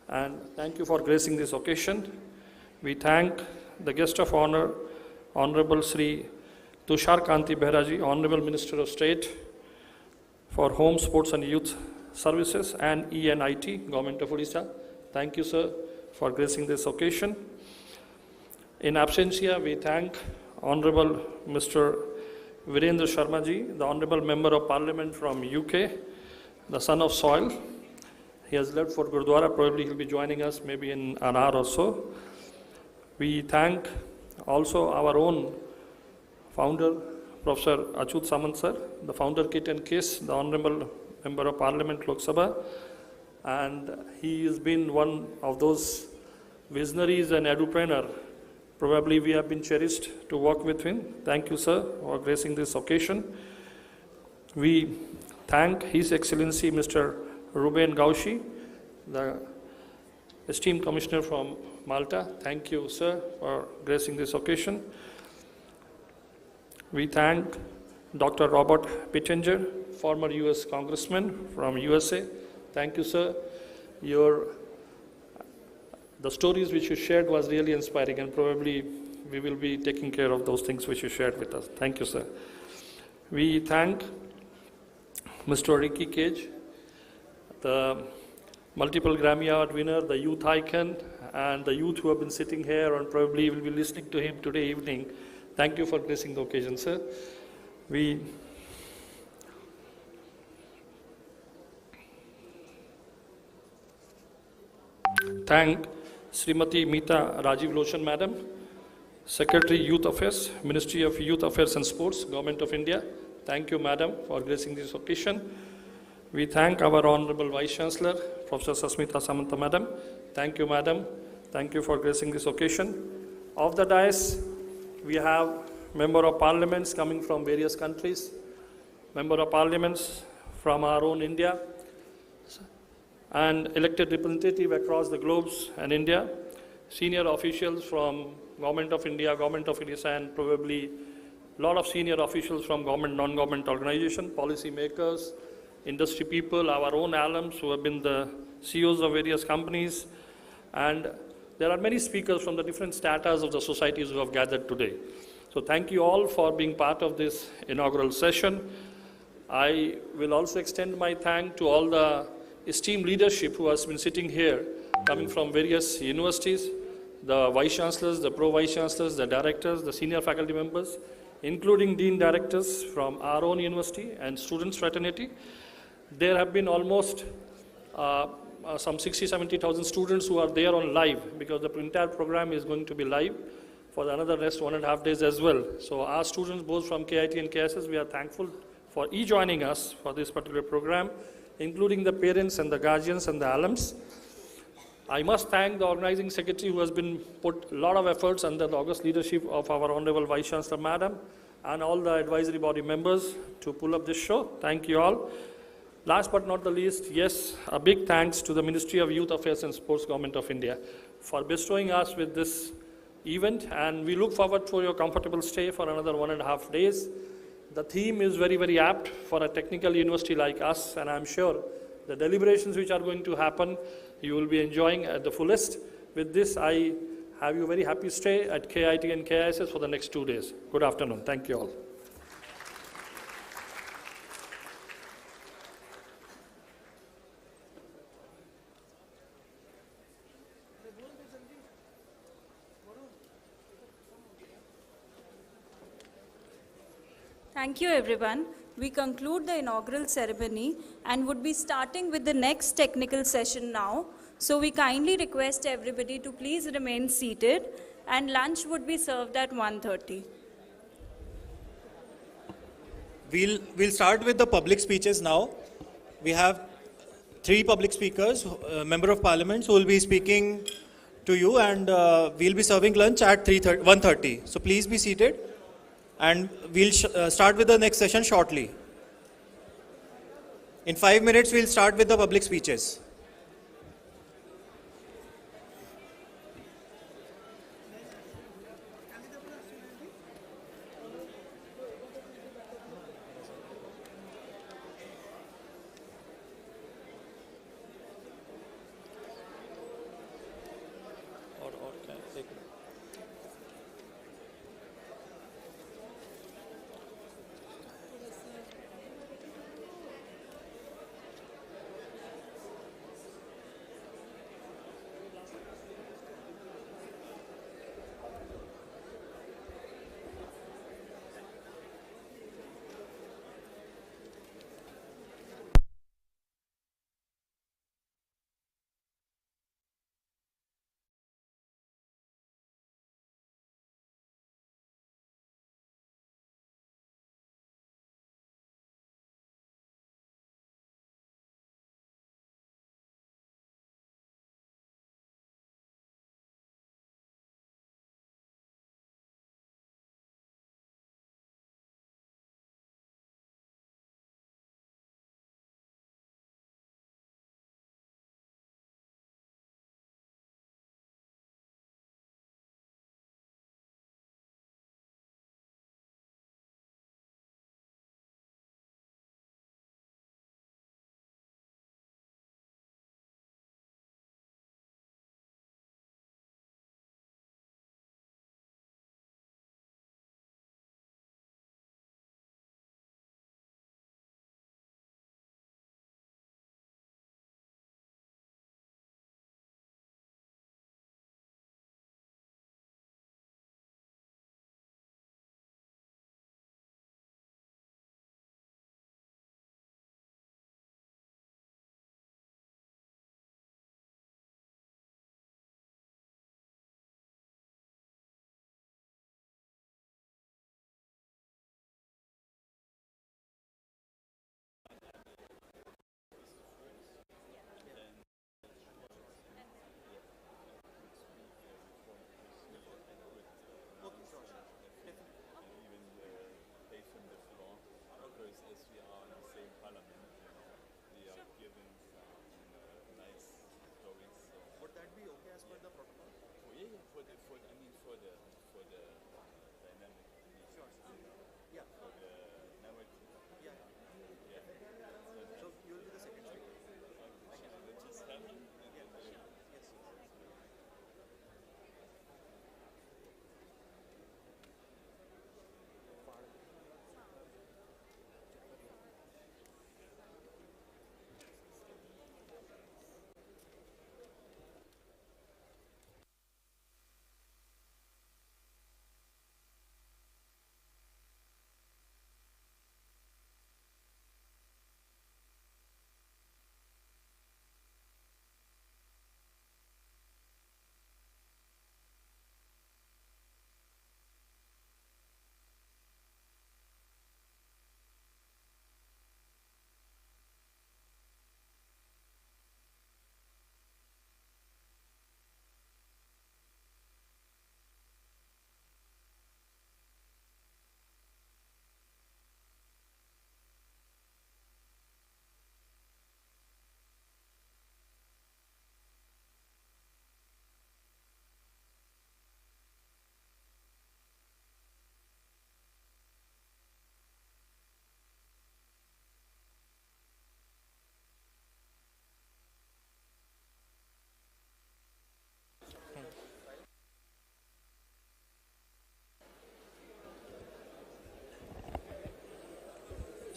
and thank you for gracing this occasion. We thank the guest of honor, Honorable Sri Tushar Kanti Behraji, Honorable Minister of State for Home, Sports and Youth Services and ENIT, Government of Odisha. Thank you, sir, for gracing this occasion. In absentia, we thank Honorable Mr. Virendra Sharma ji, the Honorable Member of Parliament from UK, the son of soil. He has left for Gurdwara. Probably he'll be joining us maybe in an hour or so. We thank also our own founder, Professor Achyut Samant sir, the founder KIIT and KIIS, the Honorable Member of Parliament Lok Sabha, and he has been one of those visionaries and edupreneur. Probably we have been cherished to work with him. Thank you, sir, for gracing this occasion. We thank His Excellency Mr. Ruben Gaushi, the esteemed Commissioner from Malta. Thank you, sir, for gracing this occasion. We thank Dr. Robert Pittenger, former US Congressman from USA. Thank you, sir. The stories which you shared was really inspiring, and probably we will be taking care of those things which you shared with us. Thank you, sir. We thank Mr. Ricky Cage, the multiple Grammy Award winner, the youth icon, and the youth who have been sitting here and probably will be listening to him today evening. Thank you for gracing the occasion, sir. We thank Srimati Meeta Rajiv Loshan, Madam, Secretary Youth Affairs, Ministry of Youth Affairs and Sports, Government of India. Thank you, Madam, for gracing this occasion. We thank our Honorable Vice Chancellor, Professor Sasmita Samanta, Madam. Thank you, Madam. Thank you for gracing this occasion. Of the dais, we have Member of Parliaments coming from various countries, Member of Parliaments from our own India, and elected representative across the globes and India, senior officials from Government of India, Government of Odisha, and probably a lot of senior officials from government, non-government organization, policy makers, industry people, our own alums who have been the CEOs of various companies, and there are many speakers from the different stratas of the societies who have gathered today. So thank you all for being part of this inaugural session. I will also extend my thanks to all the esteemed leadership who has been sitting here, coming from various universities, the vice chancellors, the pro-vice chancellors, the directors, the senior faculty members, including dean directors from our own university and students fraternity. There have been almost some 60,000-70,000 students who are there on live, because the entire program is going to be live for another rest 1.5 days as well. So our students, both from KIT and KSS, we are thankful for joining us for this particular program, including the parents and the guardians and the alums. I must thank the organizing secretary who has been put a lot of efforts under the august leadership of our Honorable Vice Chancellor Madam and all the advisory body members to pull up this show. Thank you all. Last but not the least, yes, a big thanks to the Ministry of Youth Affairs and Sports, Government of India, for bestowing us with this event, and we look forward for your comfortable stay for another 1.5 days. The theme is very, very apt for a technical university like us, and I'm sure the deliberations which are going to happen, you will be enjoying at the fullest. With this, I have you very happy stay at KIIT and KISS for the next 2 days. Good afternoon. Thank you all. Thank you, everyone. We conclude the inaugural ceremony and would be starting with the next technical session now. So we kindly request everybody to please remain seated, and lunch would be served at 1:30. We'll start with the public speeches now. We have 3 public speakers, member of parliament, who will be speaking to you, and we'll be serving lunch at 1:30. So please be seated, and we'll start with the next session shortly. In 5 minutes, we'll start with the public speeches.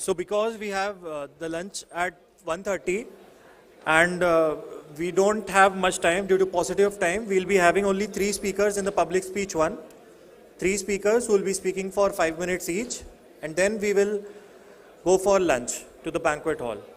So because we have the lunch at 1:30 and we don't have much time due to paucity of time, we'll be having only 3 speakers in the public speech one. 3 speakers who will be speaking for 5 minutes each, and then we will go for lunch to the banquet hall.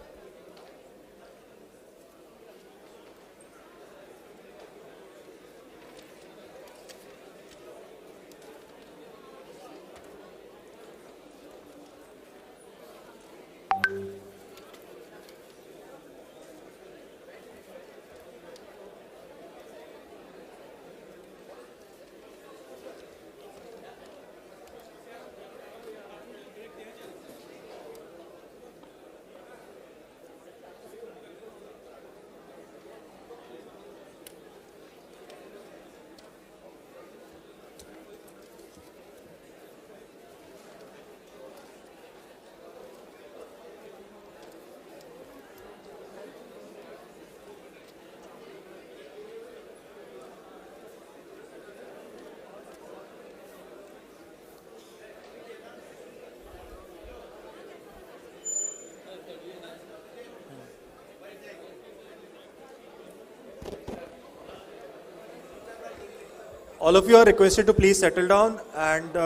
All of you are requested to please settle down and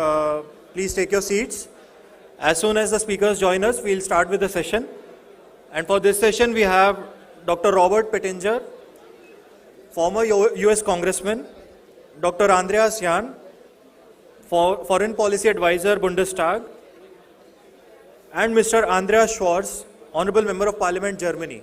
please take your seats. As soon as the speakers join us, we'll start with the session. And for this session, we have Dr. Robert Pettinger, former US Congressman, Dr. Andreas Jahn, Foreign Policy Advisor, Bundestag, and Mr. Andreas Schwarz, Honorable Member of Parliament, Germany.